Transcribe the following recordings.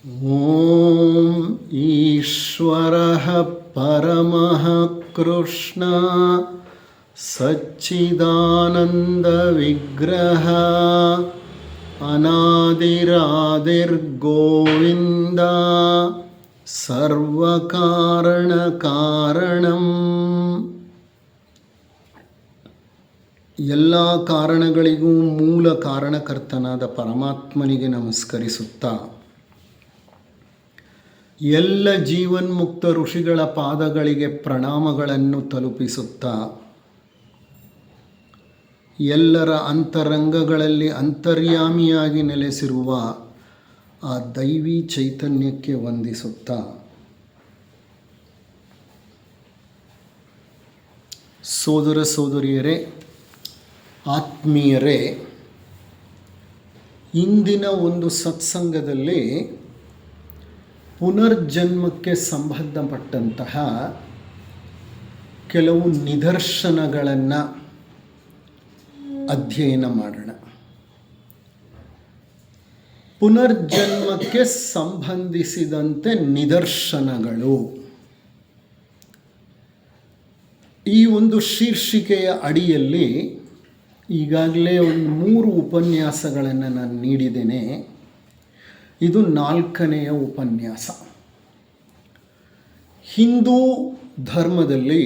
ಓಂ ಈಶ್ವರಃ ಪರಮಃ ಕೃಷ್ಣ ಸಚ್ಚಿದಾನಂದ ವಿಗ್ರಹ ಅನಾದಿರಾದಿರ್ಗೋವಿಂದ ಸರ್ವಕಾರಣ ಕಾರಣಂ. ಎಲ್ಲ ಕಾರಣಗಳಿಗೂ ಮೂಲ ಕಾರಣಕರ್ತನಾದ ಪರಮಾತ್ಮನಿಗೆ ನಮಸ್ಕರಿಸುತ್ತಾ, ಎಲ್ಲ ಜೀವನ್ಮುಕ್ತ ಋಷಿಗಳ ಪಾದಗಳಿಗೆ ಪ್ರಣಾಮಗಳನ್ನು ತಲುಪಿಸುತ್ತಾ, ಎಲ್ಲರ ಅಂತರಂಗಗಳಲ್ಲಿ ಅಂತರ್ಯಾಮಿಯಾಗಿ ನೆಲೆಸಿರುವ ಆ ದೈವಿ ಚೈತನ್ಯಕ್ಕೆ ವಂದಿಸುತ್ತಾ, ಸೋದರ ಸೋದರಿಯರೇ, ಆತ್ಮೀಯರೇ, ಇಂದಿನ ಒಂದು ಸತ್ಸಂಗದಲ್ಲಿ ಪುನರ್ಜನ್ಮಕ್ಕೆ ಸಂಬಂಧಪಟ್ಟಂತಹ ಕೆಲವು ನಿದರ್ಶನಗಳನ್ನು ಅಧ್ಯಯನ ಮಾಡೋಣ. ಪುನರ್ಜನ್ಮಕ್ಕೆ ಸಂಬಂಧಿಸಿದಂತೆ ನಿದರ್ಶನಗಳು, ಈ ಒಂದು ಶೀರ್ಷಿಕೆಯ ಅಡಿಯಲ್ಲಿ ಈಗಾಗಲೇ ಒಂದು 3 ಉಪನ್ಯಾಸಗಳನ್ನು ನಾನು ನೀಡಿದ್ದೇನೆ. ಇದು 4ನೆಯ ಉಪನ್ಯಾಸ. ಹಿಂದೂ ಧರ್ಮದಲ್ಲಿ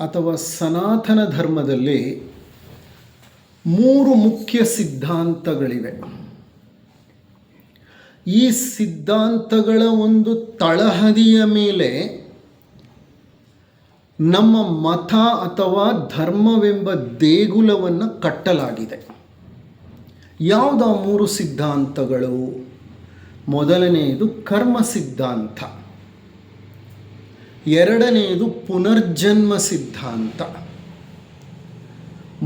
ಅಥವಾ ಸನಾತನ ಧರ್ಮದಲ್ಲಿ 3 ಮುಖ್ಯ ಸಿದ್ಧಾಂತಗಳಿವೆ. ಈ ಸಿದ್ಧಾಂತಗಳ ಒಂದು ತಳಹದಿಯ ಮೇಲೆ ನಮ್ಮ ಮತ ಅಥವಾ ಧರ್ಮವೆಂಬ ದೇಗುಲವನ್ನು ಕಟ್ಟಲಾಗಿದೆ. ಯಾವುದು 3 ಸಿದ್ಧಾಂತಗಳು? ಮೊದಲನೆಯದು ಕರ್ಮ ಸಿದ್ಧಾಂತ, ಎರಡನೆಯದು ಪುನರ್ಜನ್ಮ ಸಿದ್ಧಾಂತ,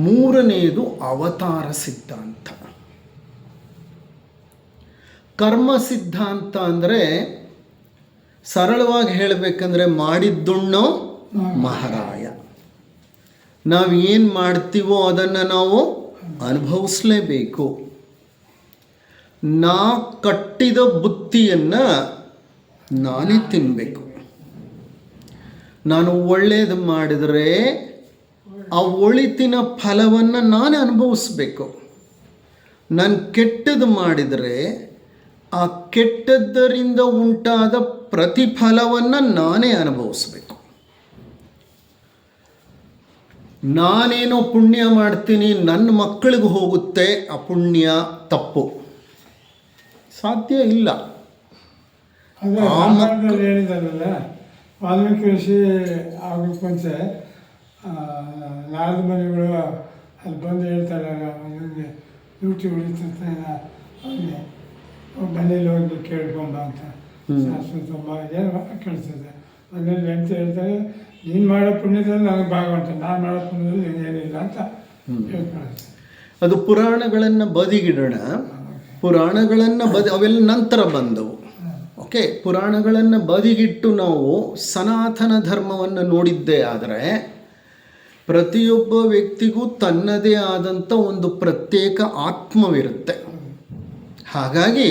ಮೂರನೆಯದು ಅವತಾರ ಸಿದ್ಧಾಂತ. ಕರ್ಮ ಸಿದ್ಧಾಂತ ಅಂದರೆ, ಸರಳವಾಗಿ ಹೇಳಬೇಕಂದ್ರೆ, ಮಾಡಿದ್ದುಣ್ಣೋ ಮಹಾರಾಯ. ನಾವು ಏನು ಮಾಡ್ತೀವೋ ಅದನ್ನು ನಾವು ಅನುಭವಿಸಲೇಬೇಕು. ನಾ ಕಟ್ಟಿದ ಬುತ್ತಿಯನ್ನು ನಾನೇ ತಿನ್ನಬೇಕು. ನಾನು ಒಳ್ಳೆಯದು ಮಾಡಿದರೆ ಆ ಒಳಿತಿನ ಫಲವನ್ನು ನಾನೇ ಅನುಭವಿಸ್ಬೇಕು. ನಾನು ಕೆಟ್ಟದ್ದು ಮಾಡಿದರೆ ಆ ಕೆಟ್ಟದ್ದರಿಂದ ಉಂಟಾದ ಪ್ರತಿಫಲವನ್ನು ನಾನೇ ಅನುಭವಿಸ್ಬೇಕು. ನಾನೇನೋ ಪುಣ್ಯ ಮಾಡ್ತೀನಿ, ನನ್ನ ಮಕ್ಕಳಿಗೆ ಹೋಗುತ್ತೆ ಆ ಪುಣ್ಯ, ತಪ್ಪು, ಸಾಧ್ಯ ಇಲ್ಲ. ಹೇಳಿದಾರಲ್ಲ, ವಾಲ್ಮೀಕಿ ಋಷಿ ಆಗಬೇಕು ಅಂತ ನಾರದ ಮನೆಗಳು ಅಲ್ಲಿ ಬಂದು ಹೇಳ್ತಾರೆ, ಅವನಿಗೆ ಡ್ಯೂಟಿ ಉಳಿತಂತ ಅವನಿಗೆ ಮನೇಲಿ ಹೋಗಿ ಕೇಳ್ಕೊಂಡ ಅಂತ ಶಾಶ್ವತ ಕೇಳ್ತದೆ. ಮನೇಲಿ ಅಂತ ಹೇಳ್ತಾರೆ, ನೀನು ಮಾಡೋ ಪುಣ್ಯದಲ್ಲಿ ನನಗೆ ಭಾಗ ಉಂಟು, ನಾನು ಮಾಡೋ ಪುಣ್ಯದಲ್ಲಿ ಏನಿಲ್ಲ ಅಂತ ಹೇಳ್ಕೊಳುತ್ತೆ. ಅದು ಪುರಾಣಗಳನ್ನು ಬದಿಗಿಡೋಣ. ಪುರಾಣಗಳನ್ನು ಅವೆಲ್ಲ ನಂತರ ಬಂದವು. ಓಕೆ, ಪುರಾಣಗಳನ್ನು ಬದಿಗಿಟ್ಟು ನಾವು ಸನಾತನ ಧರ್ಮವನ್ನು ನೋಡಿದ್ದೇ ಆದರೆ, ಪ್ರತಿಯೊಬ್ಬ ವ್ಯಕ್ತಿಗೂ ತನ್ನದೇ ಆದಂಥ ಒಂದು ಪ್ರತ್ಯೇಕ ಆತ್ಮವಿರುತ್ತೆ. ಹಾಗಾಗಿ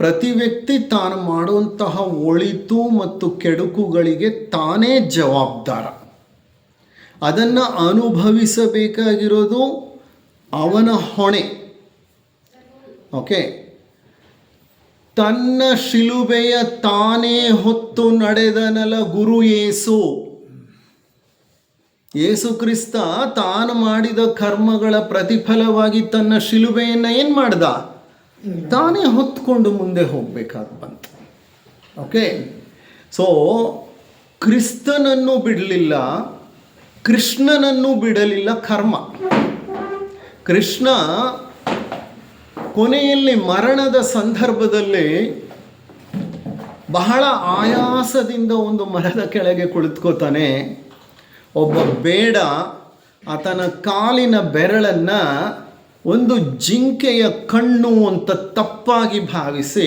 ಪ್ರತಿ ವ್ಯಕ್ತಿ ತಾನು ಮಾಡುವಂತಹ ಒಳಿತು ಮತ್ತು ಕೆಡುಕುಗಳಿಗೆ ತಾನೇ ಜವಾಬ್ದಾರ. ಅದನ್ನು ಅನುಭವಿಸಬೇಕಾಗಿರೋದು ಅವನ ಹೊಣೆ. ಓಕೆ, ತನ್ನ ಶಿಲುಬೆಯ ತಾನೇ ಹೊತ್ತು ನಡೆದನಲ ಗುರು ಯೇಸು. ಯೇಸು ಕ್ರಿಸ್ತ ತಾನು ಮಾಡಿದ ಕರ್ಮಗಳ ಪ್ರತಿಫಲವಾಗಿ ತನ್ನ ಶಿಲುಬೆಯನ್ನು ಏನು ಮಾಡ್ದ? ತಾನೇ ಹೊತ್ಕೊಂಡು ಮುಂದೆ ಹೋಗಬೇಕಾದ ಬಂತು. ಓಕೆ, ಸೊ ಕ್ರಿಸ್ತನನ್ನು ಬಿಡಲಿಲ್ಲ, ಕೃಷ್ಣನನ್ನು ಬಿಡಲಿಲ್ಲ ಕರ್ಮ. ಕೃಷ್ಣ ಕೊನೆಯಲ್ಲಿ ಮರಣದ ಸಂದರ್ಭದಲ್ಲಿ ಬಹಳ ಆಯಾಸದಿಂದ ಒಂದು ಮರದ ಕೆಳಗೆ ಕುಳಿತುಕೋತಾನೆ. ಒಬ್ಬ ಬೇಡ ಆತನ ಕಾಲಿನ ಬೆರಳನ್ನು ಒಂದು ಜಿಂಕೆಯ ಕಣ್ಣು ಅಂತ ತಪ್ಪಾಗಿ ಭಾವಿಸಿ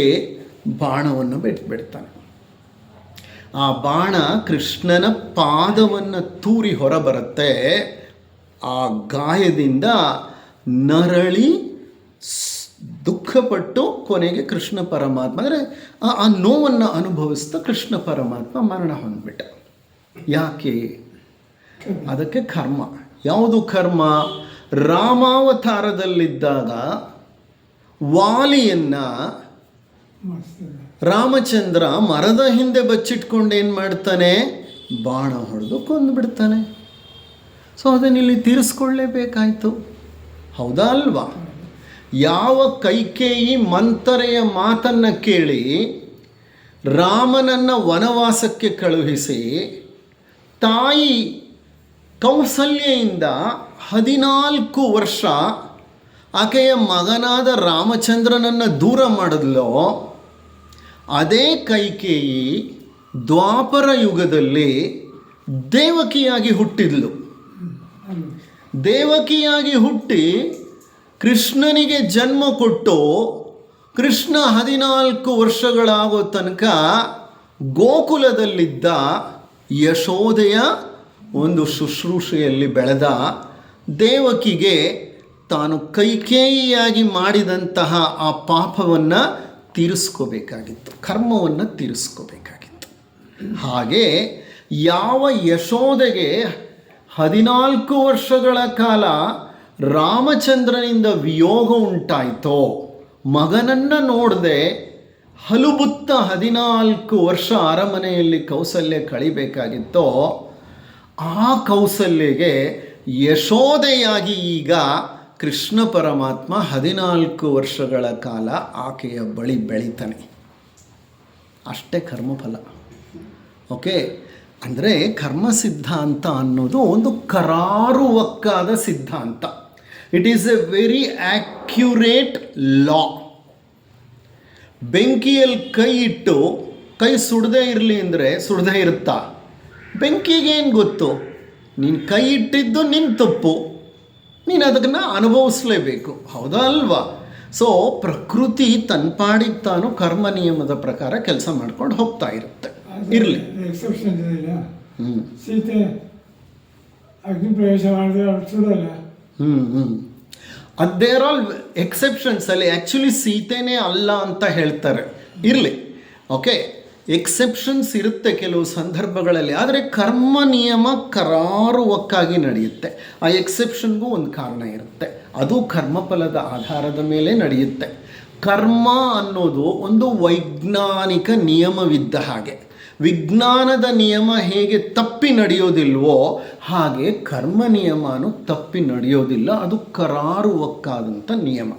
ಬಾಣವನ್ನು ಬಿಟ್ಬಿಡ್ತಾನೆ. ಆ ಬಾಣ ಕೃಷ್ಣನ ಪಾದವನ್ನು ತೂರಿ ಹೊರಬರುತ್ತೆ. ಆ ಗಾಯದಿಂದ ನರಳಿ ದುಃಖಪಟ್ಟು ಕೊನೆಗೆ ಕೃಷ್ಣ ಪರಮಾತ್ಮ ಅಂದರೆ ಆ ನೋವನ್ನು ಅನುಭವಿಸ್ತಾ ಕೃಷ್ಣ ಪರಮಾತ್ಮ ಮರಣ ಹೊಂದ್ಬಿಟ್ಟ. ಯಾಕೆ? ಅದಕ್ಕೆ ಕರ್ಮ. ಯಾವುದು ಕರ್ಮ? ರಾಮಾವತಾರದಲ್ಲಿದ್ದಾಗ ವಾಲಿಯನ್ನು ರಾಮಚಂದ್ರ ಮರದ ಹಿಂದೆ ಬಚ್ಚಿಟ್ಕೊಂಡು ಏನು ಮಾಡ್ತಾನೆ? ಬಾಣ ಹೊಡೆದು ಕೊಂದುಬಿಡ್ತಾನೆ. ಸೊ ಅದನ್ನಿಲ್ಲಿ ತೀರಿಸ್ಕೊಳ್ಳೇಬೇಕಾಯ್ತು. ಹೌದಾ ಅಲ್ವಾ? ಯಾವ ಕೈಕೇಯಿ ಮಂಥರೆಯ ಮಾತನ್ನು ಕೇಳಿ ರಾಮನನ್ನು ವನವಾಸಕ್ಕೆ ಕಳುಹಿಸಿ ತಾಯಿ ಕೌಸಲ್ಯೆಯಿಂದ 14 ವರ್ಷ ಆಕೆಯ ಮಗನಾದ ರಾಮಚಂದ್ರನನ್ನು ದೂರ ಮಾಡಿದ್ಲೋ, ಅದೇ ಕೈಕೇಯಿ ದ್ವಾಪರ ಯುಗದಲ್ಲಿ ದೇವಕಿಯಾಗಿ ಹುಟ್ಟಿದ್ಲು. ದೇವಕಿಯಾಗಿ ಹುಟ್ಟಿ ಕೃಷ್ಣನಿಗೆ ಜನ್ಮ ಕೊಟ್ಟು ಕೃಷ್ಣ 14 ವರ್ಷಗಳಾಗೋ ತನಕ ಗೋಕುಲದಲ್ಲಿದ್ದ ಯಶೋದೆಯ ಒಂದು ಶುಶ್ರೂಷೆಯಲ್ಲಿ ಬೆಳೆದ ದೇವಕಿಗೆ ತಾನು ಕೈಕೇಯಿಯಾಗಿ ಮಾಡಿದಂತಹ ಆ ಪಾಪವನ್ನು ತೀರಿಸ್ಕೋಬೇಕಾಗಿತ್ತು, ಕರ್ಮವನ್ನು ತೀರಿಸ್ಕೋಬೇಕಾಗಿತ್ತು. ಹಾಗೆ ಯಾವ ಯಶೋದೆಗೆ 14 ವರ್ಷಗಳ ಕಾಲ ರಾಮಚಂದ್ರನಿಂದ ವಿಯೋಗ ಉಂಟಾಯಿತೋ, ಮಗನನ್ನು ನೋಡದೆ ಹಲುಬುತ್ತ 14 ವರ್ಷ ಅರಮನೆಯಲ್ಲಿ ಕೌಸಲ್ಯ ಕಳಿಬೇಕಾಗಿತ್ತೋ, ಆ ಕೌಸಲ್ಯಗೆ ಯಶೋದೆಯಾಗಿ ಈಗ ಕೃಷ್ಣ ಪರಮಾತ್ಮ 14 ವರ್ಷಗಳ ಕಾಲ ಆಕೆಯ ಬಳಿ ಬೆಳೀತಾನೆ. ಅಷ್ಟೇ ಕರ್ಮಫಲ. ಓಕೆ, ಅಂದರೆ ಕರ್ಮ ಸಿದ್ಧಾಂತ ಅನ್ನೋದು ಒಂದು ಕರಾರುವಕ್ಕಾದ ಸಿದ್ಧಾಂತ. It is a very accurate law. ಬೆಂಕಿಯಲ್ಲಿ ಕೈ ಇಟ್ಟು ಕೈ ಸುಡದೇ ಇರಲಿ ಅಂದರೆ ಸುಡದೇ ಇರುತ್ತಾ? ಬೆಂಕಿಗೇನು ಗೊತ್ತು? ನೀನು ಕೈ ಇಟ್ಟಿದ್ದು ನಿನ್ನ ತಪ್ಪು, ನೀನು ಅದನ್ನು ಅನುಭವಿಸಲೇಬೇಕು. ಹೌದಾ ಅಲ್ವಾ? ಸೊ ಪ್ರಕೃತಿ ತನ್ನ ಪಾಡಿಗೆ ತಾನು ಕರ್ಮ ನಿಯಮದ ಪ್ರಕಾರ ಕೆಲಸ ಮಾಡ್ಕೊಂಡು ಹೋಗ್ತಾ ಇರುತ್ತೆ. ಇರಲಿ, ಎಕ್ಸೆಪ್ಷನ್ ಇದೆಯಲ್ಲ. ಸೀತೆ ಅಗ್ನಿ ಪ್ರವೇಶ ಮಾಡಿದ್ರೆ ಅವ್ರು ಸುಡಲ್ಲ. There all exceptions. ಅಲ್ಲಿ ಆ್ಯಕ್ಚುಲಿ ಸೀತೆನೇ ಅಲ್ಲ ಅಂತ ಹೇಳ್ತಾರೆ. ಇರಲಿ, ಓಕೆ, ಎಕ್ಸೆಪ್ಷನ್ಸ್ ಇರುತ್ತೆ ಕೆಲವು ಸಂದರ್ಭಗಳಲ್ಲಿ. ಆದರೆ ಕರ್ಮ ನಿಯಮ ಕರಾರುವಕ್ಕಾಗಿ ನಡೆಯುತ್ತೆ. ಆ ಎಕ್ಸೆಪ್ಷನ್ಗೂ ಒಂದು ಕಾರಣ ಇರುತ್ತೆ. ಅದು ಕರ್ಮಫಲದ ಆಧಾರದ ಮೇಲೆ ನಡೆಯುತ್ತೆ. ಕರ್ಮ ಅನ್ನೋದು ಒಂದು ವೈಜ್ಞಾನಿಕ ನಿಯಮವಿದ್ದ ಹಾಗೆ. ವಿಜ್ಞಾನದ ನಿಯಮ ಹೇಗೆ ತಪ್ಪಿ ನಡೆಯೋದಿಲ್ವೋ ಹಾಗೆ ಕರ್ಮ ನಿಯಮನೂ ತಪ್ಪಿ ನಡೆಯೋದಿಲ್ಲ. ಅದು ಕರಾರುವಕ್ಕಾದಂಥ ನಿಯಮ.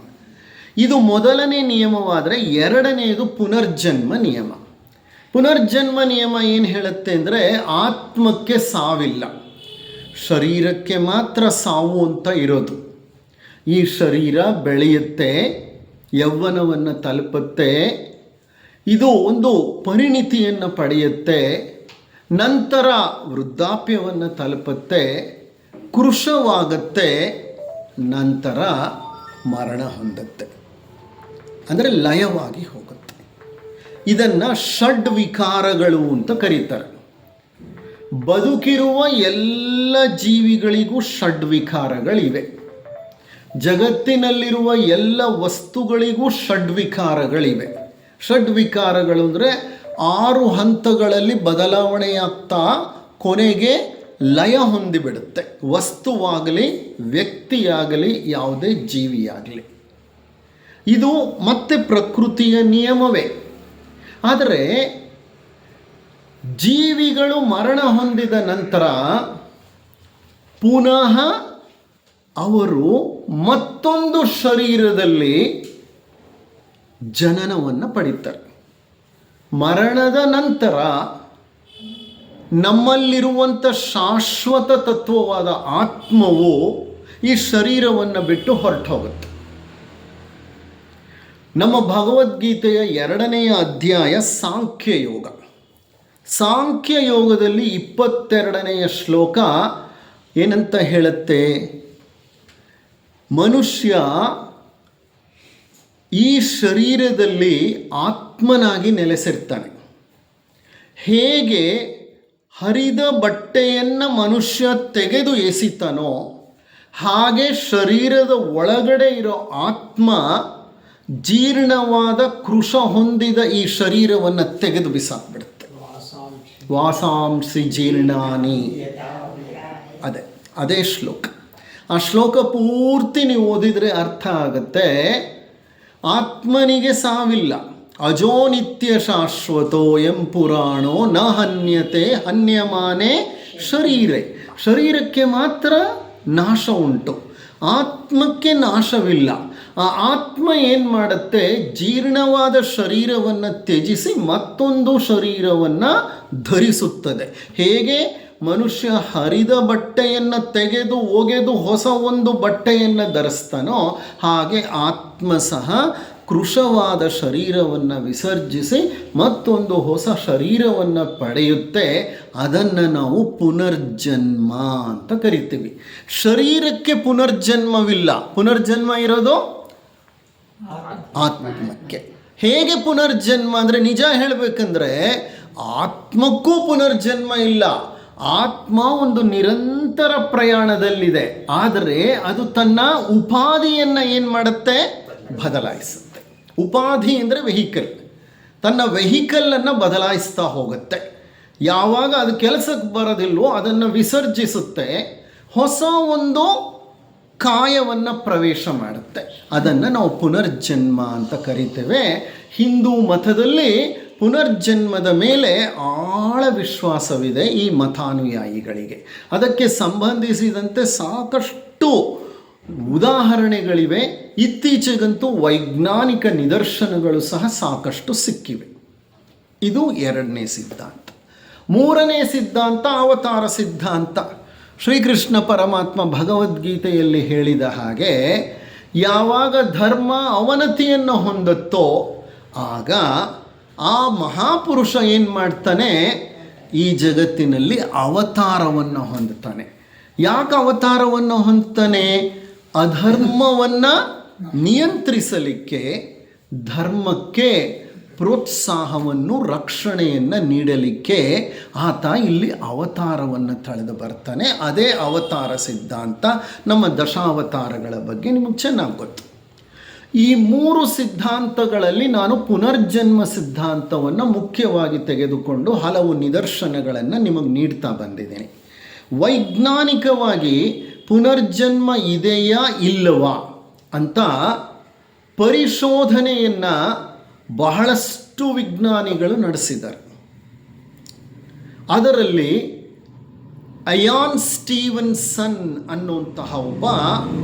ಇದು ಮೊದಲನೇ ನಿಯಮವಾದರೆ ಎರಡನೆಯದು ಪುನರ್ಜನ್ಮ ನಿಯಮ. ಪುನರ್ಜನ್ಮ ನಿಯಮ ಏನು ಹೇಳುತ್ತೆ ಅಂದರೆ ಆತ್ಮಕ್ಕೆ ಸಾವಿಲ್ಲ, ಶರೀರಕ್ಕೆ ಮಾತ್ರ ಸಾವು ಅಂತ ಇರೋದು. ಈ ಶರೀರ ಬೆಳೆಯುತ್ತೆ, ಯೌವನವನ್ನು ತಲುಪುತ್ತೆ, ಇದು ಒಂದು ಪರಿಣಿತಿಯನ್ನು ಪಡೆಯುತ್ತೆ, ನಂತರ ವೃದ್ಧಾಪ್ಯವನ್ನು ತಲುಪುತ್ತೆ, ಕೃಶವಾಗುತ್ತೆ, ನಂತರ ಮರಣ ಹೊಂದುತ್ತೆ, ಅಂದರೆ ಲಯವಾಗಿ ಹೋಗುತ್ತೆ. ಇದನ್ನು ಷಡ್ ವಿಕಾರಗಳು ಅಂತ ಕರೀತಾರೆ. ಬದುಕಿರುವ ಎಲ್ಲ ಜೀವಿಗಳಿಗೂ ಷಡ್ ವಿಕಾರಗಳಿವೆ. ಜಗತ್ತಿನಲ್ಲಿರುವ ಎಲ್ಲ ವಸ್ತುಗಳಿಗೂ ಷಡ್ ವಿಕಾರಗಳಿವೆ. ಷಡ್ ವಿಕಾರಗಳು ಅಂದರೆ 6 ಹಂತಗಳಲ್ಲಿ ಬದಲಾವಣೆಯಾಗ್ತಾ ಕೊನೆಗೆ ಲಯ ಹೊಂದಿಬಿಡುತ್ತೆ. ವಸ್ತುವಾಗಲಿ, ವ್ಯಕ್ತಿಯಾಗಲಿ, ಯಾವುದೇ ಜೀವಿಯಾಗಲಿ. ಇದು ಮತ್ತೆ ಪ್ರಕೃತಿಯ ನಿಯಮವೇ. ಆದರೆ ಜೀವಿಗಳು ಮರಣ ಹೊಂದಿದ ನಂತರ ಪುನಃ ಅವರು ಮತ್ತೊಂದು ಶರೀರದಲ್ಲಿ ಜನನವನ್ನು ಪಡೀತಾರೆ. ಮರಣದ ನಂತರ ನಮ್ಮಲ್ಲಿರುವಂಥ ಶಾಶ್ವತ ತತ್ವವಾದ ಆತ್ಮವು ಈ ಶರೀರವನ್ನು ಬಿಟ್ಟು ಹೊರಟು ಹೋಗುತ್ತೆ. ನಮ್ಮ ಭಗವದ್ಗೀತೆಯ 2ನೆಯ ಅಧ್ಯಾಯ ಸಾಂಖ್ಯಯೋಗ. ಸಾಂಖ್ಯಯೋಗದಲ್ಲಿ 22ನೆಯ ಶ್ಲೋಕ ಏನಂತ ಹೇಳುತ್ತೆ? ಮನುಷ್ಯ ಈ ಶರೀರದಲ್ಲಿ ಆತ್ಮನಾಗಿ ನೆಲೆಸಿರ್ತಾನೆ. ಹೇಗೆ ಹರಿದ ಬಟ್ಟೆಯನ್ನು ಮನುಷ್ಯ ತೆಗೆದು ಎಸಿತಾನೋ ಹಾಗೆ ಶರೀರದ ಒಳಗಡೆ ಇರೋ ಆತ್ಮ ಜೀರ್ಣವಾದ ಕೃಶ ಹೊಂದಿದ ಈ ಶರೀರವನ್ನು ತೆಗೆದು ಬಿಸಾಕ್ಬಿಡುತ್ತೆ. ವಾಸಾಂಸಿ ಜೀರ್ಣಾನಿ, ಅದೇ ಶ್ಲೋಕ. ಆ ಶ್ಲೋಕ ಪೂರ್ತಿ ನೀವು ಓದಿದರೆ ಅರ್ಥ ಆಗುತ್ತೆ. ಆತ್ಮನಿಗೆ ಸಾವಿಲ್ಲ, ಅಜೋ ನಿತ್ಯ ಶಾಶ್ವತೋ ಎಂ ಪುರಾಣೋ ನ ಹನ್ಯತೆ ಹನ್ಯಮಾನೆ ಶರೀರೆ. ಶರೀರಕ್ಕೆ ಮಾತ್ರ ನಾಶ ಉಂಟು, ಆತ್ಮಕ್ಕೆ ನಾಶವಿಲ್ಲ. ಆ ಆತ್ಮ ಏನು ಮಾಡುತ್ತೆ, ಜೀರ್ಣವಾದ ಶರೀರವನ್ನು ತ್ಯಜಿಸಿ ಮತ್ತೊಂದು ಶರೀರವನ್ನು ಧರಿಸುತ್ತದೆ. ಹೇಗೆ ಮನುಷ್ಯ ಹರಿದ ಬಟ್ಟೆಯನ್ನು ತೆಗೆದು ಒಗೆದು ಹೊಸ ಒಂದು ಬಟ್ಟೆಯನ್ನು ಧರಿಸ್ತಾನೋ, ಹಾಗೆ ಆತ್ಮ ಸಹ ಕೃಶವಾದ ಶರೀರವನ್ನು ವಿಸರ್ಜಿಸಿ ಮತ್ತೊಂದು ಹೊಸ ಶರೀರವನ್ನು ಪಡೆಯುತ್ತೆ. ಅದನ್ನು ನಾವು ಪುನರ್ಜನ್ಮ ಅಂತ ಕರಿತೀವಿ. ಶರೀರಕ್ಕೆ ಪುನರ್ಜನ್ಮವಿಲ್ಲ, ಪುನರ್ಜನ್ಮ ಇರೋದು ಆತ್ಮಕ್ಕೆ. ಹೇಗೆ ಪುನರ್ಜನ್ಮ ಅಂದರೆ, ನಿಜ ಹೇಳಬೇಕಂದ್ರೆ ಆತ್ಮಕ್ಕೂ ಪುನರ್ಜನ್ಮ ಇಲ್ಲ. ಆತ್ಮ ಒಂದು ನಿರಂತರ ಪ್ರಯಾಣದಲ್ಲಿದೆ, ಆದರೆ ಅದು ತನ್ನ ಉಪಾಧಿಯನ್ನು ಏನು ಮಾಡುತ್ತೆ, ಬದಲಾಯಿಸುತ್ತೆ. ಉಪಾಧಿ ಅಂದರೆ ವೆಹಿಕಲ್. ತನ್ನ ವೆಹಿಕಲನ್ನು ಬದಲಾಯಿಸ್ತಾ ಹೋಗುತ್ತೆ. ಯಾವಾಗ ಅದು ಕೆಲಸಕ್ಕೆ ಬರೋದಿಲ್ವೋ ಅದನ್ನು ವಿಸರ್ಜಿಸುತ್ತೆ, ಹೊಸ ಒಂದು ಕಾಯವನ್ನು ಪ್ರವೇಶ ಮಾಡುತ್ತೆ. ಅದನ್ನು ನಾವು ಪುನರ್ಜನ್ಮ ಅಂತ ಕರಿತೇವೆ. ಹಿಂದೂ ಮತದಲ್ಲಿ ಪುನರ್ಜನ್ಮದ ಮೇಲೆ ಆಳ ವಿಶ್ವಾಸವಿದೆ ಈ ಮತಾನುಯಾಯಿಗಳಿಗೆ. ಅದಕ್ಕೆ ಸಂಬಂಧಿಸಿದಂತೆ ಸಾಕಷ್ಟು ಉದಾಹರಣೆಗಳಿವೆ. ಇತ್ತೀಚೆಗಂತೂ ವೈಜ್ಞಾನಿಕ ನಿದರ್ಶನಗಳು ಸಹ ಸಾಕಷ್ಟು ಸಿಕ್ಕಿವೆ. ಇದು ಎರಡನೇ ಸಿದ್ಧಾಂತ. ಮೂರನೇ ಸಿದ್ಧಾಂತ ಅವತಾರ ಸಿದ್ಧಾಂತ. ಶ್ರೀಕೃಷ್ಣ ಪರಮಾತ್ಮ ಭಗವದ್ಗೀತೆಯಲ್ಲಿ ಹೇಳಿದ ಹಾಗೆ, ಯಾವಾಗ ಧರ್ಮ ಅವನತಿಯನ್ನು ಹೊಂದುತ್ತೋ ಆಗ ಆ ಮಹಾಪುರುಷ ಏನು ಮಾಡ್ತಾನೆ, ಈ ಜಗತ್ತಿನಲ್ಲಿ ಅವತಾರವನ್ನು ಹೊಂದುತ್ತಾನೆ. ಯಾಕೆ ಅವತಾರವನ್ನು ಹೊಂದುತ್ತಾನೆ? ಅಧರ್ಮವನ್ನು ನಿಯಂತ್ರಿಸಲಿಕ್ಕೆ, ಧರ್ಮಕ್ಕೆ ಪ್ರೋತ್ಸಾಹವನ್ನು ರಕ್ಷಣೆಯನ್ನು ನೀಡಲಿಕ್ಕೆ ಆತ ಇಲ್ಲಿ ಅವತಾರವನ್ನು ತಳೆದು ಬರ್ತಾನೆ. ಅದೇ ಅವತಾರ ಸಿದ್ಧಾಂತ. ನಮ್ಮ ದಶಾವತಾರಗಳ ಬಗ್ಗೆ ನಿಮಗೆ ಚೆನ್ನಾಗಿ ಗೊತ್ತು. ಈ ಮೂರು ಸಿದ್ಧಾಂತಗಳಲ್ಲಿ ನಾನು ಪುನರ್ಜನ್ಮ ಸಿದ್ಧಾಂತವನ್ನು ಮುಖ್ಯವಾಗಿ ತೆಗೆದುಕೊಂಡು ಹಲವು ನಿದರ್ಶನಗಳನ್ನು ನಿಮಗೆ ನೀಡ್ತಾ ಬಂದಿದ್ದೇನೆ. ವೈಜ್ಞಾನಿಕವಾಗಿ ಪುನರ್ಜನ್ಮ ಇದೆಯಾ ಇಲ್ಲವಾ ಅಂತ ಪರಿಶೋಧನೆಯನ್ನು ಬಹಳಷ್ಟು ವಿಜ್ಞಾನಿಗಳು ನಡೆಸಿದ್ದಾರೆ. ಅದರಲ್ಲಿ ಅಯಾನ್ ಸ್ಟೀವನ್ಸನ್ ಅನ್ನುವಂತಹ ಒಬ್ಬ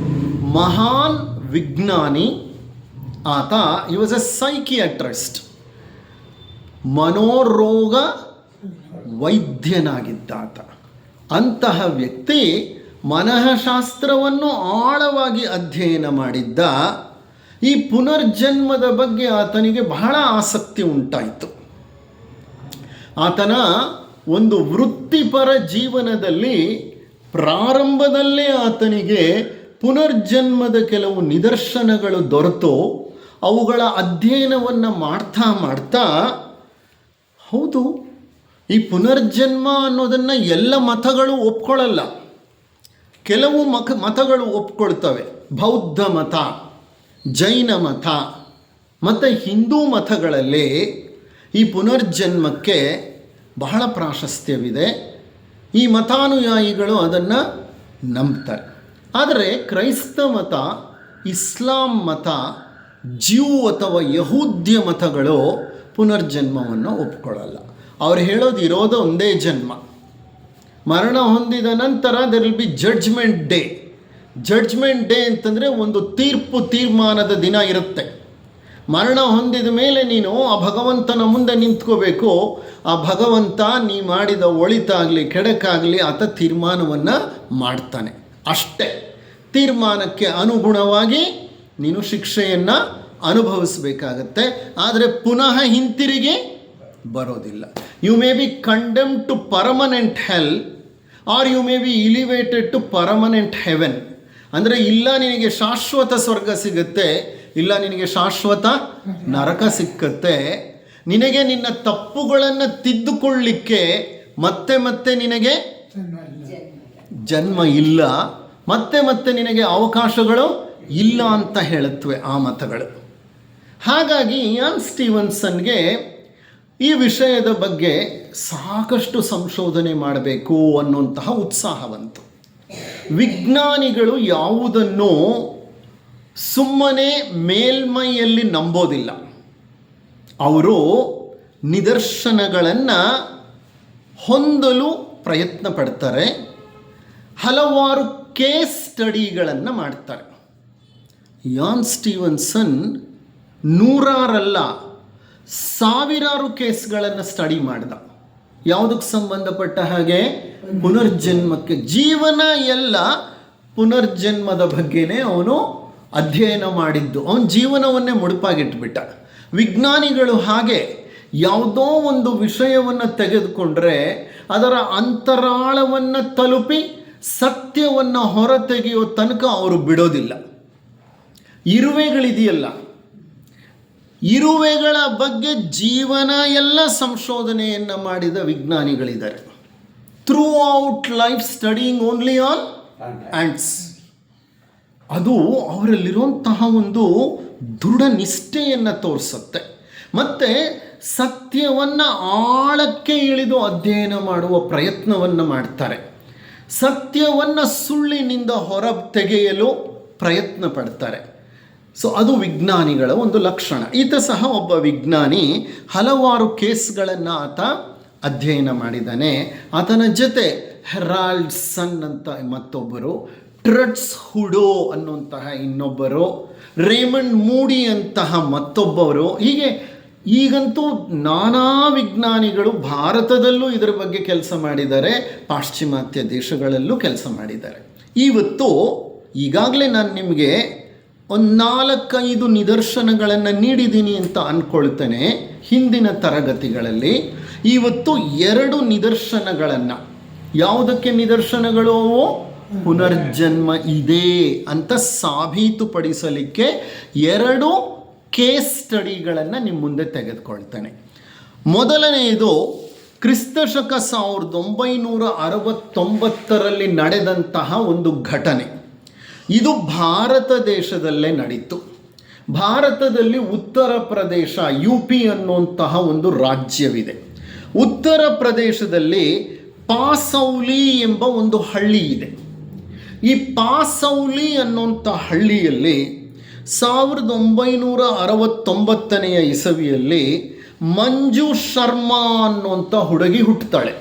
ಮಹಾನ್ ವಿಜ್ಞಾನಿ, ಆತ ಹಿ ವಾಸ್ ಎ ಸೈಕಿಯಾಟ್ರಿಸ್ಟ್, ಮನೋರೋಗ ವೈದ್ಯನಾಗಿದ್ದಾತ. ಅಂತಹ ವ್ಯಕ್ತಿ ಮನಃಶಾಸ್ತ್ರವನ್ನು ಆಳವಾಗಿ ಅಧ್ಯಯನ ಮಾಡಿದ್ದ. ಈ ಪುನರ್ಜನ್ಮದ ಬಗ್ಗೆ ಆತನಿಗೆ ಬಹಳ ಆಸಕ್ತಿ ಉಂಟಾಯಿತು. ಆತನ ಒಂದು ವೃತ್ತಿಪರ ಜೀವನದಲ್ಲಿ ಪ್ರಾರಂಭದಲ್ಲೇ ಆತನಿಗೆ ಪುನರ್ಜನ್ಮದ ಕೆಲವು ನಿದರ್ಶನಗಳು ದೊರೆತು ಅವುಗಳ ಅಧ್ಯಯನವನ್ನು ಮಾಡ್ತಾ ಮಾಡ್ತಾ, ಹೌದು, ಈ ಪುನರ್ಜನ್ಮ ಅನ್ನೋದನ್ನು ಎಲ್ಲ ಮತಗಳು ಒಪ್ಕೊಳ್ಳಲ್ಲ. ಕೆಲವು ಮತಗಳು ಒಪ್ಕೊಳ್ತವೆ. ಬೌದ್ಧ ಮತ, ಜೈನ ಮತ ಮತ್ತು ಹಿಂದೂ ಮತಗಳಲ್ಲಿ ಈ ಪುನರ್ಜನ್ಮಕ್ಕೆ ಬಹಳ ಪ್ರಾಶಸ್ತ್ಯವಿದೆ. ಈ ಮತಾನುಯಾಯಿಗಳು ಅದನ್ನು ನಂಬ್ತಾರೆ. ಆದರೆ ಕ್ರೈಸ್ತ ಮತ, ಇಸ್ಲಾಂ ಮತ, ಜ್ಯೂ ಅಥವಾ ಯಹೂದ್ಯ ಮತಗಳು ಪುನರ್ಜನ್ಮವನ್ನು ಒಪ್ಕೊಳ್ಳಲ್ಲ. ಅವ್ರು ಹೇಳೋದು ಇರೋದು ಒಂದೇ ಜನ್ಮ. ಮರಣ ಹೊಂದಿದ ನಂತರ there will be judgement day. Judgement day ಅಂತಂದರೆ ಒಂದು ತೀರ್ಮಾನದ ದಿನ ಇರುತ್ತೆ. ಮರಣ ಹೊಂದಿದ ಮೇಲೆ ನೀನು ಆ ಭಗವಂತನ ಮುಂದೆ ನಿಂತ್ಕೋಬೇಕು. ಆ ಭಗವಂತ ನೀ ಮಾಡಿದ ಒಳಿತಾಗಲಿ ಕೆಡಕಾಗಲಿ ಆತ ತೀರ್ಮಾನವನ್ನು ಮಾಡ್ತಾನೆ. ಅಷ್ಟೇ. ತೀರ್ಮಾನಕ್ಕೆ ಅನುಗುಣವಾಗಿ ನೀನು ಶಿಕ್ಷೆಯನ್ನು ಅನುಭವಿಸಬೇಕಾಗತ್ತೆ. ಆದರೆ ಪುನಃ ಹಿಂತಿರುಗಿ ಬರೋದಿಲ್ಲ. You may be condemned to permanent hell or you may be elevated to permanent heaven. ಅಂದರೆ ಇಲ್ಲ ನಿನಗೆ ಶಾಶ್ವತ ಸ್ವರ್ಗ ಸಿಗುತ್ತೆ, ಇಲ್ಲ ನಿನಗೆ ಶಾಶ್ವತ ನರಕ ಸಿಕ್ಕತ್ತೆ. ನಿನಗೆ ನಿನ್ನ ತಪ್ಪುಗಳನ್ನು ತಿದ್ದುಕೊಳ್ಳಿಕ್ಕೆ ಮತ್ತೆ ಮತ್ತೆ ನಿನಗೆ ಜನ್ಮ ಇಲ್ಲ, ಮತ್ತೆ ಮತ್ತೆ ನಿನಗೆ ಅವಕಾಶಗಳು ಇಲ್ಲ ಅಂತ ಹೇಳುತ್ತವೆ ಆ ಮತಗಳು. ಹಾಗಾಗಿ ಇಯಾನ್ ಸ್ಟೀವನ್ಸನ್ಗೆ ಈ ವಿಷಯದ ಬಗ್ಗೆ ಸಾಕಷ್ಟು ಸಂಶೋಧನೆ ಮಾಡಬೇಕು ಅನ್ನುವಂತಹ ಉತ್ಸಾಹ ಬಂತು. ವಿಜ್ಞಾನಿಗಳು ಯಾವುದನ್ನು ಸುಮ್ಮನೆ ಮೇಲ್ಮೈಯಲ್ಲಿ ನಂಬೋದಿಲ್ಲ. ಅವರು ನಿದರ್ಶನಗಳನ್ನು ಹೊಂದಲು ಪ್ರಯತ್ನ ಪಡ್ತಾರೆ, ಹಲವಾರು ಕೇಸ್ ಸ್ಟಡಿಗಳನ್ನು ಮಾಡ್ತಾರೆ. ಇಯಾನ್ ಸ್ಟೀವನ್ಸನ್ ನೂರಾರಲ್ಲ ಸಾವಿರಾರು ಕೇಸ್ಗಳನ್ನು ಸ್ಟಡಿ ಮಾಡಿದ. ಯಾವುದಕ್ಕೆ ಸಂಬಂಧಪಟ್ಟ ಹಾಗೆ? ಪುನರ್ಜನ್ಮಕ್ಕೆ. ಜೀವನ ಎಲ್ಲ ಪುನರ್ಜನ್ಮದ ಬಗ್ಗೆನೇ ಅವನು ಅಧ್ಯಯನ ಮಾಡಿದ್ದು. ಅವನ ಜೀವನವನ್ನೇ ಮುಡುಪಾಗಿಟ್ಬಿಟ್ಟ. ವಿಜ್ಞಾನಿಗಳು ಹಾಗೆ ಯಾವುದೋ ಒಂದು ವಿಷಯವನ್ನು ತೆಗೆದುಕೊಂಡ್ರೆ ಅದರ ಅಂತರಾಳವನ್ನು ತಲುಪಿ ಸತ್ಯವನ್ನು ಹೊರತೆಗೆಯೋ ತನಕ ಅವರು ಬಿಡೋದಿಲ್ಲ. ಇರುವೆಗಳಿದೆಯಲ್ಲ, ಇರುವೆಗಳ ಬಗ್ಗೆ ಜೀವನ ಎಲ್ಲ ಸಂಶೋಧನೆಯನ್ನು ಮಾಡಿದ ವಿಜ್ಞಾನಿಗಳಿದ್ದಾರೆ. Throughout life studying only on ants. ಅದು ಅವರಲ್ಲಿರುವಂತಹ ಒಂದು ದೃಢ ನಿಷ್ಠೆಯನ್ನು ತೋರಿಸುತ್ತೆ. ಮತ್ತು ಸತ್ಯವನ್ನು ಆಳಕ್ಕೆ ಇಳಿದು ಅಧ್ಯಯನ ಮಾಡುವ ಪ್ರಯತ್ನವನ್ನು ಮಾಡ್ತಾರೆ. ಸತ್ಯವನ್ನು ಸುಳ್ಳಿನಿಂದ ಹೊರ ತೆಗೆಯಲು ಪ್ರಯತ್ನ ಪಡ್ತಾರೆ. ಸೊ ಅದು ವಿಜ್ಞಾನಿಗಳ ಒಂದು ಲಕ್ಷಣ. ಈತ ಸಹ ಒಬ್ಬ ವಿಜ್ಞಾನಿ. ಹಲವಾರು ಕೇಸ್ಗಳನ್ನು ಆತ ಅಧ್ಯಯನ ಮಾಡಿದ್ದಾನೆ. ಆತನ ಜೊತೆ ಹೆರಾಲ್ಡ್ಸನ್ ಅಂತ ಮತ್ತೊಬ್ಬರು, ಟ್ರಟ್ಸ್ ಹುಡೋ ಅನ್ನುವಂತಹ ಇನ್ನೊಬ್ಬರು, ರೇಮಂಡ್ ಮೂಡಿ ಅಂತಹ ಮತ್ತೊಬ್ಬರು, ಹೀಗೆ ಈಗಂತೂ ನಾನಾ ವಿಜ್ಞಾನಿಗಳು ಭಾರತದಲ್ಲೂ ಇದರ ಬಗ್ಗೆ ಕೆಲಸ ಮಾಡಿದ್ದಾರೆ, ಪಾಶ್ಚಿಮಾತ್ಯ ದೇಶಗಳಲ್ಲೂ ಕೆಲಸ ಮಾಡಿದ್ದಾರೆ. ಇವತ್ತು ಈಗಾಗಲೇ ನಾನು ನಿಮಗೆ ಒಂದು 4-5 ನಿದರ್ಶನಗಳನ್ನು ನೀಡಿದ್ದೀನಿ ಅಂತ ಅಂದ್ಕೊಳ್ತೇನೆ ಹಿಂದಿನ ತರಗತಿಗಳಲ್ಲಿ. ಇವತ್ತು 2 ನಿದರ್ಶನಗಳನ್ನು, ಯಾವುದಕ್ಕೆ ನಿದರ್ಶನಗಳು? ಪುನರ್ಜನ್ಮ ಇದೆ ಅಂತ ಸಾಬೀತುಪಡಿಸಲಿಕ್ಕೆ 2 ಕೇಸ್ ಸ್ಟಡಿಗಳನ್ನು ನಿಮ್ಮ ಮುಂದೆ ತೆಗೆದುಕೊಳ್ತೇನೆ. ಮೊದಲನೆಯದು ಕ್ರಿಸ್ತಶಕ 1969ರಲ್ಲಿ ನಡೆದಂತಹ ಒಂದು ಘಟನೆ. ಇದು ಭಾರತ ದೇಶದಲ್ಲೇ ನಡೀತು. ಭಾರತದಲ್ಲಿ ಉತ್ತರ ಪ್ರದೇಶ, UP ಅನ್ನುವಂತಹ ಒಂದು ರಾಜ್ಯವಿದೆ. ಉತ್ತರ ಪ್ರದೇಶದಲ್ಲಿ ಪಾಸೌಲಿ ಎಂಬ ಒಂದು ಹಳ್ಳಿ ಇದೆ. ಈ ಪಾಸೌಲಿ ಅನ್ನುವಂಥ ಹಳ್ಳಿಯಲ್ಲಿ 1969ನೇ ಇಸವಿಯಲ್ಲಿ ಮಂಜು ಶರ್ಮಾ ಅನ್ನುವಂಥ ಹುಡುಗಿ ಹುಟ್ಟುತ್ತಾಳೆ.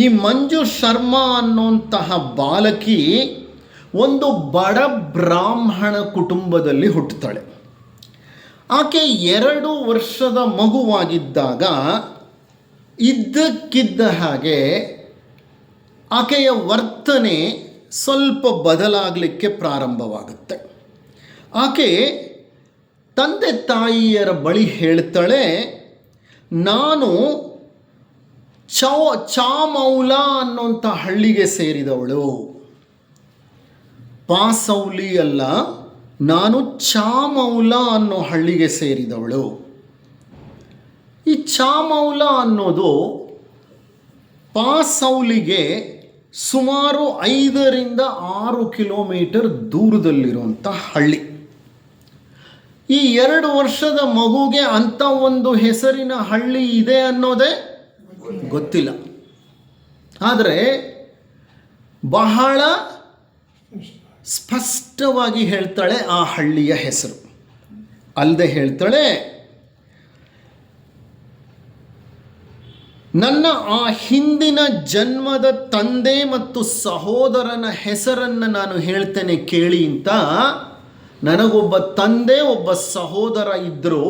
ಈ ಮಂಜು ಶರ್ಮಾ ಅನ್ನುವಂತಹ ಬಾಲಕಿ ಒಂದು ಬಡ ಬ್ರಾಹ್ಮಣ ಕುಟುಂಬದಲ್ಲಿ ಹುಟ್ಟುತ್ತಾಳೆ. ಆಕೆ 2 ವರ್ಷದ ಮಗುವಾಗಿದ್ದಾಗ ಇದ್ದಕ್ಕಿದ್ದ ಹಾಗೆ ಆಕೆಯ ವರ್ತನೆ ಸ್ವಲ್ಪ ಬದಲಾಗಲಿಕ್ಕೆ ಪ್ರಾರಂಭವಾಗುತ್ತೆ. ಆಕೆ ತಂದೆ ತಾಯಿಯರ ಬಳಿ ಹೇಳ್ತಾಳೆ, ನಾನು ಚಾಮೌಲಾ ಅನ್ನುವಂಥ ಹಳ್ಳಿಗೆ ಸೇರಿದವಳು, ಪಾಸೌಲಿ ಅಲ್ಲ, ನಾನು ಚಾಮೌಲಾ ಅನ್ನೋ ಹಳ್ಳಿಗೆ ಸೇರಿದವಳು. ಈ ಚಾಮೌಲಾ ಅನ್ನೋದು ಪಾಸೌಲಿಗೆ ಸುಮಾರು 5-6 ಕಿಲೋಮೀಟರ್ ದೂರದಲ್ಲಿರುವಂಥ ಹಳ್ಳಿ. ಈ 2 ವರ್ಷದ ಮಗುಗೆ ಅಂಥ ಒಂದು ಹೆಸರಿನ ಹಳ್ಳಿ ಇದೆ ಅನ್ನೋದೇ ಗೊತ್ತಿಲ್ಲ. ಆದರೆ ಬಹಳ ಸ್ಪಷ್ಟವಾಗಿ ಹೇಳ್ತಾಳೆ ಆ ಹಳ್ಳಿಯ ಹೆಸರು. ಅಲ್ಲದೆ ಹೇಳ್ತಾಳೆ, ನನ್ನ ಆ ಹಿಂದಿನ ಜನ್ಮದ ತಂದೆ ಮತ್ತು ಸಹೋದರನ ಹೆಸರನ್ನು ನಾನು ಹೇಳ್ತೇನೆ ಕೇಳಿ ಅಂತ. ನನಗೊಬ್ಬ ತಂದೆ ಒಬ್ಬ ಸಹೋದರ ಇದ್ದರು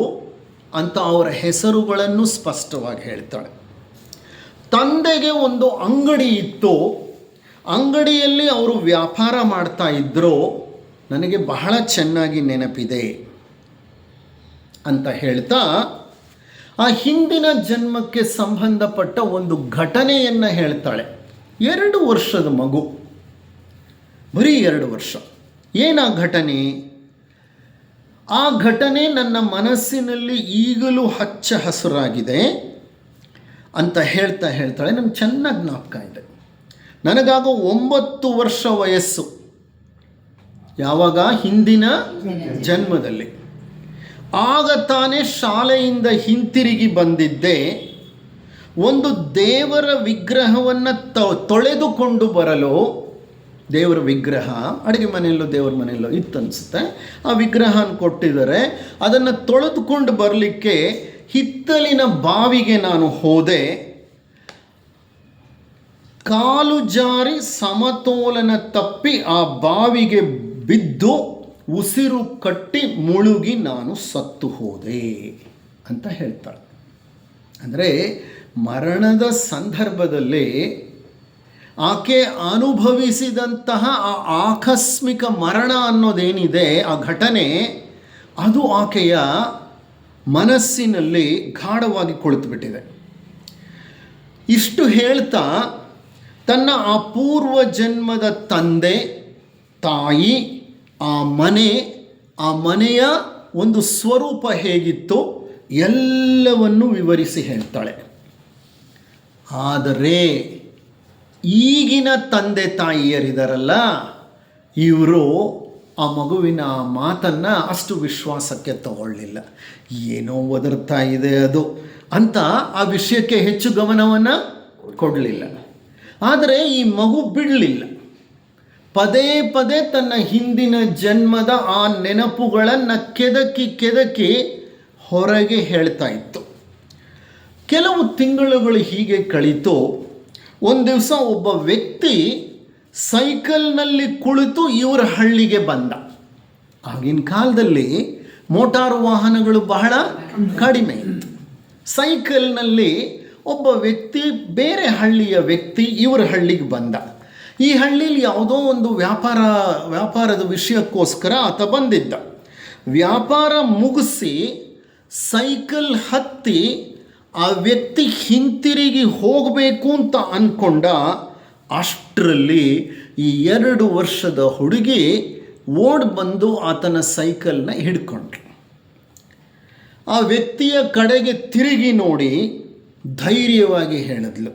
ಅಂತ ಅವರ ಹೆಸರುಗಳನ್ನು ಸ್ಪಷ್ಟವಾಗಿ ಹೇಳ್ತಾಳೆ. ತಂದೆಗೆ ಒಂದು ಅಂಗಡಿ ಇತ್ತು, ಅಂಗಡಿಯಲ್ಲಿ ಅವರು ವ್ಯಾಪಾರ ಮಾಡ್ತಾ ಇದ್ದರು, ನನಗೆ ಬಹಳ ಚೆನ್ನಾಗಿ ನೆನಪಿದೆ ಅಂತ ಹೇಳ್ತಾ ಆ ಹಿಂದಿನ ಜನ್ಮಕ್ಕೆ ಸಂಬಂಧಪಟ್ಟ ಒಂದು ಘಟನೆಯನ್ನು ಹೇಳ್ತಾಳೆ. 2 ವರ್ಷದ ಮಗು, ಬರೀ 2 ವರ್ಷ. ಏನಾ ಘಟನೆ? ಆ ಘಟನೆ ನನ್ನ ಮನಸ್ಸಿನಲ್ಲಿ ಈಗಲೂ ಹಚ್ಚ ಹಸುರಾಗಿದೆ ಅಂತ ಹೇಳ್ತಾಳೆ. ನನಗೆ ಚೆನ್ನಾಗಿ ಜ್ಞಾಪಕ ಇದೆ. ನನಗಾಗ 9 ವರ್ಷ ವಯಸ್ಸು. ಯಾವಾಗ? ಹಿಂದಿನ ಜನ್ಮದಲ್ಲಿ. ಆಗ ತಾನೇ ಶಾಲೆಯಿಂದ ಹಿಂತಿರುಗಿ ಬಂದಿದ್ದೆ. ಒಂದು ದೇವರ ವಿಗ್ರಹವನ್ನು ತೊಳೆದುಕೊಂಡು ಬರಲು, ದೇವರ ವಿಗ್ರಹ ಅಡುಗೆ ಮನೆಯಲ್ಲೋ ದೇವರ ಮನೆಯಲ್ಲೋ ಇತ್ತನ್ಸುತ್ತೆ, ಆ ವಿಗ್ರಹನ ಕೊಟ್ಟಿದ್ದಾರೆ. ಅದನ್ನು ತೊಳೆದುಕೊಂಡು ಬರಲಿಕ್ಕೆ ಹಿತ್ತಲಿನ ಬಾವಿಗೆ ನಾನು ಹೋದೆ. ಕಾಲು ಜಾರಿ ಸಮತೋಲನ ತಪ್ಪಿ ಆ ಬಾವಿಗೆ ಬಿದ್ದು ಉಸಿರು ಕಟ್ಟಿ ಮುಳುಗಿ ನಾನು ಸತ್ತು ಹೋದೆ ಅಂತ ಹೇಳ್ತಾಳೆ. ಅಂದರೆ ಮರಣದ ಸಂದರ್ಭದಲ್ಲಿ ಆಕೆ ಅನುಭವಿಸಿದಂತಹ ಆ ಆಕಸ್ಮಿಕ ಮರಣ ಅನ್ನೋದೇನಿದೆ, ಆ ಘಟನೆ, ಅದು ಆಕೆಯ ಮನಸ್ಸಿನಲ್ಲಿ ಗಾಢವಾಗಿ ಕುಳಿತುಬಿಟ್ಟಿದೆ. ಇಷ್ಟು ಹೇಳ್ತಾ ತನ್ನ ಆ ಪೂರ್ವ ಜನ್ಮದ ತಂದೆ, ತಾಯಿ, ಆ ಮನೆಯ ಒಂದು ಸ್ವರೂಪ ಹೇಗಿತ್ತು ಎಲ್ಲವನ್ನು ವಿವರಿಸಿ ಹೇಳ್ತಾಳೆ. ಆದರೆ ಈಗಿನ ತಂದೆ ತಾಯಿಯರಿದಾರಲ್ಲ, ಇವರು ಆ ಮಗುವಿನ ಮಾತನ್ನು ಅಷ್ಟು ವಿಶ್ವಾಸಕ್ಕೆ ತಗೊಳ್ಳಿಲ್ಲ. ಏನೋ ಒದರ್ತಾ ಇದೆ ಅದು ಅಂತ ಆ ವಿಷಯಕ್ಕೆ ಹೆಚ್ಚು ಗಮನವನ್ನು ಕೊಡಲಿಲ್ಲ. ಆದರೆ ಈ ಮಗು ಬಿಡಲಿಲ್ಲ. ಪದೇ ಪದೇ ತನ್ನ ಹಿಂದಿನ ಜನ್ಮದ ಆ ನೆನಪುಗಳನ್ನು ಕೆದಕಿ ಹೊರಗೆ ಹೇಳ್ತಾ ಇತ್ತು. ಕೆಲವು ತಿಂಗಳುಗಳು ಹೀಗೆ ಕಳೀತು. ಒಂದು ದಿವಸ ಒಬ್ಬ ವ್ಯಕ್ತಿ ಸೈಕಲ್ನಲ್ಲಿ ಕುಳಿತು ಇವರ ಹಳ್ಳಿಗೆ ಬಂದ. ಆಗಿನ ಕಾಲದಲ್ಲಿ ಮೋಟಾರು ವಾಹನಗಳು ಬಹಳ ಕಡಿಮೆ ಇತ್ತು. ಸೈಕಲ್ನಲ್ಲಿ ಒಬ್ಬ ವ್ಯಕ್ತಿ, ಬೇರೆ ಹಳ್ಳಿಯ ವ್ಯಕ್ತಿ ಇವರ ಹಳ್ಳಿಗೆ ಬಂದ. ಈ ಹಳ್ಳಿಯಲ್ಲಿ ಯಾವುದೋ ಒಂದು ವ್ಯಾಪಾರದ ವಿಷಯಕ್ಕೋಸ್ಕರ ಆತ ಬಂದಿದ್ದ. ವ್ಯಾಪಾರ ಮುಗಿಸಿ ಸೈಕಲ್ ಹತ್ತಿ ಆ ವ್ಯಕ್ತಿ ಹಿಂತಿರುಗಿ ಹೋಗಬೇಕು ಅಂತ ಅಂದ್ಕೊಂಡ. ಅಷ್ಟರಲ್ಲಿ ಈ 2 ವರ್ಷದ ಹುಡುಗಿ ಓಡಿ ಬಂದು ಆತನ ಸೈಕಲ್ನ ಹಿಡ್ಕೊಂಡ್ರು. ಆ ವ್ಯಕ್ತಿಯ ಕಡೆಗೆ ತಿರುಗಿ ನೋಡಿ ಧೈರ್ಯವಾಗಿ ಹೇಳಿದ್ಲು,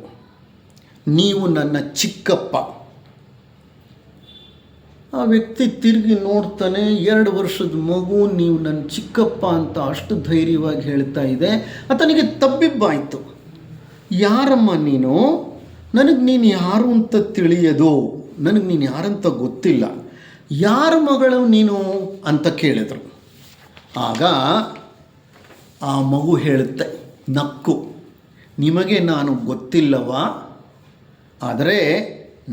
ನೀವು ನನ್ನ ಚಿಕ್ಕಪ್ಪ. ಆ ವ್ಯಕ್ತಿ ತಿರುಗಿ ನೋಡ್ತಾನೆ, 2 ವರ್ಷದ ಮಗು ನೀವು ನನ್ನ ಚಿಕ್ಕಪ್ಪ ಅಂತ ಅಷ್ಟು ಧೈರ್ಯವಾಗಿ ಹೇಳ್ತಾ ಇದೆ. ಆತನಿಗೆ ತಬ್ಬಿಬ್ಬಾಯಿತು. ಯಾರಮ್ಮ ನೀನು? ನನಗೆ ನೀನು ಯಾರು ಅಂತ ತಿಳಿಯೋದು, ನನಗೆ ನೀನು ಯಾರಂತ ಗೊತ್ತಿಲ್ಲ, ಯಾರ ಮಗಳು ನೀನು ಅಂತ ಕೇಳಿದರು. ಆಗ ಆ ಮಗು ಹೇಳುತ್ತೆ ನಕ್ಕು, ನಿಮಗೆ ನಾನು ಗೊತ್ತಿಲ್ಲವಾ, ಆದರೆ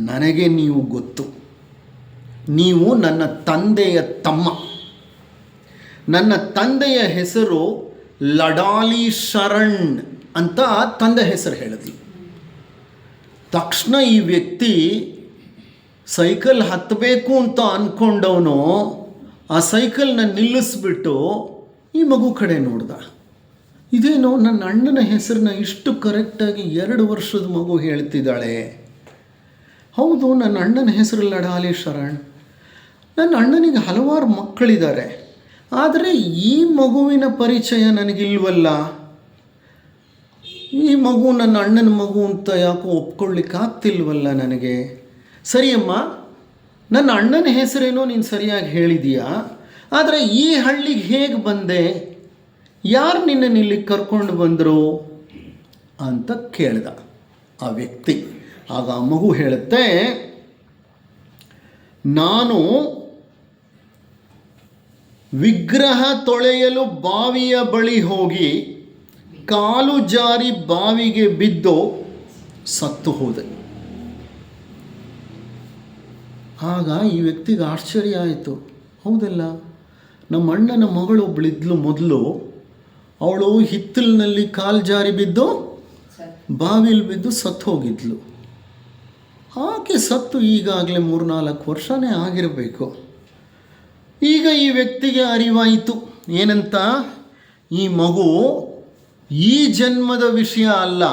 ನನಗೆ ನೀವು ಗೊತ್ತು. ನೀವು ನನ್ನ ತಂದೆಯ ತಮ್ಮ. ನನ್ನ ತಂದೆಯ ಹೆಸರು ಲಡಾಲಿ ಶರಣ್ ಅಂತ ತಂದೆ ಹೆಸರು ಹೇಳಿದ್ಲು. ತಕ್ಷಣ ಈ ವ್ಯಕ್ತಿ ಸೈಕಲ್ ಹತ್ತಬೇಕು ಅಂತ ಅಂದ್ಕೊಂಡವನು ಆ ಸೈಕಲ್ನ ನಿಲ್ಲಿಸ್ಬಿಟ್ಟು ಈ ಮಗು ಕಡೆ ನೋಡ್ದ. ಇದೇನೋ ನನ್ನ ಅಣ್ಣನ ಹೆಸರನ್ನ ಇಷ್ಟು ಕರೆಕ್ಟಾಗಿ 2 ವರ್ಷದ ಮಗು ಹೇಳ್ತಿದ್ದಾಳೆ. ಹೌದು, ನನ್ನ ಅಣ್ಣನ ಹೆಸರು ಲಡಾಲಿ ಶರಣ್. ನನ್ನ ಅಣ್ಣನಿಗೆ ಹಲವಾರು ಮಕ್ಕಳಿದ್ದಾರೆ, ಆದರೆ ಈ ಮಗುವಿನ ಪರಿಚಯ ನನಗಿಲ್ವಲ್ಲ. ಈ ಮಗು ನನ್ನ ಅಣ್ಣನ ಮಗು ಅಂತ ಯಾಕೋ ಒಪ್ಕೊಳ್ಳಿಕ್ಕಾಗ್ತಿಲ್ವಲ್ಲ ನನಗೆ. ಸರಿಯಮ್ಮ, ನನ್ನ ಅಣ್ಣನ ಹೆಸರೇನೋ ನೀನು ಸರಿಯಾಗಿ ಹೇಳಿದೀಯಾ, ಆದರೆ ಈ ಹಳ್ಳಿಗೆ ಹೇಗೆ ಬಂದೆ, ಯಾರು ನಿನ್ನನ್ನು ಇಲ್ಲಿಗೆ ಕರ್ಕೊಂಡು ಬಂದರು ಅಂತ ಕೇಳ್ದ ಆ ವ್ಯಕ್ತಿ. ಆಗ ಆ ಮಗು ಹೇಳುತ್ತೆ, ನಾನು ವಿಗ್ರಹ ತೊಳೆಯಲು ಬಾವಿಯ ಬಳಿ ಹೋಗಿ ಕಾಲು ಜಾರಿ ಬಾವಿಗೆ ಬಿದ್ದು ಸತ್ತು ಹೋದೆ. ಆಗ ಈ ವ್ಯಕ್ತಿಗೆ ಆಶ್ಚರ್ಯ ಆಯಿತು. ಹೌದಲ್ಲ, ನಮ್ಮ ಅಣ್ಣನ ಮಗಳೊಬ್ಬಳಿದ್ಲು ಮೊದಲು, ಅವಳು ಹಿತ್ತಲಿನಲ್ಲಿ ಕಾಲು ಜಾರಿ ಬಿದ್ದು ಬಾವಿಲಿ ಬಿದ್ದು ಸತ್ತು ಹೋಗಿದ್ಲು. ಆಕೆ ಸತ್ತು ಈಗಾಗಲೇ 3-4 ವರ್ಷನೇ ಆಗಿರಬೇಕು. ಈಗ ಈ ವ್ಯಕ್ತಿಗೆ ಅರಿವಾಯಿತು ಏನಂತ, ಈ ಮಗು ಈ ಜನ್ಮದ ವಿಷಯ ಅಲ್ಲ,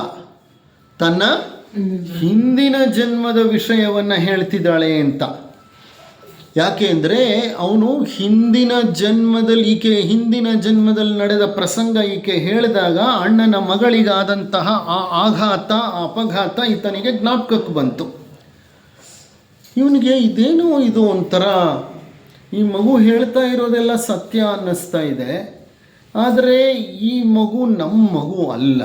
ತನ್ನ ಹಿಂದಿನ ಜನ್ಮದ ವಿಷಯವನ್ನು ಹೇಳ್ತಿದ್ದಾಳೆ ಅಂತ. ಯಾಕೆ ಅಂದರೆ ಅವನು ಹಿಂದಿನ ಜನ್ಮದಲ್ಲಿ ನಡೆದ ಪ್ರಸಂಗ ಈಕೆ ಹೇಳಿದಾಗ ಅಣ್ಣನ ಮಗಳಿಗಾದಂತಹ ಆ ಆಘಾತ, ಆ ಅಪಘಾತ ಈತನಿಗೆ ಜ್ಞಾಪಕಕ್ಕೆ ಬಂತು. ಇವನಿಗೆ ಇದೇನೋ ಇದು ಒಂಥರ, ಈ ಮಗು ಹೇಳ್ತಾ ಇರೋದೆಲ್ಲ ಸತ್ಯ ಅನ್ನಿಸ್ತಾ ಇದೆ, ಆದರೆ ಈ ಮಗು ನಮ್ಮ ಮಗು ಅಲ್ಲ,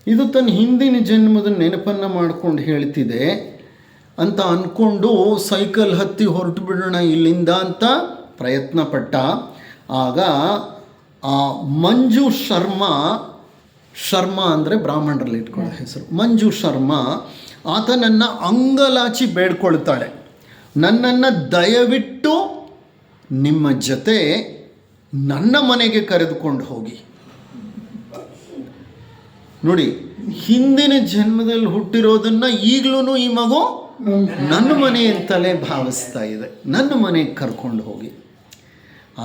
ಇದು ತನ್ನ ಹಿಂದಿನ ಜನ್ಮದ ನೆನಪನ್ನು ಮಾಡ್ಕೊಂಡು ಹೇಳ್ತಿದೆ ಅಂತ ಅಂದ್ಕೊಂಡು ಸೈಕಲ್ ಹತ್ತಿ ಹೊರಟು ಬಿಡೋಣ ಇಲ್ಲಿಂದ ಅಂತ ಪ್ರಯತ್ನ ಪಟ್ಟ. ಆಗ ಆ ಮಂಜು ಶರ್ಮಾ ಅಂದರೆ ಬ್ರಾಹ್ಮಣರಲ್ಲಿ ಇಟ್ಕೊಳ್ಳೋ ಹೆಸರು, ಮಂಜು ಶರ್ಮಾ ಆತನನ್ನು ಅಂಗಲಾಚಿ ಬೇಡ್ಕೊಳ್ತಾಳೆ, ನನ್ನನ್ನು ದಯವಿಟ್ಟು ನಿಮ್ಮ ಜೊತೆ ನನ್ನ ಮನೆಗೆ ಕರೆದುಕೊಂಡು ಹೋಗಿ. ನೋಡಿ, ಹಿಂದಿನ ಜನ್ಮದಲ್ಲಿ ಹುಟ್ಟಿರೋದನ್ನು ಈಗಲೂ ಈ ಮಗು ನನ್ನ ಮನೆ ಅಂತಲೇ ಭಾವಿಸ್ತಾ ಇದೆ, ನನ್ನ ಮನೆಗೆ ಕರ್ಕೊಂಡು ಹೋಗಿ.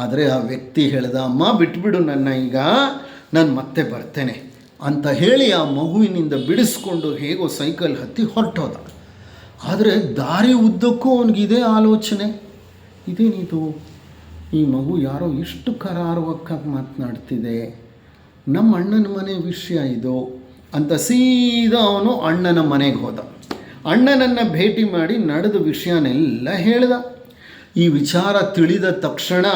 ಆದರೆ ಆ ವ್ಯಕ್ತಿ ಹೇಳ್ದ, ಅಮ್ಮ ಬಿಟ್ಬಿಡು ನನ್ನ, ಈಗ ನಾನು ಮತ್ತೆ ಬರ್ತೇನೆ ಅಂತ ಹೇಳಿ ಆ ಮಗುವಿನಿಂದ ಬಿಡಿಸ್ಕೊಂಡು ಹೇಗೋ ಸೈಕಲ್ ಹತ್ತಿ ಹೊರಟೋದ. ಆದರೆ ದಾರಿ ಉದ್ದಕ್ಕೂ ಅವನಿಗಿದೇ ಆಲೋಚನೆ, ಇದೇನಿದು, ಈ ಮಗು ಯಾರೋ ಇಷ್ಟು ಕರಾರುವಕ್ಕಾಗಿ ಮಾತನಾಡ್ತಿದೆ, ನಮ್ಮ ಅಣ್ಣನ ಮನೆ ವಿಷಯ ಇದು ಅಂತ ಸೀದಾ ಅವನು ಅಣ್ಣನ ಮನೆಗೆ ಹೋದ. ಅಣ್ಣನನ್ನು ಭೇಟಿ ಮಾಡಿ ನಡೆದ ವಿಷಯನೆಲ್ಲ ಹೇಳ್ದ. ಈ ವಿಚಾರ ತಿಳಿದ ತಕ್ಷಣ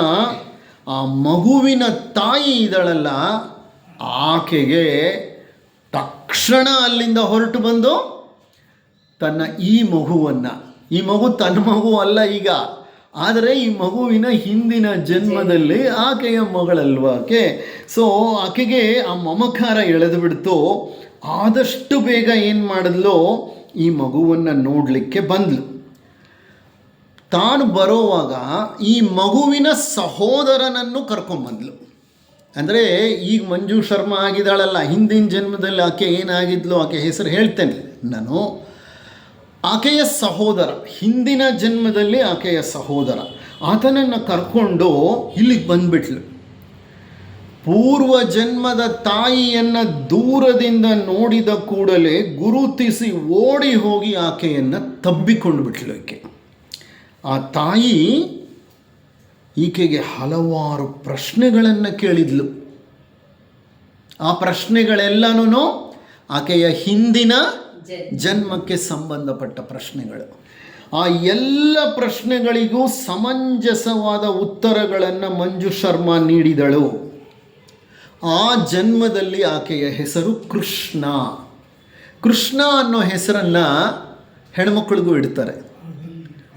ಆ ಮಗುವಿನ ತಾಯಿ ಇದಳಲ್ಲ, ಆಕೆಗೆ ತಕ್ಷಣ ಅಲ್ಲಿಂದ ಹೊರಟು ಬಂದು ತನ್ನ ಈ ಮಗು ತನ್ನ ಮಗು ಅಲ್ಲ ಈಗ, ಆದರೆ ಈ ಮಗುವಿನ ಹಿಂದಿನ ಜನ್ಮದಲ್ಲಿ ಆಕೆಯ ಮಗಳಲ್ವ ಆಕೆ. ಸೊ ಆಕೆಗೆ ಆ ಮಮಕಾರ ಎಳೆದು ಬಿಡ್ತು. ಆದಷ್ಟು ಬೇಗ ಏನು ಮಾಡಿದ್ಲು, ಈ ಮಗುವನ್ನು ನೋಡಲಿಕ್ಕೆ ಬಂದ್ಲು. ತಾನು ಬರೋವಾಗ ಈ ಮಗುವಿನ ಸಹೋದರನನ್ನು ಕರ್ಕೊಂಬಂದ್ಲು. ಅಂದರೆ ಈಗ ಮಂಜು ಶರ್ಮಾ ಆಗಿದ್ದಾಳಲ್ಲ, ಹಿಂದಿನ ಜನ್ಮದಲ್ಲಿ ಆಕೆ ಏನಾಗಿದ್ಲು, ಆಕೆ ಹೆಸರು ಹೇಳ್ತೇನೆ ನಾನು. ಆಕೆಯ ಸಹೋದರ, ಹಿಂದಿನ ಜನ್ಮದಲ್ಲಿ ಆಕೆಯ ಸಹೋದರ, ಆತನನ್ನು ಕರ್ಕೊಂಡು ಇಲ್ಲಿಗೆ ಬಂದುಬಿಟ್ಲು. ಪೂರ್ವ ಜನ್ಮದ ತಾಯಿಯನ್ನು ದೂರದಿಂದ ನೋಡಿದ ಕೂಡಲೇ ಗುರುತಿಸಿ ಓಡಿ ಹೋಗಿ ಆಕೆಯನ್ನು ತಬ್ಬಿಕೊಂಡು ಬಿಟ್ಲು. ಆ ತಾಯಿ ಈಕೆಗೆ ಹಲವಾರು ಪ್ರಶ್ನೆಗಳನ್ನು ಕೇಳಿದ್ಲು. ಆ ಪ್ರಶ್ನೆಗಳೆಲ್ಲನೂ ಆಕೆಯ ಹಿಂದಿನ ಜನ್ಮಕ್ಕೆ ಸಂಬಂಧಪಟ್ಟ ಪ್ರಶ್ನೆಗಳು. ಆ ಎಲ್ಲ ಪ್ರಶ್ನೆಗಳಿಗೂ ಸಮಂಜಸವಾದ ಉತ್ತರಗಳನ್ನು ಮಂಜು ಶರ್ಮಾ ನೀಡಿದಳು. ಆ ಜನ್ಮದಲ್ಲಿ ಆಕೆಯ ಹೆಸರು ಕೃಷ್ಣ. ಕೃಷ್ಣ ಅನ್ನೋ ಹೆಸರನ್ನು ಹೆಣ್ಮಕ್ಳಿಗೂ ಇಡ್ತಾರೆ,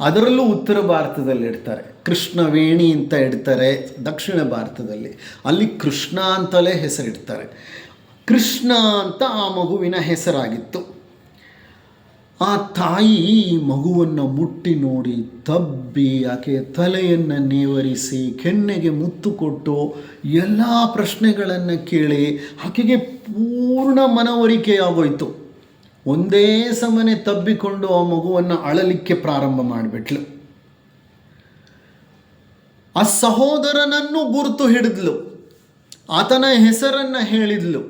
ಅದರಲ್ಲೂ ಉತ್ತರ ಭಾರತದಲ್ಲಿ ಇಡ್ತಾರೆ. ಕೃಷ್ಣವೇಣಿ ಅಂತ ಇಡ್ತಾರೆ ದಕ್ಷಿಣ ಭಾರತದಲ್ಲಿ, ಅಲ್ಲಿ ಕೃಷ್ಣ ಅಂತಲೇ ಹೆಸರಿಡ್ತಾರೆ. ಕೃಷ್ಣ ಅಂತ ಆ ಮಗುವಿನ ಹೆಸರಾಗಿತ್ತು. ಆ ತಾಯಿ ಈ ಮಗುವನ್ನು ಮುಟ್ಟಿ ನೋಡಿ ತಬ್ಬಿ ಆಕೆಯ ತಲೆಯನ್ನು ನೇವರಿಸಿ ಕೆನ್ನೆಗೆ ಮುತ್ತು ಕೊಟ್ಟು ಎಲ್ಲ ಪ್ರಶ್ನೆಗಳನ್ನು ಕೇಳಿ ಆಕೆಗೆ ಪೂರ್ಣ ಮನವರಿಕೆಯಾಗೋಯ್ತು. ಒಂದೇ ಸಮನೆ ತಬ್ಬಿಕೊಂಡು ಆ ಮಗುವನ್ನು ಅಳಲಿಕ್ಕೆ ಪ್ರಾರಂಭ ಮಾಡಿಬಿಟ್ಲು. ಆ ಸಹೋದರನನ್ನು ಗುರುತು ಹಿಡಿದ್ಲು, ಆತನ ಹೆಸರನ್ನು ಹೇಳಿದ್ಲು,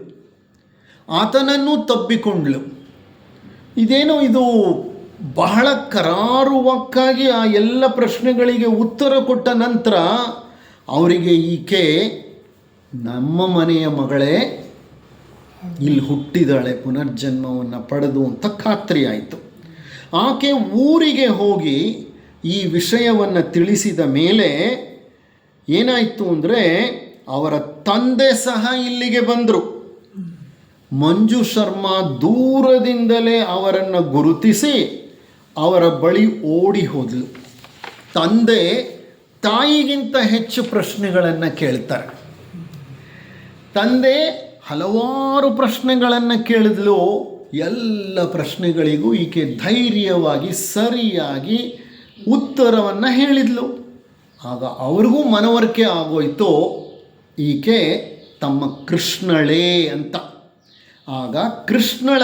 ಆತನನ್ನು ತಬ್ಬಿಕೊಂಡ್ಲು. ಇದೇನೋ ಇದು ಬಹಳ ಕರಾರುವಕ್ಕಾಗಿ ಆ ಎಲ್ಲ ಪ್ರಶ್ನೆಗಳಿಗೆ ಉತ್ತರ ಕೊಟ್ಟ ನಂತರ ಅವರಿಗೆ ಈಕೆ ನಮ್ಮ ಮನೆಯ ಮಗಳೇ ಇಲ್ಲಿ ಹುಟ್ಟಿದಾಳೆ, ಪುನರ್ಜನ್ಮವನ್ನು ಪಡೆದು ಅಂತ ಖಾತ್ರಿ ಆಯಿತು. ಆಕೆ ಊರಿಗೆ ಹೋಗಿ ಈ ವಿಷಯವನ್ನು ತಿಳಿಸಿದ ಮೇಲೆ ಏನಾಯಿತು ಅಂದರೆ, ಅವರ ತಂದೆ ಸಹ ಇಲ್ಲಿಗೆ ಬಂದರು. ಮಂಜು ಶರ್ಮಾ ದೂರದಿಂದಲೇ ಅವರನ್ನು ಗುರುತಿಸಿ ಅವರ ಬಳಿ ಓಡಿ ಹೋದಳು. ತಂದೆ ತಾಯಿಗಿಂತ ಹೆಚ್ಚು ಪ್ರಶ್ನೆಗಳನ್ನು ಕೇಳ್ತಾರೆ. ತಂದೆ ಹಲವಾರು ಪ್ರಶ್ನೆಗಳನ್ನು ಕೇಳಿದ್ಲು. ಎಲ್ಲ ಪ್ರಶ್ನೆಗಳಿಗೂ ಈಕೆ ಧೈರ್ಯವಾಗಿ ಸರಿಯಾಗಿ ಉತ್ತರವನ್ನು ಹೇಳಿದ್ಲು. ಆಗ ಅವ್ರಿಗೂ ಮನವರಿಕೆ ಆಗೋಯ್ತು, ಈಕೆ ತಮ್ಮ ಕೃಷ್ಣಳೇ ಅಂತ. ಆಗ ಕೃಷ್ಣಳ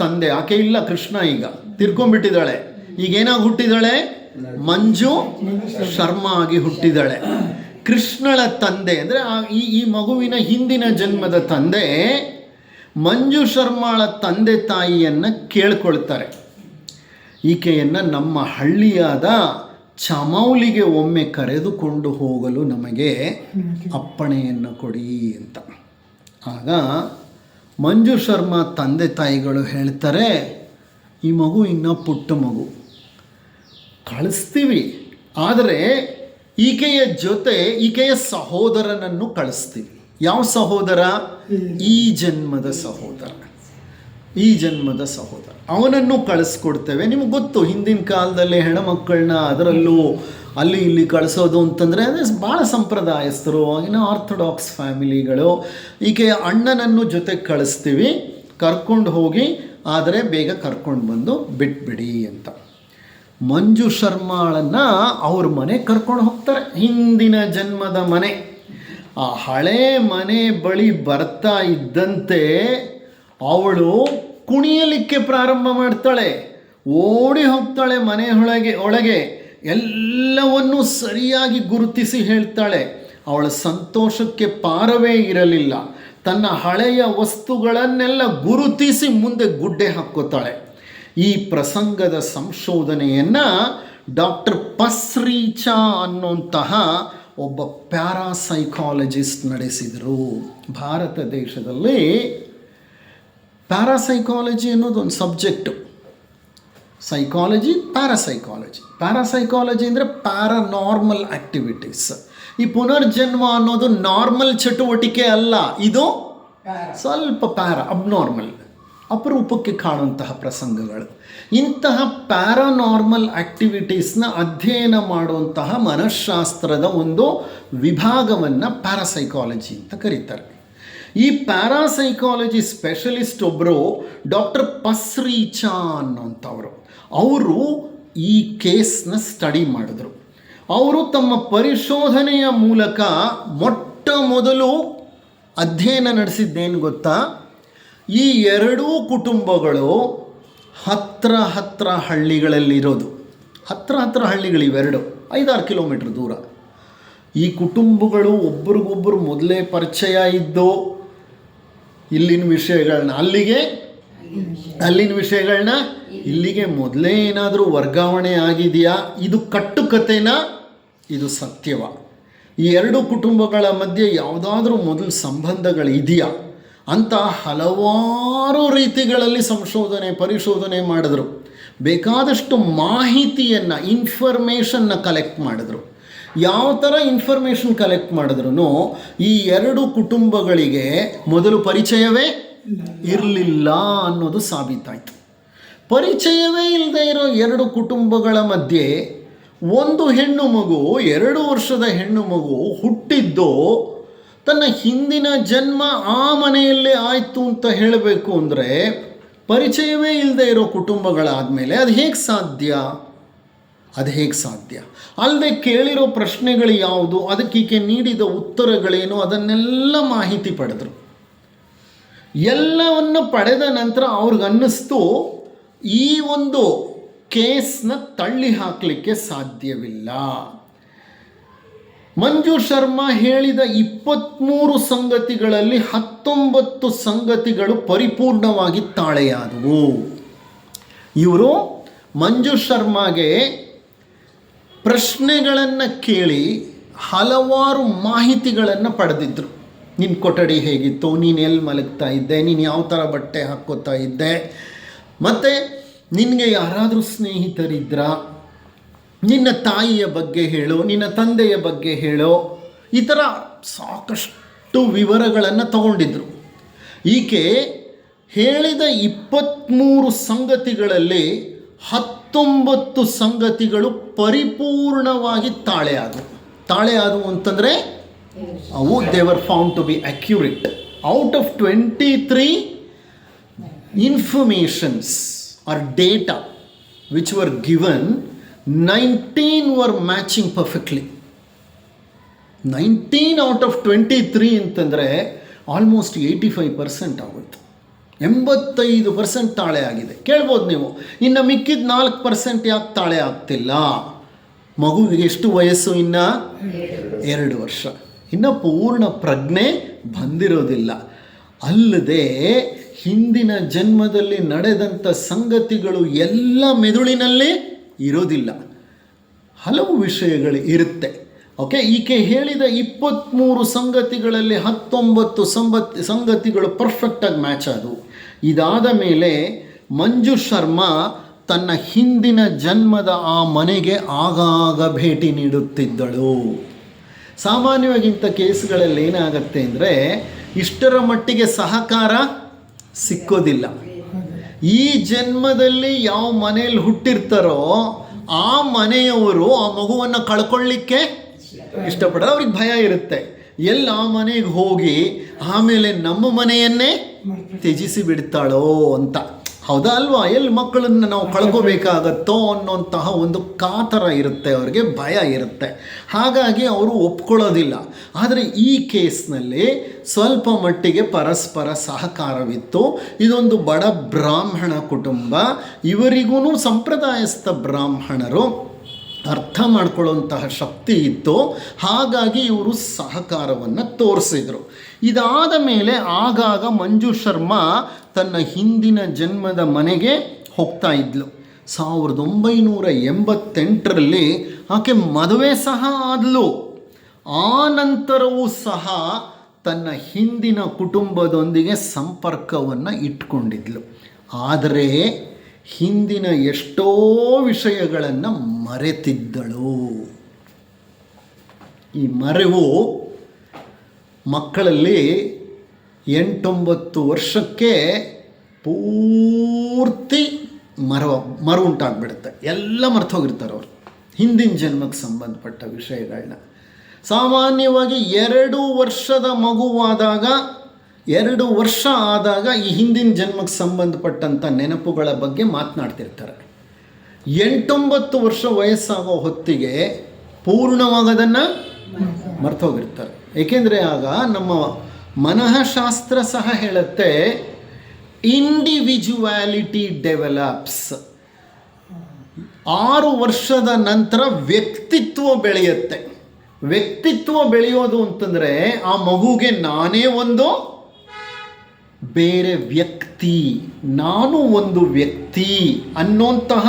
ತಂದೆ ಆಕೆ ಇಲ್ಲ, ಕೃಷ್ಣ ಈಗ ತಿರ್ಕೊಂಡ್ಬಿಟ್ಟಿದ್ದಾಳೆ. ಈಗೇನಾಗಿ ಹುಟ್ಟಿದ್ದಾಳೆ, ಮಂಜು ಶರ್ಮಾ ಆಗಿ ಹುಟ್ಟಿದ್ದಾಳೆ. ಕೃಷ್ಣಳ ತಂದೆ ಅಂದರೆ ಈ ಮಗುವಿನ ಹಿಂದಿನ ಜನ್ಮದ ತಂದೆ ಮಂಜು ಶರ್ಮಾಳ ತಂದೆ ತಾಯಿಯನ್ನು ಕೇಳ್ಕೊಳ್ತಾರೆ, ಈಕೆಯನ್ನು ನಮ್ಮ ಹಳ್ಳಿಯಾದ ಚಮೌಲಿಗೆ ಒಮ್ಮೆ ಕರೆದುಕೊಂಡು ಹೋಗಲು ನಮಗೆ ಅಪ್ಪಣೆಯನ್ನು ಕೊಡಿ ಅಂತ. ಆಗ ಮಂಜು ಶರ್ಮಾ ತಂದೆ ತಾಯಿಗಳು ಹೇಳ್ತಾರೆ, ಈ ಮಗು ಇನ್ನೂ ಪುಟ್ಟ ಮಗು, ಕಳಿಸ್ತೀವಿ, ಆದರೆ ಈಕೆಯ ಜೊತೆ ಈಕೆಯ ಸಹೋದರನನ್ನು ಕಳಿಸ್ತೀವಿ. ಯಾವ ಸಹೋದರ? ಈ ಜನ್ಮದ ಸಹೋದರ. ಈ ಜನ್ಮದ ಸಹೋದರ ಅವನನ್ನು ಕಳಿಸ್ಕೊಡ್ತೇವೆ. ನಿಮ್ಗೆ ಗೊತ್ತು, ಹಿಂದಿನ ಕಾಲದಲ್ಲಿ ಹೆಣ್ಮಕ್ಕಳನ್ನ ಅದರಲ್ಲೂ ಅಲ್ಲಿ ಇಲ್ಲಿ ಕಳಿಸೋದು ಅಂತಂದರೆ ಅದೇ ಭಾಳ ಸಂಪ್ರದಾಯಸ್ಥರು, ಇನ್ನು ಆರ್ಥೋಡಾಕ್ಸ್ ಫ್ಯಾಮಿಲಿಗಳು. ಈಕೆಯ ಅಣ್ಣನನ್ನು ಜೊತೆಗೆ ಕಳಿಸ್ತೀವಿ, ಕರ್ಕೊಂಡು ಹೋಗಿ ಆದರೆ ಬೇಗ ಕರ್ಕೊಂಡು ಬಂದು ಬಿಟ್ಬಿಡಿ ಅಂತ. ಮಂಜು ಶರ್ಮಾಳನ್ನು ಅವ್ರ ಮನೆಗೆ ಕರ್ಕೊಂಡು ಹೋಗ್ತಾರೆ. ಹಿಂದಿನ ಜನ್ಮದ ಮನೆ. ಆ ಹಳೆ ಮನೆ ಬಳಿ ಬರ್ತಾ ಇದ್ದಂತೆ ಅವಳು ಕುಣಿಯಲಿಕ್ಕೆ ಪ್ರಾರಂಭ ಮಾಡ್ತಾಳೆ. ಓಡಿ ಹೋಗ್ತಾಳೆ ಮನೆ ಒಳಗೆ ಎಲ್ಲವನ್ನೂ ಸರಿಯಾಗಿ ಗುರುತಿಸಿ ಹೇಳ್ತಾಳೆ. ಅವಳ ಸಂತೋಷಕ್ಕೆ ಪಾರವೇ ಇರಲಿಲ್ಲ. ತನ್ನ ಹಳೆಯ ವಸ್ತುಗಳನ್ನೆಲ್ಲ ಗುರುತಿಸಿ ಮುಂದೆ ಗುಡ್ಡೆ ಹಾಕ್ಕೋತಾಳೆ. ಈ ಪ್ರಸಂಗದ ಸಂಶೋಧನೆಯನ್ನು ಡಾಕ್ಟರ್ ಪಸ್ರೀಚಾ ಅನ್ನುವಂತಹ ಒಬ್ಬ ಪ್ಯಾರಾಸೈಕಾಲಜಿಸ್ಟ್ ನಡೆಸಿದರು. ಭಾರತ ದೇಶದಲ್ಲಿ ಪ್ಯಾರಾಸೈಕಾಲಜಿ ಅನ್ನೋದೊಂದು ಸಬ್ಜೆಕ್ಟು. ಸೈಕಾಲಜಿ, ಪ್ಯಾರಾಸೈಕಾಲಜಿ ಅಂದರೆ ಪ್ಯಾರಾನಾರ್ಮಲ್ ಆ್ಯಕ್ಟಿವಿಟೀಸ್. ಈ ಪುನರ್ಜನ್ಮ ಅನ್ನೋದು ನಾರ್ಮಲ್ ಚಟುವಟಿಕೆ ಅಲ್ಲ, ಇದು ಸ್ವಲ್ಪ ಅಬ್ನಾರ್ಮಲ್, ಅಪರೂಪಕ್ಕೆ ಕಾಣುವಂತಹ ಪ್ರಸಂಗಗಳು. ಇಂತಹ ಪ್ಯಾರಾನಾರ್ಮಲ್ ಆ್ಯಕ್ಟಿವಿಟೀಸ್ನ ಅಧ್ಯಯನ ಮಾಡುವಂತಹ ಮನಃಶಾಸ್ತ್ರದ ಒಂದು ವಿಭಾಗವನ್ನು ಪ್ಯಾರಾಸೈಕಾಲಜಿ ಅಂತ ಕರೀತಾರೆ. ಈ ಪ್ಯಾರಾಸೈಕಾಲಜಿ ಸ್ಪೆಷಲಿಸ್ಟ್ ಒಬ್ಬರು ಡಾಕ್ಟರ್ ಪಸ್ರೀಚಾ ಅನ್ನೋಂಥವರು. ಅವರು ಈ ಕೇಸ್ನ ಸ್ಟಡಿ ಮಾಡಿದ್ರು. ಅವರು ತಮ್ಮ ಪರಿಶೋಧನೆಯ ಮೂಲಕ ಮೊಟ್ಟ ಮೊದಲು ಅಧ್ಯಯನ ನಡೆಸಿದ್ದೇನು ಗೊತ್ತಾ? ಈ ಎರಡೂ ಕುಟುಂಬಗಳು ಹತ್ರ ಹಳ್ಳಿಗಳಲ್ಲಿರೋದು. ಹತ್ರ ಹಳ್ಳಿಗಳಿವೆರಡು, 5-6 ಕಿಲೋಮೀಟ್ರ್ ದೂರ. ಈ ಕುಟುಂಬಗಳು ಒಬ್ರಿಗೊಬ್ಬರು ಮೊದಲೇ ಪರಿಚಯ ಇದ್ದು ಇಲ್ಲಿನ ವಿಷಯಗಳನ್ನ ಅಲ್ಲಿಗೆ, ಅಲ್ಲಿನ ವಿಷಯಗಳನ್ನ ಇಲ್ಲಿಗೆ ಮೊದಲೇ ಏನಾದರೂ ವರ್ಗಾವಣೆ ಆಗಿದೆಯಾ? ಇದು ಕಟ್ಟುಕತೆನಾ? ಇದು ಸತ್ಯವ? ಈ ಎರಡು ಕುಟುಂಬಗಳ ಮಧ್ಯೆ ಯಾವುದಾದ್ರೂ ಮೊದಲು ಸಂಬಂಧಗಳಿದೆಯಾ ಅಂತ ಹಲವಾರು ರೀತಿಗಳಲ್ಲಿ ಪರಿಶೋಧನೆ ಮಾಡಿದ್ರು. ಬೇಕಾದಷ್ಟು ಮಾಹಿತಿಯನ್ನು, ಇನ್ಫಾರ್ಮೇಷನ್ನ ಕಲೆಕ್ಟ್ ಮಾಡಿದ್ರು. ಯಾವ ಥರ ಇನ್ಫಾರ್ಮೇಷನ್ ಕಲೆಕ್ಟ್ ಮಾಡಿದ್ರು, ಈ ಎರಡು ಕುಟುಂಬಗಳಿಗೆ ಮೊದಲು ಪರಿಚಯವೇ ಇರಲಿಲ್ಲ ಅನ್ನೋದು ಸಾಬೀತಾಯಿತು. ಪರಿಚಯವೇ ಇಲ್ಲದೆ ಇರೋ ಎರಡು ಕುಟುಂಬಗಳ ಮಧ್ಯೆ ಒಂದು ಹೆಣ್ಣು ಮಗು, 2 ವರ್ಷದ ಹೆಣ್ಣು ಮಗು ಹುಟ್ಟಿದ್ದು ತನ್ನ ಹಿಂದಿನ ಜನ್ಮ ಆ ಮನೆಯಲ್ಲೇ ಆಯಿತು ಅಂತ ಹೇಳಬೇಕು ಅಂದರೆ, ಪರಿಚಯವೇ ಇಲ್ಲದೆ ಇರೋ ಕುಟುಂಬಗಳಾದಮೇಲೆ ಅದು ಹೇಗೆ ಸಾಧ್ಯ? ಅಲ್ಲದೆ ಕೇಳಿರೋ ಪ್ರಶ್ನೆಗಳು ಯಾವುದು, ಅದಕ್ಕೀಕೆ ನೀಡಿದ ಉತ್ತರಗಳೇನು, ಅದನ್ನೆಲ್ಲ ಮಾಹಿತಿ ಪಡೆದರು. ಎಲ್ಲವನ್ನು ಪಡೆದ ನಂತರ ಅವ್ರಿಗನ್ನಿಸ್ತು ಈ ಒಂದು ಕೇಸ್ನ ತಳ್ಳಿ ಹಾಕಲಿಕ್ಕೆ ಸಾಧ್ಯವಿಲ್ಲ. ಮಂಜು ಶರ್ಮಾ ಹೇಳಿದ 23 ಸಂಗತಿಗಳಲ್ಲಿ 19 ಸಂಗತಿಗಳು ಪರಿಪೂರ್ಣವಾಗಿ ತಾಳೆಯಾದವು. ಇವರು ಮಂಜು ಶರ್ಮಾಗೆ ಪ್ರಶ್ನೆಗಳನ್ನು ಕೇಳಿ ಹಲವಾರು ಮಾಹಿತಿಗಳನ್ನು ಪಡೆದಿದ್ದರು. ನಿನ್ನ ಕೊಠಡಿ ಹೇಗಿತ್ತು, ನೀನು ಎಲ್ಲಿ ಮಲಗ್ತಾ ಇದ್ದೆ, ನೀನು ಯಾವ ಥರ ಬಟ್ಟೆ ಹಾಕ್ಕೋತಾ ಇದ್ದೆ, ಮತ್ತು ನಿನಗೆ ಯಾರಾದರೂ ಸ್ನೇಹಿತರಿದ್ರಾ, ನಿನ್ನ ತಾಯಿಯ ಬಗ್ಗೆ ಹೇಳು, ನಿನ್ನ ತಂದೆಯ ಬಗ್ಗೆ ಹೇಳೋ, ಈ ಥರ ಸಾಕಷ್ಟು ವಿವರಗಳನ್ನು ತಗೊಂಡಿದ್ರು. ಈಕೆ ಹೇಳಿದ 23 ಸಂಗತಿಗಳಲ್ಲಿ 19 ಸಂಗತಿಗಳು ಪರಿಪೂರ್ಣವಾಗಿ ತಾಳೆಯಾದವು ಅಂತಂದರೆ ಅವು they were found to be accurate. Out of 23 informations or data which were given, 19 were matching perfectly. 19 out of 23 ಅಂತಂದರೆ ಆಲ್ಮೋಸ್ಟ್ 85% ಆಗೋಯ್ತು. 85% ತಾಳೆ ಆಗಿದೆ. ಕೇಳ್ಬೋದು ನೀವು, ಇನ್ನು ಮಿಕ್ಕಿದ 4% ಯಾಕೆ ತಾಳೆ ಆಗ್ತಿಲ್ಲ? ಮಗುವಿಗೆ ಎಷ್ಟು ವಯಸ್ಸು? ಇನ್ನು 2 ವರ್ಷ. ಇನ್ನು ಪೂರ್ಣ ಪ್ರಜ್ಞೆ ಬಂದಿರೋದಿಲ್ಲ. ಅಲ್ಲದೆ ಹಿಂದಿನ ಜನ್ಮದಲ್ಲಿ ನಡೆದಂಥ ಸಂಗತಿಗಳು ಎಲ್ಲ ಮೆದುಳಿನಲ್ಲೇ ಇರೋದಿಲ್ಲ, ಹಲವು ವಿಷಯಗಳು ಇರುತ್ತೆ. ಓಕೆ, ಈಕೆ ಹೇಳಿದ 23 ಸಂಗತಿಗಳಲ್ಲಿ 19 ಸಂಗತಿಗಳು ಪರ್ಫೆಕ್ಟಾಗಿ ಮ್ಯಾಚ್ ಆದವು. ಇದಾದ ಮೇಲೆ ಮಂಜು ಶರ್ಮಾ ತನ್ನ ಹಿಂದಿನ ಜನ್ಮದ ಆ ಮನೆಗೆ ಆಗಾಗ ಭೇಟಿ ನೀಡುತ್ತಿದ್ದಳು. ಸಾಮಾನ್ಯವಾಗಿ ಇಂಥ ಕೇಸ್ಗಳಲ್ಲಿ ಏನಾಗತ್ತೆ ಅಂದರೆ ಇಷ್ಟರ ಮಟ್ಟಿಗೆ ಸಹಕಾರ ಸಿಕ್ಕೋದಿಲ್ಲ. ಈ ಜನ್ಮದಲ್ಲಿ ಯಾವ ಮನೆಯಲ್ಲಿ ಹುಟ್ಟಿರ್ತಾರೋ ಆ ಮನೆಯವರು ಆ ಮಗುವನ್ನು ಕಳ್ಕೊಳ್ಳಿಕ್ಕೆ ಇಷ್ಟಪಡೋದು. ಅವ್ರಿಗೆ ಭಯ ಇರುತ್ತೆ, ಎಲ್ಲಿ ಆ ಮನೆಗೆ ಹೋಗಿ ಆಮೇಲೆ ನಮ್ಮ ಮನೆಯನ್ನೇ ತ್ಯಜಿಸಿ ಬಿಡ್ತಾಳೋ ಅಂತ. ಹೌದಾ ಅಲ್ವಾ? ಎಲ್ಲಿ ಮಕ್ಕಳನ್ನು ನಾವು ಕಳ್ಕೋಬೇಕಾಗತ್ತೋ ಅನ್ನೋಂತಹ ಒಂದು ಕಾತರ ಇರುತ್ತೆ, ಅವ್ರಿಗೆ ಭಯ ಇರುತ್ತೆ. ಹಾಗಾಗಿ ಅವರು ಒಪ್ಕೊಳ್ಳೋದಿಲ್ಲ. ಆದರೆ ಈ ಕೇಸ್ನಲ್ಲಿ ಸ್ವಲ್ಪ ಮಟ್ಟಿಗೆ ಪರಸ್ಪರ ಸಹಕಾರವಿತ್ತು. ಇದೊಂದು ಬಡ ಬ್ರಾಹ್ಮಣ ಕುಟುಂಬ, ಇವರಿಗೂ ಸಂಪ್ರದಾಯಸ್ಥ ಬ್ರಾಹ್ಮಣರು ಅರ್ಥ ಮಾಡ್ಕೊಳ್ಳುವಂತಹ ಶಕ್ತಿ ಇತ್ತು. ಹಾಗಾಗಿ ಇವರು ಸಹಕಾರವನ್ನು ತೋರಿಸಿದರು. ಇದಾದ ಮೇಲೆ ಆಗಾಗ ಮಂಜು ಶರ್ಮಾ ತನ್ನ ಹಿಂದಿನ ಜನ್ಮದ ಮನೆಗೆ ಹೋಗ್ತಾ ಇದ್ಲು. 1988ರಲ್ಲಿ ಆಕೆ ಮದುವೆ ಸಹ ಆದಳು. ಆ ನಂತರವೂ ಸಹ ತನ್ನ ಹಿಂದಿನ ಕುಟುಂಬದೊಂದಿಗೆ ಸಂಪರ್ಕವನ್ನು ಇಟ್ಕೊಂಡಿದ್ಲು. ಆದರೆ ಹಿಂದಿನ ಎಷ್ಟೋ ವಿಷಯಗಳನ್ನು ಮರೆತಿದ್ದಳು. ಈ ಮರೆವು ಮಕ್ಕಳಲ್ಲಿ 8-9 ವರ್ಷಕ್ಕೆ ಪೂರ್ತಿ ಮರು ಉಂಟಾಗ್ಬಿಡುತ್ತೆ. ಎಲ್ಲ ಮರ್ತೋಗಿರ್ತಾರೆ ಅವರು ಹಿಂದಿನ ಜನ್ಮಕ್ಕೆ ಸಂಬಂಧಪಟ್ಟ ವಿಷಯಗಳನ್ನ. ಸಾಮಾನ್ಯವಾಗಿ 2 ವರ್ಷದ ಮಗುವಾದಾಗ 2 ವರ್ಷ ಆದಾಗ ಈ ಹಿಂದಿನ ಜನ್ಮಕ್ಕೆ ಸಂಬಂಧಪಟ್ಟಂಥ ನೆನಪುಗಳ ಬಗ್ಗೆ ಮಾತನಾಡ್ತಿರ್ತಾರೆ. 8-9 ವರ್ಷ ವಯಸ್ಸಾಗೋ ಹೊತ್ತಿಗೆ ಪೂರ್ಣವಾಗೋದನ್ನು ಮರ್ತೋಗಿರ್ತಾರೆ. ಏಕೆಂದರೆ ಆಗ ನಮ್ಮ ಮನಃಶಾಸ್ತ್ರ ಸಹ ಹೇಳುತ್ತೆ, ಇಂಡಿವಿಜುವಾಲಿಟಿ ಡೆವಲಪ್ಸ್. 6 ವರ್ಷದ ನಂತರ ವ್ಯಕ್ತಿತ್ವ ಬೆಳೆಯುತ್ತೆ. ವ್ಯಕ್ತಿತ್ವ ಬೆಳೆಯೋದು ಅಂತಂದರೆ ಆ ಮಗುಗೆ ನಾನೇ ಒಂದು ಬೇರೆ ವ್ಯಕ್ತಿ, ನಾನು ಒಂದು ವ್ಯಕ್ತಿ ಅನ್ನೋಂತಹ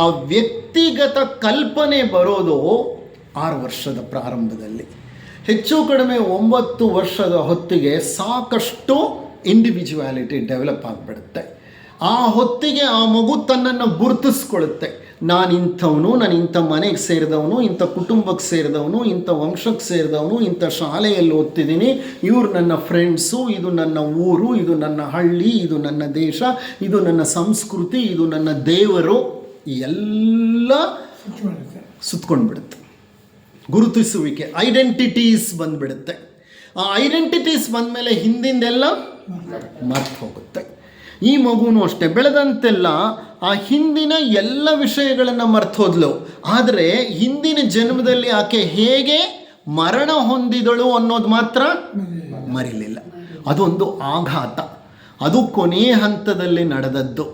ಆ ವ್ಯಕ್ತಿಗತ ಕಲ್ಪನೆ ಬರೋದು 6 ವರ್ಷದ ಪ್ರಾರಂಭದಲ್ಲಿ. ಹೆಚ್ಚು ಕಡಿಮೆ 9 ವರ್ಷದ ಹೊತ್ತಿಗೆ ಸಾಕಷ್ಟು ಇಂಡಿವಿಜುವಾಲಿಟಿ ಡೆವಲಪ್ ಆಗಿಬಿಡುತ್ತೆ. ಆ ಹೊತ್ತಿಗೆ ಆ ಮಗು ತನ್ನನ್ನು ಗುರುತಿಸ್ಕೊಳ್ಳುತ್ತೆ. ನಾನು ಇಂಥವನು, ನಾನು ಇಂಥ ಮನೆಗೆ ಸೇರಿದವನು, ಇಂಥ ಕುಟುಂಬಕ್ಕೆ ಸೇರಿದವನು, ಇಂಥ ವಂಶಕ್ಕೆ ಸೇರಿದವನು, ಇಂಥ ಶಾಲೆಯಲ್ಲಿ ಓದ್ತಿದ್ದೀನಿ, ಇವರು ನನ್ನ ಫ್ರೆಂಡ್ಸು, ಇದು ನನ್ನ ಊರು, ಇದು ನನ್ನ ಹಳ್ಳಿ, ಇದು ನನ್ನ ದೇಶ, ಇದು ನನ್ನ ಸಂಸ್ಕೃತಿ, ಇದು ನನ್ನ ದೇವರು, ಎಲ್ಲ ಸುತ್ಕೊಂಡ್ಬಿಡುತ್ತೆ. ಗುರುತಿಸುವಿಕೆ, ಐಡೆಂಟಿಟೀಸ್ ಬಂದುಬಿಡುತ್ತೆ. ಆ ಐಡೆಂಟಿಟೀಸ್ ಬಂದಮೇಲೆ ಹಿಂದಿಂದೆಲ್ಲ ಮರ್ತು ಹೋಗುತ್ತೆ. ಈ ಮಗುನೂ ಅಷ್ಟೇ ಬೆಳೆದಂತೆಲ್ಲ ಆ ಹಿಂದಿನ ಎಲ್ಲ ವಿಷಯಗಳನ್ನು ಮರ್ತು ಹೋದ್ಲು. ಆದರೆ ಹಿಂದಿನ ಜನ್ಮದಲ್ಲಿ ಆಕೆ ಹೇಗೆ ಮರಣ ಹೊಂದಿದಳು ಅನ್ನೋದು ಮಾತ್ರ ಮರಿಲಿಲ್ಲ. ಅದೊಂದು ಆಘಾತ, ಅದು ಕೊನೆಯ ಹಂತದಲ್ಲಿ ನಡೆದದ್ದು.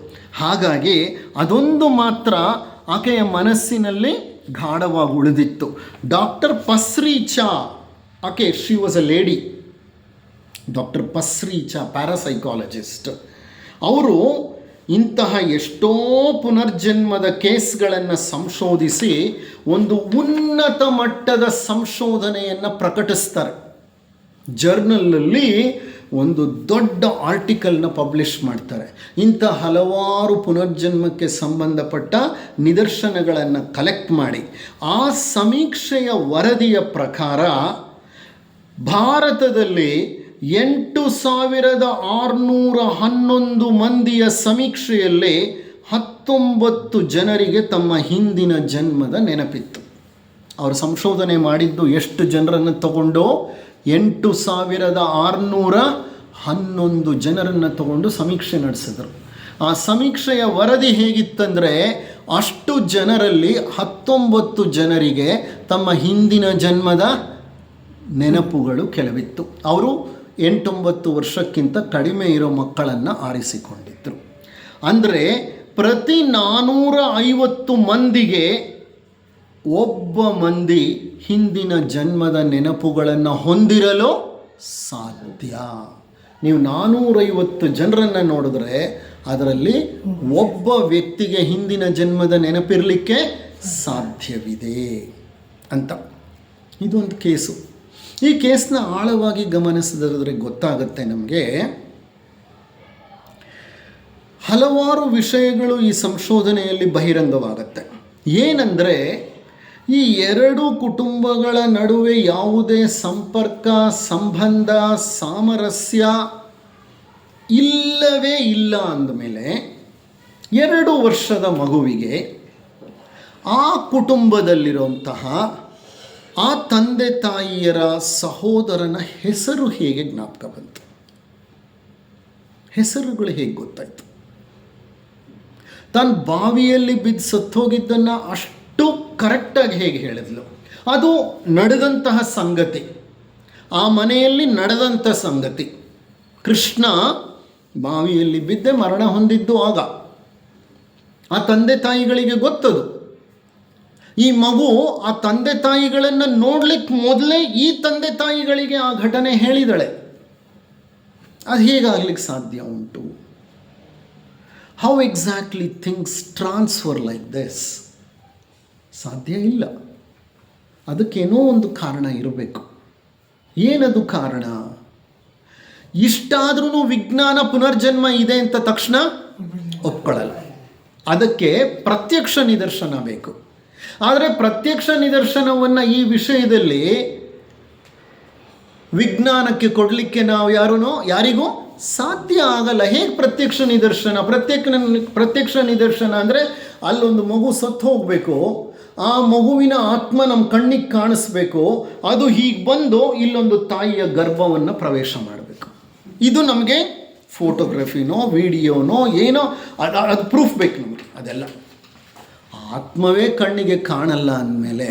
ಹಾಗಾಗಿ ಅದೊಂದು ಮಾತ್ರ ಆಕೆಯ ಮನಸ್ಸಿನಲ್ಲಿ ಗಾಢವಾಗಿ ಉಳಿದಿತ್ತು. ಡಾಕ್ಟರ್ ಪಸ್ರೀಚಾ, ಆಕೆ she was a lady, doctor Pasricha parapsychologist. ಅವರು ಇಂತಹ ಎಷ್ಟೋ ಪುನರ್ಜನ್ಮದ ಕೇಸ್ಗಳನ್ನು ಸಂಶೋಧಿಸಿ ಒಂದು ಉನ್ನತ ಮಟ್ಟದ ಸಂಶೋಧನೆಯನ್ನು ಪ್ರಕಟಿಸ್ತಾರೆ. ಜರ್ನಲಲ್ಲಿ ಒಂದು ದೊಡ್ಡ ಆರ್ಟಿಕಲ್ನ ಪಬ್ಲಿಷ್ ಮಾಡ್ತಾರೆ. ಇಂಥ ಹಲವಾರು ಪುನರ್ಜನ್ಮಕ್ಕೆ ಸಂಬಂಧಪಟ್ಟ ನಿದರ್ಶನಗಳನ್ನು ಕಲೆಕ್ಟ್ ಮಾಡಿ ಆ ಸಮೀಕ್ಷೆಯ ವರದಿಯ ಪ್ರಕಾರ ಭಾರತದಲ್ಲಿ 8611 ಮಂದಿಯ ಸಮೀಕ್ಷೆಯಲ್ಲಿ 19 ಜನರಿಗೆ ತಮ್ಮ ಹಿಂದಿನ ಜನ್ಮದ ನೆನಪಿತ್ತು. ಅವರು ಸಂಶೋಧನೆ ಮಾಡಿದ್ದು ಎಷ್ಟು ಜನರನ್ನು ತಗೊಂಡು 8611 ಜನರನ್ನು ತಗೊಂಡು ಸಮೀಕ್ಷೆ ನಡೆಸಿದರು. ಆ ಸಮೀಕ್ಷೆಯ ವರದಿ ಹೇಗಿತ್ತಂದರೆ ಅಷ್ಟು ಜನರಲ್ಲಿ 19 ಜನರಿಗೆ ತಮ್ಮ ಹಿಂದಿನ ಜನ್ಮದ ನೆನಪುಗಳು ಕೆಲವಿತ್ತು. ಅವರು 8-9 ವರ್ಷಕ್ಕಿಂತ ಕಡಿಮೆ ಇರೋ ಮಕ್ಕಳನ್ನು ಆರಿಸಿಕೊಂಡಿದ್ದರು. ಅಂದರೆ ಪ್ರತಿ 450 ಮಂದಿಗೆ ಒಬ್ಬ ಮಂದಿ ಹಿಂದಿನ ಜನ್ಮದ ನೆನಪುಗಳನ್ನು ಹೊಂದಿರಲು ಸಾಧ್ಯ. ನೀವು 450 ಜನರನ್ನು ನೋಡಿದ್ರೆ ಅದರಲ್ಲಿ ಒಬ್ಬ ವ್ಯಕ್ತಿಗೆ ಹಿಂದಿನ ಜನ್ಮದ ನೆನಪಿರಲಿಕ್ಕೆ ಸಾಧ್ಯವಿದೆ ಅಂತ. ಇದೊಂದು ಕೇಸು. ಈ ಕೇಸ್ನ ಆಳವಾಗಿ ಗಮನಿಸಿದ್ರೆ ಗೊತ್ತಾಗುತ್ತೆ ನಮಗೆ. ಹಲವಾರು ವಿಷಯಗಳು ಈ ಸಂಶೋಧನೆಯಲ್ಲಿ ಬಹಿರಂಗವಾಗುತ್ತೆ. ಏನಂದರೆ ಈ ಎರಡು ಕುಟುಂಬಗಳ ನಡುವೆ ಯಾವುದೇ ಸಂಪರ್ಕ, ಸಂಬಂಧ, ಸಾಮರಸ್ಯ ಇಲ್ಲವೇ ಇಲ್ಲ ಅಂದಮೇಲೆ 2 ವರ್ಷದ ಮಗುವಿಗೆ ಆ ಕುಟುಂಬದಲ್ಲಿರುವಂತಹ ಆ ತಂದೆ ತಾಯಿಯರ ಸಹೋದರನ ಹೆಸರು ಹೇಗೆ ಜ್ಞಾಪಕ ಬಂತು? ಹೆಸರುಗಳು ಹೇಗೆ ಗೊತ್ತಾಯಿತು? ತಾನು ಬಾವಿಯಲ್ಲಿ ಬಿದ್ದು ಸತ್ತೋಗಿದ್ದನ್ನು ಅಷ್ಟು ಕರೆಕ್ಟಾಗಿ ಹೇಗೆ ಹೇಳಿದ್ಲು? ಅದು ನಡೆದಂತಹ ಸಂಗತಿ, ಆ ಮನೆಯಲ್ಲಿ ನಡೆದಂಥ ಸಂಗತಿ. ಕೃಷ್ಣ ಬಾವಿಯಲ್ಲಿ ಬಿದ್ದೆ ಮರಣ ಹೊಂದಿದ್ದು ಆಗ ಆ ತಂದೆ ತಾಯಿಗಳಿಗೆ ಗೊತ್ತದು. ಈ ಮಗು ಆ ತಂದೆ ತಾಯಿಗಳನ್ನು ನೋಡ್ಲಿಕ್ಕೆ ಮೊದಲೇ ಈ ತಂದೆ ತಾಯಿಗಳಿಗೆ ಆ ಘಟನೆ ಹೇಳಿದಳೆ. ಅದು ಹೇಗಾಗ್ಲಿಕ್ಕೆ ಸಾಧ್ಯ ಉಂಟು? How exactly things transfer like this? ಸಾಧ್ಯ ಇಲ್ಲ. ಅದಕ್ಕೇನೋ ಒಂದು ಕಾರಣ ಇರಬೇಕು. ಏನದು ಕಾರಣ? ಇಷ್ಟಾದ್ರೂ ವಿಜ್ಞಾನ ಪುನರ್ಜನ್ಮ ಇದೆ ಅಂತ ತಕ್ಷಣ ಒಪ್ಕೊಳ್ಳಲ್ಲ. ಅದಕ್ಕೆ ಪ್ರತ್ಯಕ್ಷ ನಿದರ್ಶನ ಬೇಕು. ಆದರೆ ಪ್ರತ್ಯಕ್ಷ ನಿದರ್ಶನವನ್ನು ಈ ವಿಷಯದಲ್ಲಿ ವಿಜ್ಞಾನಕ್ಕೆ ಕೊಡಲಿಕ್ಕೆ ನಾವು ಯಾರಿಗೂ ಸಾಧ್ಯ ಆಗಲ್ಲ. ಹೇಗೆ ಪ್ರತ್ಯಕ್ಷ ನಿದರ್ಶನ? ಪ್ರತ್ಯಕ್ಷ ನಿದರ್ಶನ ಅಂದರೆ ಅಲ್ಲೊಂದು ಮಗು ಸತ್ತು ಹೋಗಬೇಕು, ಆ ಮಗುವಿನ ಆತ್ಮ ನಮ್ಮ ಕಣ್ಣಿಗೆ ಕಾಣಿಸ್ಬೇಕು, ಅದು ಹೀಗೆ ಬಂದು ಇಲ್ಲೊಂದು ತಾಯಿಯ ಗರ್ಭವನ್ನು ಪ್ರವೇಶ ಮಾಡಬೇಕು. ಇದು ನಮಗೆ ಫೋಟೋಗ್ರಫಿನೋ ವಿಡಿಯೋನೋ ಏನೋ ಅದು ಪ್ರೂಫ್ ಬೇಕು ನಮಗೆ. ಅದೆಲ್ಲ ಆತ್ಮವೇ ಕಣ್ಣಿಗೆ ಕಾಣಲ್ಲ ಅಂದಮೇಲೆ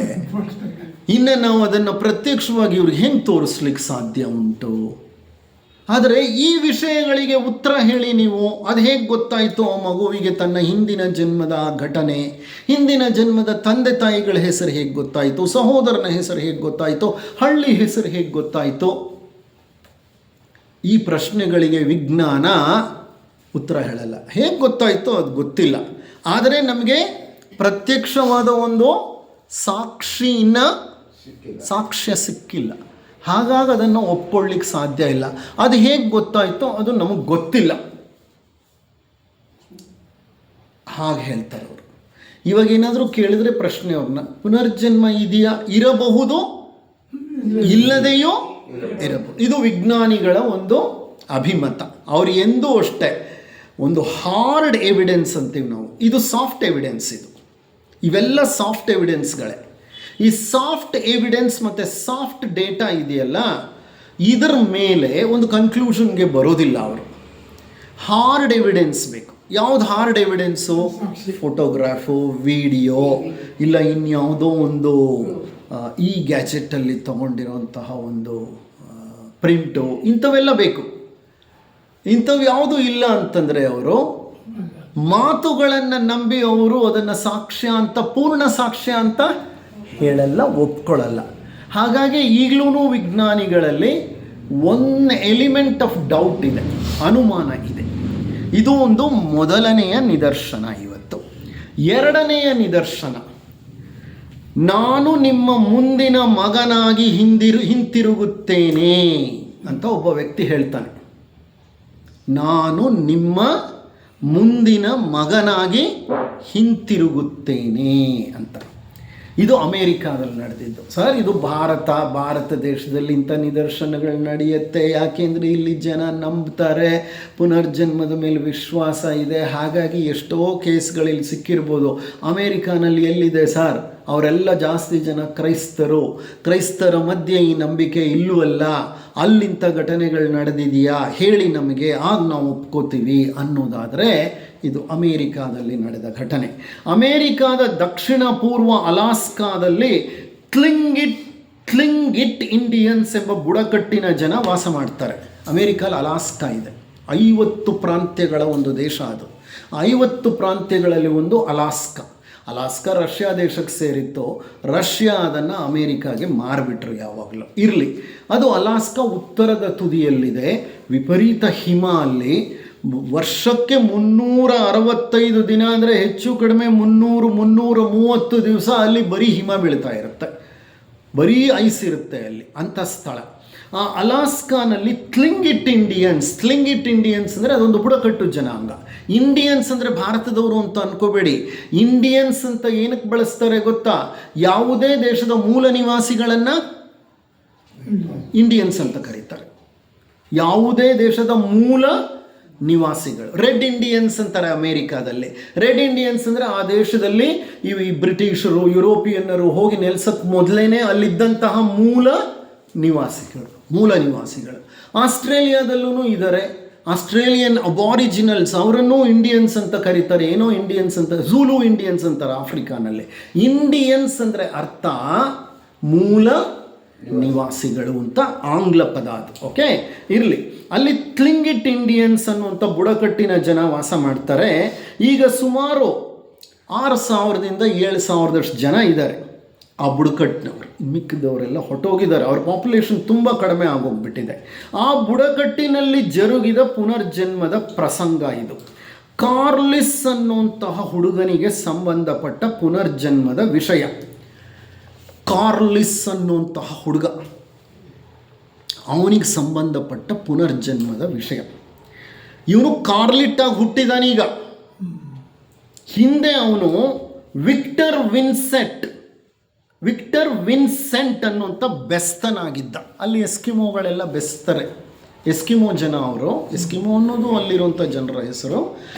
ಇನ್ನು ನಾವು ಅದನ್ನು ಪ್ರತ್ಯಕ್ಷವಾಗಿ ಇವ್ರಿಗೆ ಹೆಂಗೆ ತೋರಿಸ್ಲಿಕ್ಕೆ ಸಾಧ್ಯ ಉಂಟು? ಆದರೆ ಈ ವಿಷಯಗಳಿಗೆ ಉತ್ತರ ಹೇಳಿ ನೀವು. ಅದು ಹೇಗೆ ಗೊತ್ತಾಯಿತು ಆ ಮಗುವಿಗೆ ತನ್ನ ಹಿಂದಿನ ಜನ್ಮದ ಘಟನೆ, ಹಿಂದಿನ ಜನ್ಮದ ತಂದೆ ತಾಯಿಗಳ ಹೆಸರು ಹೇಗೆ ಗೊತ್ತಾಯಿತು, ಸಹೋದರನ ಹೆಸರು ಹೇಗೆ ಗೊತ್ತಾಯಿತು, ಹಳ್ಳಿ ಹೆಸರು ಹೇಗೆ ಗೊತ್ತಾಯಿತು? ಈ ಪ್ರಶ್ನೆಗಳಿಗೆ ವಿಜ್ಞಾನ ಉತ್ತರ ಹೇಳಲ್ಲ. ಹೇಗೆ ಗೊತ್ತಾಯಿತು ಅದು ಗೊತ್ತಿಲ್ಲ. ಆದರೆ ನಮಗೆ ಪ್ರತ್ಯಕ್ಷವಾದ ಒಂದು ಸಾಕ್ಷ್ಯ ಸಿಕ್ಕಿಲ್ಲ. ಹಾಗಾಗಿ ಅದನ್ನು ಒಪ್ಕೊಳ್ಳಿಕ್ಕೆ ಸಾಧ್ಯ ಇಲ್ಲ. ಅದು ಹೇಗೆ ಗೊತ್ತಾಯಿತೋ ಅದು ನಮಗೆ ಗೊತ್ತಿಲ್ಲ. ಹಾಗೆ ಹೇಳ್ತಾರೆ ಅವರು. ಇವಾಗ ಏನಾದರೂ ಕೇಳಿದ್ರೆ ಪ್ರಶ್ನೆ ಅವ್ರನ್ನ, ಪುನರ್ಜನ್ಮ ಇದೆಯಾ? ಇರಬಹುದು, ಇಲ್ಲದೆಯೋ ಇರಬಹುದು. ಇದು ವಿಜ್ಞಾನಿಗಳ ಒಂದು ಅಭಿಮತ. ಅವರು ಎಂದೂ ಅಷ್ಟೇ ಒಂದು ಹಾರ್ಡ್ ಎವಿಡೆನ್ಸ್ ಅಂತೀವಿ ನಾವು, ಇದು ಸಾಫ್ಟ್ ಎವಿಡೆನ್ಸ್. ಇವೆಲ್ಲ ಸಾಫ್ಟ್ ಎವಿಡೆನ್ಸ್ಗಳೇ. ಈ ಸಾಫ್ಟ್ ಎವಿಡೆನ್ಸ್ ಮತ್ತು ಸಾಫ್ಟ್ ಡೇಟಾ ಇದೆಯಲ್ಲ, ಇದರ ಮೇಲೆ ಒಂದು ಕನ್ಕ್ಲೂಷನ್ಗೆ ಬರೋದಿಲ್ಲ ಅವರು. ಹಾರ್ಡ್ ಎವಿಡೆನ್ಸ್ ಬೇಕು. ಯಾವುದು ಹಾರ್ಡ್ ಎವಿಡೆನ್ಸು? ಫೋಟೋಗ್ರಾಫು, ವಿಡಿಯೋ, ಇಲ್ಲ ಇನ್ಯಾವುದೋ ಒಂದು ಈ ಗ್ಯಾಜೆಟಲ್ಲಿ ತೊಗೊಂಡಿರೋಂತಹ ಒಂದು ಪ್ರಿಂಟು, ಇಂಥವೆಲ್ಲ ಬೇಕು. ಇಂಥವು ಯಾವುದೂ ಇಲ್ಲ ಅಂತಂದರೆ ಅವರು ಮಾತುಗಳನ್ನು ನಂಬಿ ಅವರು ಅದನ್ನು ಸಾಕ್ಷ್ಯ ಅಂತ, ಪೂರ್ಣ ಸಾಕ್ಷ್ಯ ಅಂತ ಹೇಳಲ್ಲ, ಒಪ್ಕೊಳ್ಳಲ್ಲ. ಹಾಗಾಗಿ ಈಗಲೂ ವಿಜ್ಞಾನಿಗಳಲ್ಲಿ ಒಂದು ಎಲಿಮೆಂಟ್ ಆಫ್ ಡೌಟ್ ಇದೆ, ಅನುಮಾನ ಇದೆ. ಇದು ಒಂದು ಮೊದಲನೆಯ ನಿದರ್ಶನ. ಇವತ್ತು ಎರಡನೆಯ ನಿದರ್ಶನ, ನಾನು ನಿಮ್ಮ ಮುಂದಿನ ಮಗನಾಗಿ ಹಿಂತಿರುಗುತ್ತೇನೆ ಅಂತ ಒಬ್ಬ ವ್ಯಕ್ತಿ ಹೇಳ್ತಾನೆ. ನಾನು ನಿಮ್ಮ ಮುಂದಿನ ಮಗನಾಗಿ ಹಿಂತಿರುಗುತ್ತೇನೆ ಅಂತ. ಇದು ಅಮೇರಿಕಾದಲ್ಲಿ ನಡೆದಿದ್ದು. ಸರ್, ಇದು ಭಾರತ ದೇಶದಲ್ಲಿ ಇಂಥ ನಿದರ್ಶನಗಳು ನಡೆಯುತ್ತೆ. ಯಾಕೆಂದರೆ ಇಲ್ಲಿ ಜನ ನಂಬ್ತಾರೆ, ಪುನರ್ಜನ್ಮದ ಮೇಲೆ ವಿಶ್ವಾಸ ಇದೆ. ಹಾಗಾಗಿ ಎಷ್ಟೋ ಕೇಸ್ಗಳಲ್ಲಿ ಸಿಕ್ಕಿರ್ಬೋದು. ಅಮೇರಿಕಾನಲ್ಲಿ ಎಲ್ಲಿದೆ ಸರ್? ಅವರೆಲ್ಲ ಜಾಸ್ತಿ ಜನ ಕ್ರೈಸ್ತರ ಮಧ್ಯೆ ಈ ನಂಬಿಕೆ ಇಲ್ಲವಲ್ಲ. ಅಲ್ಲಿಂಥ ಘಟನೆಗಳು ನಡೆದಿದೆಯಾ ಹೇಳಿ ನಮಗೆ, ಆಗ ನಾವು ಒಪ್ಕೋತೀವಿ ಅನ್ನೋದಾದರೆ ಇದು ಅಮೇರಿಕಾದಲ್ಲಿ ನಡೆದ ಘಟನೆ. ಅಮೇರಿಕಾದ ದಕ್ಷಿಣ ಪೂರ್ವ ಅಲಾಸ್ಕಾದಲ್ಲಿ ಕ್ಲಿಂಗಿಟ್ ಇಂಡಿಯನ್ಸ್ ಎಂಬ ಬುಡಕಟ್ಟಿನ ಜನ ವಾಸ ಮಾಡ್ತಾರೆ. ಅಮೇರಿಕಾದಲ್ಲಿ ಅಲಾಸ್ಕಾ ಇದೆ. 50 ಪ್ರಾಂತ್ಯಗಳ ಒಂದು ದೇಶ ಅದು. 50 ಪ್ರಾಂತ್ಯಗಳಲ್ಲಿ ಒಂದು ಅಲಾಸ್ಕಾ ರಷ್ಯಾ ದೇಶಕ್ಕೆ ಸೇರಿತ್ತು. ರಷ್ಯಾ ಅದನ್ನು ಅಮೇರಿಕಾಗೆ ಮಾರಿಬಿಟ್ರು ಯಾವಾಗಲೂ. ಇರಲಿ, ಅದು ಅಲಾಸ್ಕಾ ಉತ್ತರದ ತುದಿಯಲ್ಲಿದೆ. ವಿಪರೀತ ಹಿಮ ಅಲ್ಲಿ. ವರ್ಷಕ್ಕೆ 365 ದಿನ ಅಂದರೆ ಹೆಚ್ಚು ಕಡಿಮೆ 330 ದಿವಸ ಅಲ್ಲಿ ಬರೀ ಹಿಮ ಬೀಳ್ತಾ ಇರುತ್ತೆ, ಬರೀ ಐಸ್ ಇರುತ್ತೆ ಅಲ್ಲಿ. ಅಂಥ ಸ್ಥಳ. ಆ ಅಲಾಸ್ಕಾನಲ್ಲಿ ತ್ಲಿಂಗಿಟ್ ಇಂಡಿಯನ್ಸ್ ಅಂದರೆ ಅದೊಂದು ಬುಡಕಟ್ಟು ಜನಾಂಗ. ಇಂಡಿಯನ್ಸ್ ಅಂದರೆ ಭಾರತದವರು ಅಂತ ಅನ್ಕೋಬೇಡಿ. ಇಂಡಿಯನ್ಸ್ ಅಂತ ಏನಕ್ಕೆ ಬಳಸ್ತಾರೆ ಗೊತ್ತಾ? ಯಾವುದೇ ದೇಶದ ಮೂಲ ನಿವಾಸಿಗಳನ್ನು ಇಂಡಿಯನ್ಸ್ ಅಂತ ಕರೀತಾರೆ. ಯಾವುದೇ ದೇಶದ ಮೂಲ ನಿವಾಸಿಗಳು. ರೆಡ್ ಇಂಡಿಯನ್ಸ್ ಅಂತಾರೆ ಅಮೇರಿಕಾದಲ್ಲಿ. ರೆಡ್ ಇಂಡಿಯನ್ಸ್ ಅಂದರೆ ಆ ದೇಶದಲ್ಲಿ ಈ ಬ್ರಿಟಿಷರು, ಯುರೋಪಿಯನ್ನರು ಹೋಗಿ ನೆಲೆಸಕ್ಕೆ ಮೊದಲೇ ಅಲ್ಲಿದ್ದಂತಹ ಮೂಲ ನಿವಾಸಿಗಳು. ಆಸ್ಟ್ರೇಲಿಯಾದಲ್ಲೂ ಇದ್ದಾರೆ. ಆಸ್ಟ್ರೇಲಿಯನ್ ಅಬಾರಿಜಿನಲ್ಸ್, ಅವರನ್ನು ಇಂಡಿಯನ್ಸ್ ಅಂತ ಕರೀತಾರೆ. ಏನೋ ಇಂಡಿಯನ್ಸ್ ಅಂತ, ಝೂಲು ಇಂಡಿಯನ್ಸ್ ಅಂತಾರೆ ಆಫ್ರಿಕಾನಲ್ಲಿ. ಇಂಡಿಯನ್ಸ್ ಅಂದರೆ ಅರ್ಥ ಮೂಲ ನಿವಾಸಿಗಳು ಅಂತ ಆಂಗ್ಲ ಪದ ಅದು. ಓಕೆ, ಇರಲಿ. ಅಲ್ಲಿ ತ್ಲಿಂಗಿಟ್ ಇಂಡಿಯನ್ಸ್ ಅನ್ನುವಂಥ ಬುಡಕಟ್ಟಿನ ಜನ ವಾಸ ಮಾಡ್ತಾರೆ. ಈಗ ಸುಮಾರು 6,000ದಿಂದ 7,000 ಜನ ಇದ್ದಾರೆ ಆ ಬುಡಕಟ್ಟಿನವರು. ಮಿಕ್ಕಿದವರೆಲ್ಲ ಹೊಟ್ಟೋಗಿದ್ದಾರೆ. ಅವ್ರ ಪಾಪ್ಯುಲೇಷನ್ ತುಂಬ ಕಡಿಮೆ ಆಗೋಗ್ಬಿಟ್ಟಿದೆ. ಆ ಬುಡಕಟ್ಟಿನಲ್ಲಿ ಜರುಗಿದ ಪುನರ್ಜನ್ಮದ ಪ್ರಸಂಗ ಇದು. ಕಾರ್ಲಿಸ್ ಅನ್ನುವಂತಹ ಹುಡುಗನಿಗೆ ಸಂಬಂಧಪಟ್ಟ ಪುನರ್ಜನ್ಮದ ವಿಷಯ. ಕಾರ್ಲಿಸ್ ಅನ್ನುವಂತಹ ಹುಡುಗ, ಅವನಿಗೆ ಸಂಬಂಧಪಟ್ಟ ಪುನರ್ಜನ್ಮದ ವಿಷಯ. ಇವನು ಕಾರ್ಲಿಟ್ಟಾಗಿ ಹುಟ್ಟಿದಾನೀಗ. ಹಿಂದೆ ಅವನು ವಿಕ್ಟರ್ ವಿನ್ಸೆಂಟ್ ಅನ್ನುವಂಥ ಬೆಸ್ತನಾಗಿದ್ದ. ಅಲ್ಲಿ ಎಸ್ಕಿಮೋಗಳೆಲ್ಲ ಬೆಸ್ತಾರೆ. ಎಸ್ಕಿಮೋ ಜನ ಅವರು. ಎಸ್ಕಿಮೋ ಅನ್ನೋದು ಅಲ್ಲಿರುವಂಥ ಜನರ ಹೆಸರು.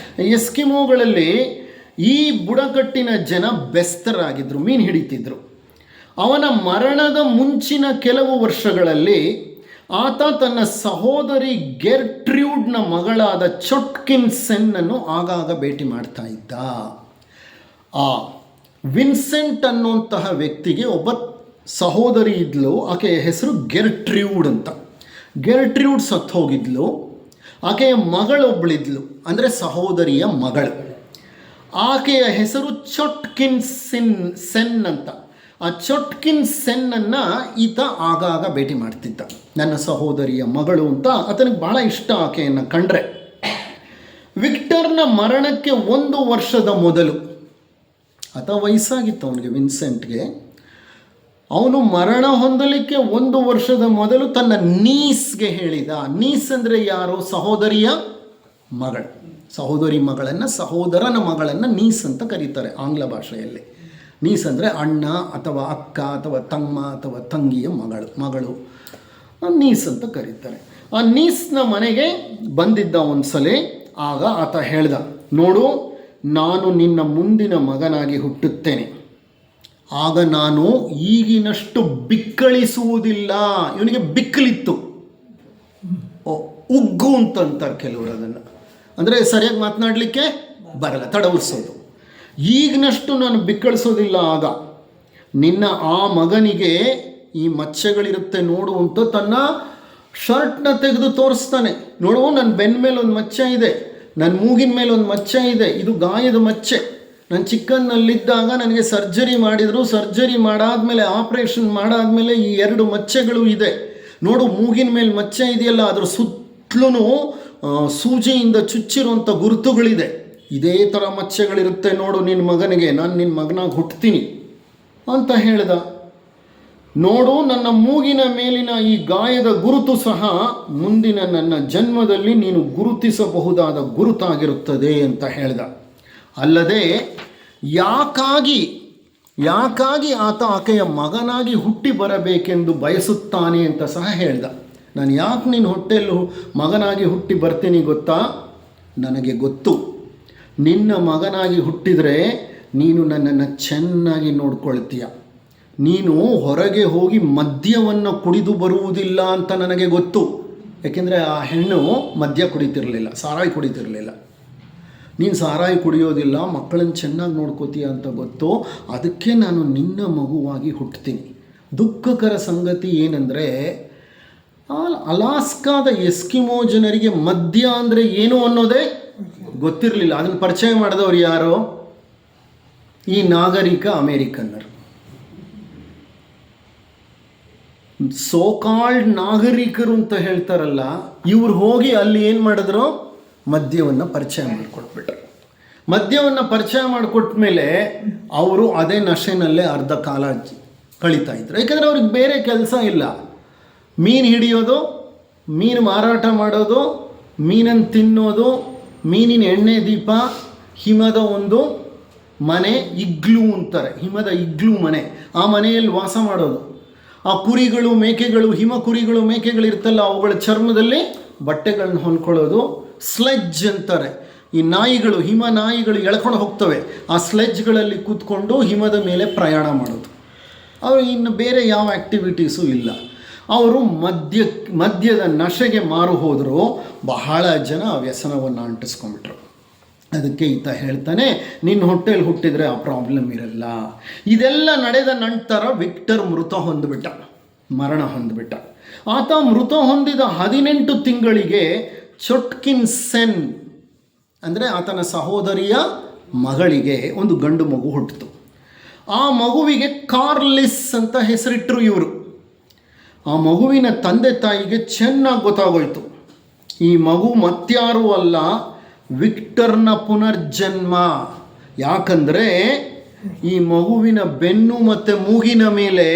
ಎಸ್ಕಿಮೋಗಳಲ್ಲಿ ಈ ಬುಡಕಟ್ಟಿನ ಜನ ಬೆಸ್ತರಾಗಿದ್ದರು, ಮೀನು ಹಿಡಿತಿದ್ರು. ಅವನ ಮರಣದ ಮುಂಚಿನ ಕೆಲವು ವರ್ಷಗಳಲ್ಲಿ ಆತ ತನ್ನ ಸಹೋದರಿ ಗೆರ್ಟ್ರ್ಯೂಡ್ನ ಮಗಳಾದ ಚೊಟ್ಕಿನ್ಸೆನ್ನನ್ನು ಆಗಾಗ ಭೇಟಿ ಮಾಡ್ತಾ ಇದ್ದ. ಆ ವಿನ್ಸೆಂಟ್ ಅನ್ನುವಂತಹ ವ್ಯಕ್ತಿಗೆ ಒಬ್ಬ ಸಹೋದರಿ ಇದ್ಲು. ಆಕೆಯ ಹೆಸರು ಗೆರ್ಟ್ರ್ಯೂಡ್ ಅಂತ. ಗೆರ್ಟ್ರ್ಯೂಡ್ ಸತ್ತು ಹೋಗಿದ್ಲು. ಆಕೆಯ ಮಗಳೊಬ್ಬಳಿದ್ಲು, ಅಂದರೆ ಸಹೋದರಿಯ ಮಗಳು. ಆಕೆಯ ಹೆಸರು ಚೊಟ್ಕಿನ್ಸೆನ್ ಅಂತ. ಆ ಚೊಟ್ಕಿನ್ಸೆನ್ನನ್ನು ಈತ ಆಗಾಗ ಭೇಟಿ ಮಾಡ್ತಿದ್ದ. ನನ್ನ ಸಹೋದರಿಯ ಮಗಳು ಅಂತ ಆತನಿಗೆ ಬಹಳ ಇಷ್ಟ ಆಕೆಯನ್ನು ಕಂಡ್ರೆ. ವಿಕ್ಟರ್ನ ಮರಣಕ್ಕೆ 1 ವರ್ಷದ ಮೊದಲು, ಆತ ವಯಸ್ಸಾಗಿತ್ತು ಅವನಿಗೆ, ವಿನ್ಸೆಂಟ್ಗೆ. ಅವನು ಮರಣ ಹೊಂದಲಿಕ್ಕೆ 1 ವರ್ಷದ ಮೊದಲು ತನ್ನ ನೀಸ್ಗೆ ಹೇಳಿದ. ನೀಸ್ ಅಂದರೆ ಯಾರು? ಸಹೋದರಿಯ ಮಗಳು. ಸಹೋದರಿ ಮಗಳನ್ನು, ಸಹೋದರನ ಮಗಳನ್ನು ನೀಸ್ ಅಂತ ಕರೀತಾರೆ ಆಂಗ್ಲ ಭಾಷೆಯಲ್ಲಿ. ನೀಸ್ ಅಂದರೆ ಅಣ್ಣ ಅಥವಾ ಅಕ್ಕ ಅಥವಾ ತಮ್ಮ ಅಥವಾ ತಂಗಿಯ ಮಗಳು ನೀಸ್ ಅಂತ ಕರೀತಾರೆ. ಆ ನೀಸ್ನ ಮನೆಗೆ ಬಂದಿದ್ದ ಒಂದು ಸಲ. ಆಗ ಆತ ಹೇಳ್ದ, ನೋಡು, ನಾನು ನಿನ್ನ ಮುಂದಿನ ಮಗನಾಗಿ ಹುಟ್ಟುತ್ತೇನೆ. ಆಗ ನಾನು ಈಗಿನಷ್ಟು ಬಿಕ್ಕಳಿಸುವುದಿಲ್ಲ. ಇವನಿಗೆ ಬಿಕ್ಕಲಿತ್ತು, ಉಗ್ಗು ಅಂತಂತಾರೆ ಕೆಲವರು ಅದನ್ನು. ಅಂದರೆ ಸರಿಯಾಗಿ ಮಾತನಾಡಲಿಕ್ಕೆ ಬರಲ್ಲ, ತಡವರಿಸೋದು. ಈಗಿನಷ್ಟು ನಾನು ಬಿಕ್ಕಳಿಸೋದಿಲ್ಲ. ಆಗ ನಿನ್ನ ಆ ಮಗನಿಗೆ ಈ ಮಚ್ಚೆಗಳಿರುತ್ತೆ ನೋಡು ಅಂತ ತನ್ನ ಶರ್ಟ್ನ ತೆಗೆದು ತೋರಿಸ್ತಾನೆ. ನೋಡು, ನನ್ನ ಬೆನ್ನ ಮೇಲೆ ಒಂದು ಮಚ್ಚೆ ಇದೆ, ನನ್ನ ಮೂಗಿನ ಮೇಲೆ ಒಂದು ಮಚ್ಚೆ ಇದೆ, ಇದು ಗಾಯದ ಮಚ್ಚೆ. ನಾನು ಚಿಕ್ಕನ್ನಲ್ಲಿದ್ದಾಗ ನನಗೆ ಸರ್ಜರಿ ಮಾಡಿದರು. ಸರ್ಜರಿ ಮಾಡಾದ್ಮೇಲೆ, ಆಪ್ರೇಷನ್ ಮಾಡಾದ್ಮೇಲೆ ಈ 2 ಮಚ್ಚೆಗಳು ಇದೆ. ನೋಡು, ಮೂಗಿನ ಮೇಲೆ ಮಚ್ಚೆ ಇದೆಯಲ್ಲ, ಅದರ ಸುತ್ತಲೂ ಸೂಜಿಯಿಂದ ಚುಚ್ಚಿರುವಂಥ ಗುರುತುಗಳಿದೆ. ಇದೇ ಥರ ಮಚ್ಚೆಗಳಿರುತ್ತೆ ನೋಡು ನಿನ್ನ ಮಗನಿಗೆ, ನಾನು ನಿನ್ನ ಮಗನಾಗಿ ಹುಟ್ತೀನಿ ಅಂತ ಹೇಳ್ದ. ನೋಡು, ನನ್ನ ಮೂಗಿನ ಮೇಲಿನ ಈ ಗಾಯದ ಗುರುತು ಸಹ ಮುಂದಿನ ನನ್ನ ಜನ್ಮದಲ್ಲಿ ನೀನು ಗುರುತಿಸಬಹುದಾದ ಗುರುತಾಗಿರುತ್ತದೆ ಅಂತ ಹೇಳ್ದ. ಅಲ್ಲದೆ ಯಾಕಾಗಿ ಆತ ಆಕೆಯ ಮಗನಾಗಿ ಹುಟ್ಟಿ ಬರಬೇಕೆಂದು ಬಯಸುತ್ತಾನೆ ಅಂತ ಸಹ ಹೇಳ್ದ. ನಾನು ಯಾಕೆ ನಿನ್ನ ಹೊಟ್ಟೆಯಲ್ಲಿ ಮಗನಾಗಿ ಹುಟ್ಟಿ ಬರ್ತೀನಿ ಗೊತ್ತಾ? ನನಗೆ ಗೊತ್ತು, ನಿನ್ನ ಮಗನಾಗಿ ಹುಟ್ಟಿದರೆ ನೀನು ನನ್ನನ್ನು ಚೆನ್ನಾಗಿ ನೋಡ್ಕೊಳ್ತೀಯ. ನೀನು ಹೊರಗೆ ಹೋಗಿ ಮದ್ಯವನ್ನು ಕುಡಿದು ಬರುವುದಿಲ್ಲ ಅಂತ ನನಗೆ ಗೊತ್ತು. ಯಾಕೆಂದರೆ ಆ ಹೆಣ್ಣು ಮದ್ಯ ಕುಡಿತಿರಲಿಲ್ಲ, ಸಾರಾಯಿ ಕುಡಿತಿರಲಿಲ್ಲ. ನೀನು ಸಾರಾಯಿ ಕುಡಿಯೋದಿಲ್ಲ, ಮಕ್ಕಳನ್ನು ಚೆನ್ನಾಗಿ ನೋಡ್ಕೋತೀಯ ಅಂತ ಗೊತ್ತು. ಅದಕ್ಕೆ ನಾನು ನಿನ್ನ ಮಗುವಾಗಿ ಹುಟ್ತೀನಿ. ದುಃಖಕರ ಸಂಗತಿ ಏನಂದರೆ, ಅಲಾಸ್ಕಾದ ಎಸ್ಕಿಮೋ ಜನರಿಗೆ ಮದ್ಯ ಅಂದರೆ ಏನು ಅನ್ನೋದೇ ಗೊತ್ತಿರಲಿಲ್ಲ. ಅದನ್ನು ಪರಿಚಯ ಮಾಡಿದವರು ಯಾರು? ಈ ನಾಗರಿಕ ಅಮೇರಿಕನ್ನರು. ಸೋಕಾಲ್ಡ್ ನಾಗರಿಕರು ಅಂತ ಹೇಳ್ತಾರಲ್ಲ, ಇವ್ರು ಹೋಗಿ ಅಲ್ಲಿ ಏನು ಮಾಡಿದ್ರು? ಮದ್ಯವನ್ನು ಪರಿಚಯ ಮಾಡಿಕೊಟ್ಬಿಟ್ರು. ಮದ್ಯವನ್ನು ಪರಿಚಯ ಮಾಡಿಕೊಟ್ಟ ಮೇಲೆ ಅವರು ಅದೇ ನಶೆನಲ್ಲೇ ಅರ್ಧ ಕಾಲ ಕಳೀತಾ ಇದ್ರು. ಯಾಕಂದರೆ ಅವ್ರಿಗೆ ಬೇರೆ ಕೆಲಸ ಇಲ್ಲ. ಮೀನು ಹಿಡಿಯೋದು, ಮೀನು ಮಾರಾಟ ಮಾಡೋದು, ಮೀನನ್ನು ತಿನ್ನೋದು, ಮೀನಿನ ಎಣ್ಣೆ ದೀಪ, ಹಿಮದ ಒಂದು ಮನೆ, ಇಗ್ಲೂ ಅಂತಾರೆ, ಹಿಮದ ಇಗ್ಲೂ ಮನೆ, ಆ ಮನೆಯಲ್ಲಿ ವಾಸ ಮಾಡೋದು. ಆ ಕುರಿಗಳು ಮೇಕೆಗಳು, ಹಿಮ ಕುರಿಗಳು ಮೇಕೆಗಳು ಇರ್ತಲ್ಲ, ಅವುಗಳ ಚರ್ಮದಲ್ಲಿ ಬಟ್ಟೆಗಳನ್ನ ಹೊಂದ್ಕೊಳ್ಳೋದು. ಸ್ಲೆಡ್ಜ್ ಅಂತಾರೆ, ಈ ನಾಯಿಗಳು, ಹಿಮ ನಾಯಿಗಳು ಎಳ್ಕೊಂಡು ಹೋಗ್ತವೆ, ಆ ಸ್ಲೆಡ್ಜ್ಗಳಲ್ಲಿ ಕೂತ್ಕೊಂಡು ಹಿಮದ ಮೇಲೆ ಪ್ರಯಾಣ ಮಾಡೋದು. ಅವರು ಇನ್ನು ಬೇರೆ ಯಾವ ಆ್ಯಕ್ಟಿವಿಟೀಸು ಇಲ್ಲ. ಅವರು ಮದ್ಯದ ನಶೆಗೆ ಮಾರು ಹೋದರೂ ಬಹಳ ಜನ ಆ ವ್ಯಸನವನ್ನು ಅಂಟಿಸ್ಕೊಂಡ್ಬಿಟ್ರು. ಅದಕ್ಕೆ ಈತ ಹೇಳ್ತಾನೆ, ನಿನ್ನ ಹೊಟ್ಟೆಯಲ್ಲಿ ಹುಟ್ಟಿದರೆ ಆ ಪ್ರಾಬ್ಲಮ್ ಇರಲ್ಲ. ಇದೆಲ್ಲ ನಡೆದ ನಂತರ ವಿಕ್ಟರ್ ಮರಣ ಹೊಂದಿಬಿಟ್ಟ. ಆತ ಮೃತ ಹೊಂದಿದ 18 ತಿಂಗಳಿಗೆ ಚೊಟ್ಕಿನ್ ಸೆನ್ ಅಂದರೆ ಆತನ ಸಹೋದರಿಯ ಮಗಳಿಗೆ ಒಂದು ಗಂಡು ಮಗು ಹುಟ್ಟಿತು. ಆ ಮಗುವಿಗೆ ಕಾರ್ಲಿಸ್ ಅಂತ ಹೆಸರಿಟ್ಟರು ಇವರು. ಆ ಮಗುವಿನ ತಂದೆ ತಾಯಿಗೆ ಚೆನ್ನಾಗಿ ಗೊತ್ತಾಗೋಯ್ತು, ಈ ಮಗು ಮತ್ಯಾರೂ ಅಲ್ಲ, ವಿಕ್ಟರ್ನ ಪುನರ್ಜನ್ಮ. ಯಾಕಂದರೆ ಈ ಮಗುವಿನ ಬೆನ್ನು ಮತ್ತು ಮೂಗಿನ ಮೇಲೆ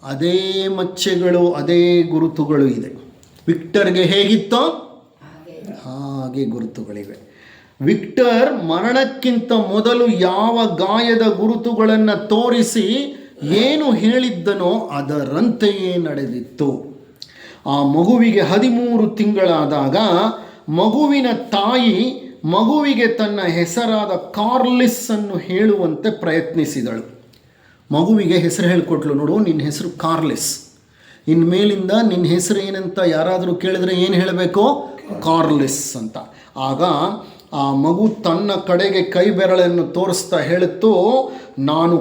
ಅದೇ ಮಚ್ಚೆಗಳು, ಅದೇ ಗುರುತುಗಳು ಇದೆ. ವಿಕ್ಟರ್ಗೆ ಹೇಗಿತ್ತೋ ಹಾಗೆ ಗುರುತುಗಳಿವೆ. ವಿಕ್ಟರ್ ಮರಣಕ್ಕಿಂತ ಮೊದಲು ಯಾವ ಗಾಯದ ಗುರುತುಗಳನ್ನು ತೋರಿಸಿ ಏನು ಹೇಳಿದ್ದನೋ ಅದರಂತೆಯೇ ನಡೆದಿತ್ತು. ಆ ಮಗುವಿಗೆ 13 ತಿಂಗಳಾದಾಗ ಮಗುವಿನ ತಾಯಿ ಮಗುವಿಗೆ ತನ್ನ ಹೆಸರಾದ ಕಾರ್ಲಿಸ್ಸನ್ನು ಹೇಳುವಂತೆ ಪ್ರಯತ್ನಿಸಿದಳು. ಮಗುವಿಗೆ ಹೆಸರು ಹೇಳಿಕೊಟ್ಲು, ನೋಡು ನಿನ್ನ ಹೆಸರು ಕಾರ್ಲಿಸ್, ಇನ್ಮೇಲಿಂದ ನಿನ್ನ ಹೆಸರು ಏನಂತ ಯಾರಾದರೂ ಕೇಳಿದ್ರೆ ಏನು ಹೇಳಬೇಕು? ಕಾರ್ಲಿಸ್ ಅಂತ. ಆಗ ಆ ಮಗು ತನ್ನ ಕಡೆಗೆ ಕೈ ಬೆರಳನ್ನು ತೋರಿಸ್ತಾ ಹೇಳಿತ್ತು, ನಾನು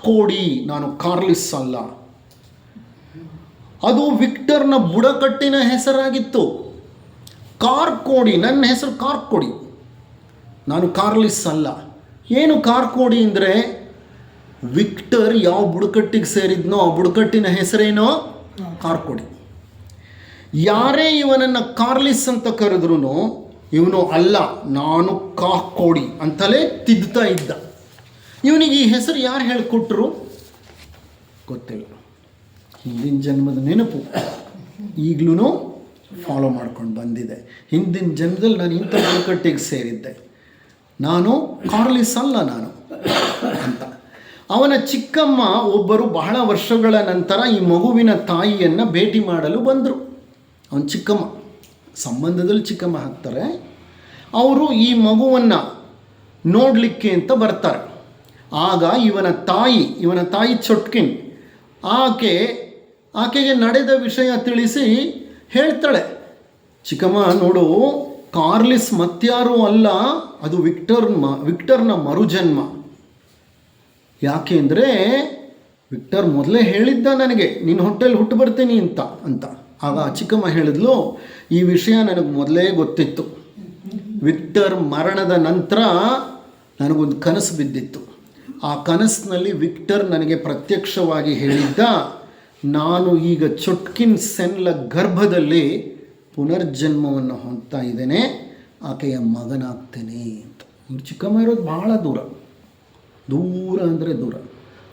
ಕೋಡಿ, ನಾನು ಕಾರ್ಲಿಸ್ ಅಲ್ಲ. ಅದು ವಿಕ್ಟರ್ನ ಬುಡಕಟ್ಟಿನ ಹೆಸರಾಗಿತ್ತು. ಕಾರ್ಕೋಡಿ, ನನ್ನ ಹೆಸರು ಕಾರ್ಕೋಡಿ, ನಾನು ಕಾರ್ಲಿಸ್ ಅಲ್ಲ. ಏನು ಕಾರ್ಕೋಡಿ ಅಂದರೆ, ವಿಕ್ಟರ್ ಯಾವ ಬುಡಕಟ್ಟಿಗೆ ಸೇರಿದ್ನೋ ಆ ಬುಡಕಟ್ಟಿನ ಹೆಸರೇನೋ ಕಾರ್ಕೋಡಿ. ಯಾರೇ ಇವನನ್ನು ಕಾರ್ಲಿಸ್ ಅಂತ ಕರೆದ್ರೂ ಇವನು ಅಲ್ಲ, ನಾನು ಕಾಕೋಡಿ ಅಂತಲೇ ತಿದ್ದುತ್ತಾ ಇದ್ದ. ಇವನಿಗೆ ಈ ಹೆಸರು ಯಾರು ಹೇಳಿಕೊಟ್ರು ಗೊತ್ತಿಲ್ಲ. ಹಿಂದಿನ ಜನ್ಮದ ನೆನಪು ಈಗಲೂ ಫಾಲೋ ಮಾಡ್ಕೊಂಡು ಬಂದಿದೆ. ಹಿಂದಿನ ಜನ್ಮದಲ್ಲಿ ನಾನು ಇಂಥ ಬುಡಕಟ್ಟಿಗೆ ಸೇರಿದ್ದೆ, ನಾನು ಕಾರ್ಲಿಸ್ ಅಲ್ಲ ನಾನು ಅಂತ. ಅವನ ಚಿಕ್ಕಮ್ಮ ಒಬ್ಬರು ಬಹಳ ವರ್ಷಗಳ ನಂತರ ಈ ಮಗುವಿನ ತಾಯಿಯನ್ನು ಭೇಟಿ ಮಾಡಲು ಬಂದರು. ಅವನ ಚಿಕ್ಕಮ್ಮ, ಸಂಬಂಧದಲ್ಲಿ ಚಿಕ್ಕಮ್ಮ ಹಾಕ್ತಾರೆ. ಅವರು ಈ ಮಗುವನ್ನು ನೋಡಲಿಕ್ಕೆ ಅಂತ ಬರ್ತಾರೆ. ಆಗ ಇವನ ತಾಯಿ ಚೊಟ್ಕಿನ್ ಆಕೆಗೆ ನಡೆದ ವಿಷಯ ತಿಳಿಸಿ ಹೇಳ್ತಾಳೆ, ಚಿಕ್ಕಮ್ಮ ನೋಡು, ಕಾರ್ಲಿಸ್ ಮತ್ಯಾರೂ ಅಲ್ಲ, ಅದು ವಿಕ್ಟರ್ನ ಮರುಜನ್ಮ. ಯಾಕೆ ಅಂದರೆ ವಿಕ್ಟರ್ ಮೊದಲೇ ಹೇಳಿದ್ದ ನನಗೆ ನಿನ್ನ ಹೊಟ್ಟೆಯಲ್ಲಿ ಹುಟ್ಟು ಬರ್ತೀನಿ ಅಂತ. ಆಗ ಚಿಕ್ಕಮ್ಮ ಹೇಳಿದ್ಲು, ಈ ವಿಷಯ ನನಗೆ ಮೊದಲೇ ಗೊತ್ತಿತ್ತು. ವಿಕ್ಟರ್ ಮರಣದ ನಂತರ ನನಗೊಂದು ಕನಸು ಬಿದ್ದಿತ್ತು. ಆ ಕನಸಿನಲ್ಲಿ ವಿಕ್ಟರ್ ನನಗೆ ಪ್ರತ್ಯಕ್ಷವಾಗಿ ಹೇಳಿದ್ದ, ನಾನು ಈಗ ಚೊಟ್ಕಿನ್ ಸೆನ್ಲ ಗರ್ಭದಲ್ಲಿ ಪುನರ್ಜನ್ಮವನ್ನು ಹೊಂದ್ತಾ ಇದ್ದೇನೆ, ಆಕೆಯ ಮಗನಾಗ್ತೇನೆ ಅಂತ. ಚಿಕ್ಕಮ್ಮ ಇರೋದು ಭಾಳ ದೂರ ಅಂದರೆ ದೂರ.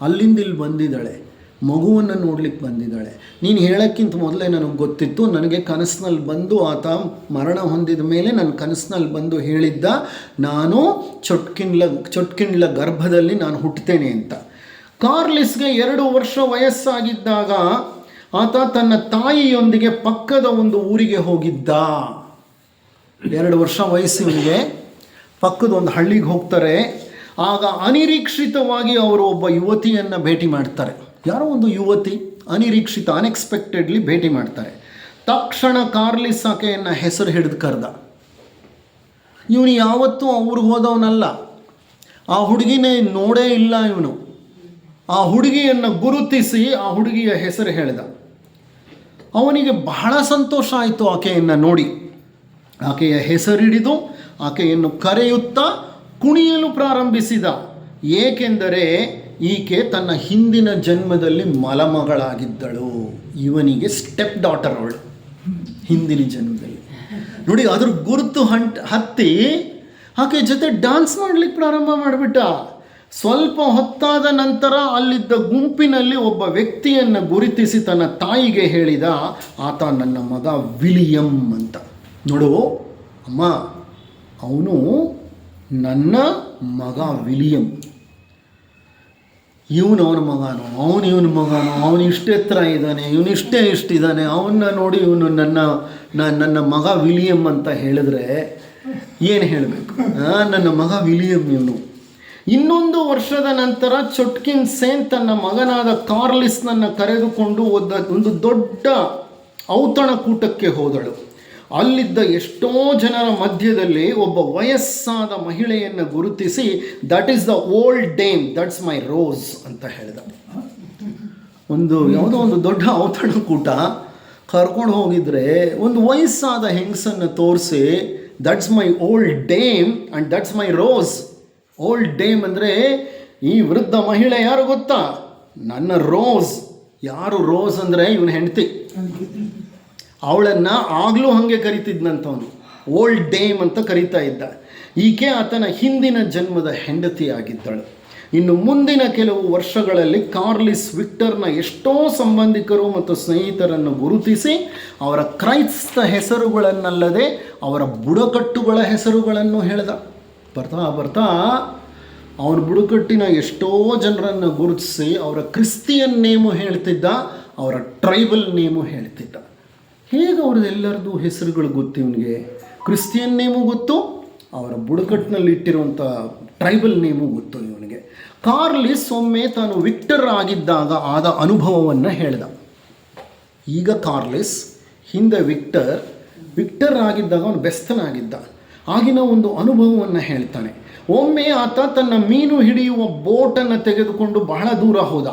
ಅಲ್ಲಿಂದ ಇಲ್ಲಿ ಬಂದಿದ್ದಾಳೆ, ಮಗುವನ್ನು ನೋಡ್ಲಿಕ್ಕೆ ಬಂದಿದ್ದಾಳೆ. ನೀನು ಹೇಳೋಕ್ಕಿಂತ ಮೊದಲೇ ನನಗೆ ಗೊತ್ತಿತ್ತು. ನನಗೆ ಕನಸಿನಲ್ಲಿ ಬಂದು ಆತ ಮರಣ ಹೊಂದಿದ ಮೇಲೆ ನನ್ನ ಕನಸಿನಲ್ಲಿ ಬಂದು ಹೇಳಿದ್ದ, ನಾನು ಚೊಟ್ಕಿನ್ಲ ಗರ್ಭದಲ್ಲಿ ನಾನು ಹುಟ್ಟುತ್ತೇನೆ ಅಂತ. ಕಾರ್ಲಿಸ್ಗೆ 2 ವರ್ಷ ವಯಸ್ಸಾಗಿದ್ದಾಗ ಆತ ತನ್ನ ತಾಯಿಯೊಂದಿಗೆ ಪಕ್ಕದ ಒಂದು ಊರಿಗೆ ಹೋಗಿದ್ದ. 2 ವರ್ಷ ವಯಸ್ಸಿಗೆ ಪಕ್ಕದ ಒಂದು ಹಳ್ಳಿಗೆ ಹೋಗ್ತಾರೆ. ಆಗ ಅನಿರೀಕ್ಷಿತವಾಗಿ ಅವರು ಒಬ್ಬ ಯುವತಿಯನ್ನು ಭೇಟಿ ಮಾಡ್ತಾರೆ. ಯಾರೋ ಒಂದು ಯುವತಿ ಅನ್ಎಕ್ಸ್ಪೆಕ್ಟೆಡ್ಲಿ ಭೇಟಿ ಮಾಡ್ತಾರೆ. ತಕ್ಷಣ ಕಾರ್ಲಿಸ್ ಆಕೆಯನ್ನು ಹೆಸರು ಹಿಡಿದು ಕರೆದ. ಇವನು ಯಾವತ್ತೂ ಅವ್ರಿಗೆ ಹೋದವನಲ್ಲ, ಆ ಹುಡುಗಿನೇ ನೋಡೇ ಇಲ್ಲ ಇವನು. ಆ ಹುಡುಗಿಯನ್ನು ಗುರುತಿಸಿ ಆ ಹುಡುಗಿಯ ಹೆಸರು ಹೇಳಿದ. ಅವನಿಗೆ ಬಹಳ ಸಂತೋಷ ಆಯಿತು ಆಕೆಯನ್ನು ನೋಡಿ. ಆಕೆಯ ಹೆಸರಿಡಿದು ಆಕೆಯನ್ನು ಕರೆಯುತ್ತಾ ಕುಣಿಯಲು ಪ್ರಾರಂಭಿಸಿದ. ಏಕೆಂದರೆ ಈಕೆ ತನ್ನ ಹಿಂದಿನ ಜನ್ಮದಲ್ಲಿ ಮಲಮಗಳಾಗಿದ್ದಳು. ಇವನಿಗೆ ಸ್ಟೆಪ್ ಡಾಟರ್ ಅವಳು ಹಿಂದಿನ ಜನ್ಮದಲ್ಲಿ. ನೋಡಿ, ಅದ್ರ ಗುರುತು ಹತ್ತಿ ಆಕೆ ಜೊತೆ ಡ್ಯಾನ್ಸ್ ಮಾಡಲಿಕ್ಕೆ ಪ್ರಾರಂಭ ಮಾಡಿಬಿಟ್ಟ. ಸ್ವಲ್ಪ ಹೊತ್ತಾದ ನಂತರ ಅಲ್ಲಿದ್ದ ಗುಂಪಿನಲ್ಲಿ ಒಬ್ಬ ವ್ಯಕ್ತಿಯನ್ನು ಗುರುತಿಸಿ ತನ್ನ ತಾಯಿಗೆ ಹೇಳಿದ, ಆತ ನನ್ನ ಮಗ ವಿಲಿಯಂ ಅಂತ. ನೋಡು ಅಮ್ಮ, ಅವನು ನನ್ನ ಮಗ ವಿಲಿಯಂ. ಅವನ ಮಗನೋ, ಇವನ ಮಗನೋ, ಅವನು ಇಷ್ಟೆತ್ರ ಇದ್ದಾನೆ, ಇಷ್ಟಿದ್ದಾನೆ, ಅವನ್ನ ನೋಡಿ ಇವನು ನನ್ನ ಮಗ ವಿಲಿಯಂ ಅಂತ ಹೇಳಿದ್ರೆ ಏನು ಹೇಳಬೇಕು? ನನ್ನ ಮಗ ವಿಲಿಯಂ ಇವನು. ಇನ್ನೊಂದು ವರ್ಷದ ನಂತರ ಚೊಟ್ಕಿನ್ ಸೇನ್ ತನ್ನ ಮಗನಾದ ಕಾರ್ಲಿಸ್ನನ್ನು ಕರೆದುಕೊಂಡು ಒಂದು ದೊಡ್ಡ ಔತಣಕೂಟಕ್ಕೆ ಹೋದಳು. ಅಲ್ಲಿದ್ದ ಎಷ್ಟೋ ಜನರ ಮಧ್ಯದಲ್ಲಿ ಒಬ್ಬ ವಯಸ್ಸಾದ ಮಹಿಳೆಯನ್ನು ಗುರುತಿಸಿ, that is the old dame, that's my rose ಅಂತ ಹೇಳಿದ. ಯಾವುದೋ ಒಂದು ದೊಡ್ಡ ಔತಣಕೂಟ ಕರ್ಕೊಂಡು ಹೋಗಿದ್ರೆ ಒಂದು ವಯಸ್ಸಾದ ಹೆಂಗಸನ್ನು ತೋರಿಸಿ, that's my old dame and that's my rose. Old dame ಅಂದರೆ ಈ ವೃದ್ಧ ಮಹಿಳೆ ಯಾರು ಗೊತ್ತಾ? ನನ್ನ ರೋಸ್. ಯಾರು ರೋಸ್ ಅಂದರೆ ಇವನ ಹೆಂಡತಿ. ಅವಳನ್ನು ಆಗಲೂ ಹಾಗೆ ಕರಿತಿದ್ನಂತವನು, ಓಲ್ಡ್ ಡೇಮ್ ಅಂತ ಕರೀತಾ ಇದ್ದ. ಈಕೆ ಆತನ ಹಿಂದಿನ ಜನ್ಮದ ಹೆಂಡತಿ ಆಗಿದ್ದಳು. ಇನ್ನು ಮುಂದಿನ ಕೆಲವು ವರ್ಷಗಳಲ್ಲಿ ಕಾರ್ಲಿಸ್ ವಿಕ್ಟರ್ನ ಎಷ್ಟೋ ಸಂಬಂಧಿಕರು ಮತ್ತು ಸ್ನೇಹಿತರನ್ನು ಗುರುತಿಸಿ ಅವರ ಕ್ರೈಸ್ತ ಹೆಸರುಗಳನ್ನಲ್ಲದೆ ಅವರ ಬುಡಕಟ್ಟುಗಳ ಹೆಸರುಗಳನ್ನು ಹೇಳ್ದ. ಬರ್ತಾ ಬರ್ತಾ ಅವನ ಬುಡಕಟ್ಟಿನ ಎಷ್ಟೋ ಜನರನ್ನು ಗುರುತಿಸಿ ಅವರ ಕ್ರಿಸ್ತಿಯನ್ ನೇಮು ಹೇಳ್ತಿದ್ದ, ಅವರ ಟ್ರೈಬಲ್ ನೇಮು ಹೇಳ್ತಿದ್ದ. ಹೇಗೆ ಅವ್ರದ್ದೆಲ್ಲರದ್ದು ಹೆಸರುಗಳು ಗೊತ್ತು ಇವನಿಗೆ? ಕ್ರಿಸ್ತಿಯನ್ ನೇಮು ಗೊತ್ತು, ಅವರ ಬುಡಕಟ್ಟಿನಲ್ಲಿ ಇಟ್ಟಿರುವಂಥ ಟ್ರೈಬಲ್ ನೇಮು ಗೊತ್ತು ಇವನಿಗೆ. ಕಾರ್ಲಿಸ್ ಒಮ್ಮೆ ತಾನು ವಿಕ್ಟರ್ ಆಗಿದ್ದಾಗ ಆದ ಅನುಭವವನ್ನು ಹೇಳ್ದ. ಈಗ ಕಾರ್ಲಿಸ್, ಹಿಂದೆ ವಿಕ್ಟರ್ ಆಗಿದ್ದಾಗ ಅವನು ಬೆಸ್ತನಾಗಿದ್ದ. ಆಗಿನ ಒಂದು ಅನುಭವವನ್ನು ಹೇಳ್ತಾನೆ. ಒಮ್ಮೆ ಆತ ತನ್ನ ಮೀನು ಹಿಡಿಯುವ ಬೋಟನ್ನು ತೆಗೆದುಕೊಂಡು ಬಹಳ ದೂರ ಹೋದ.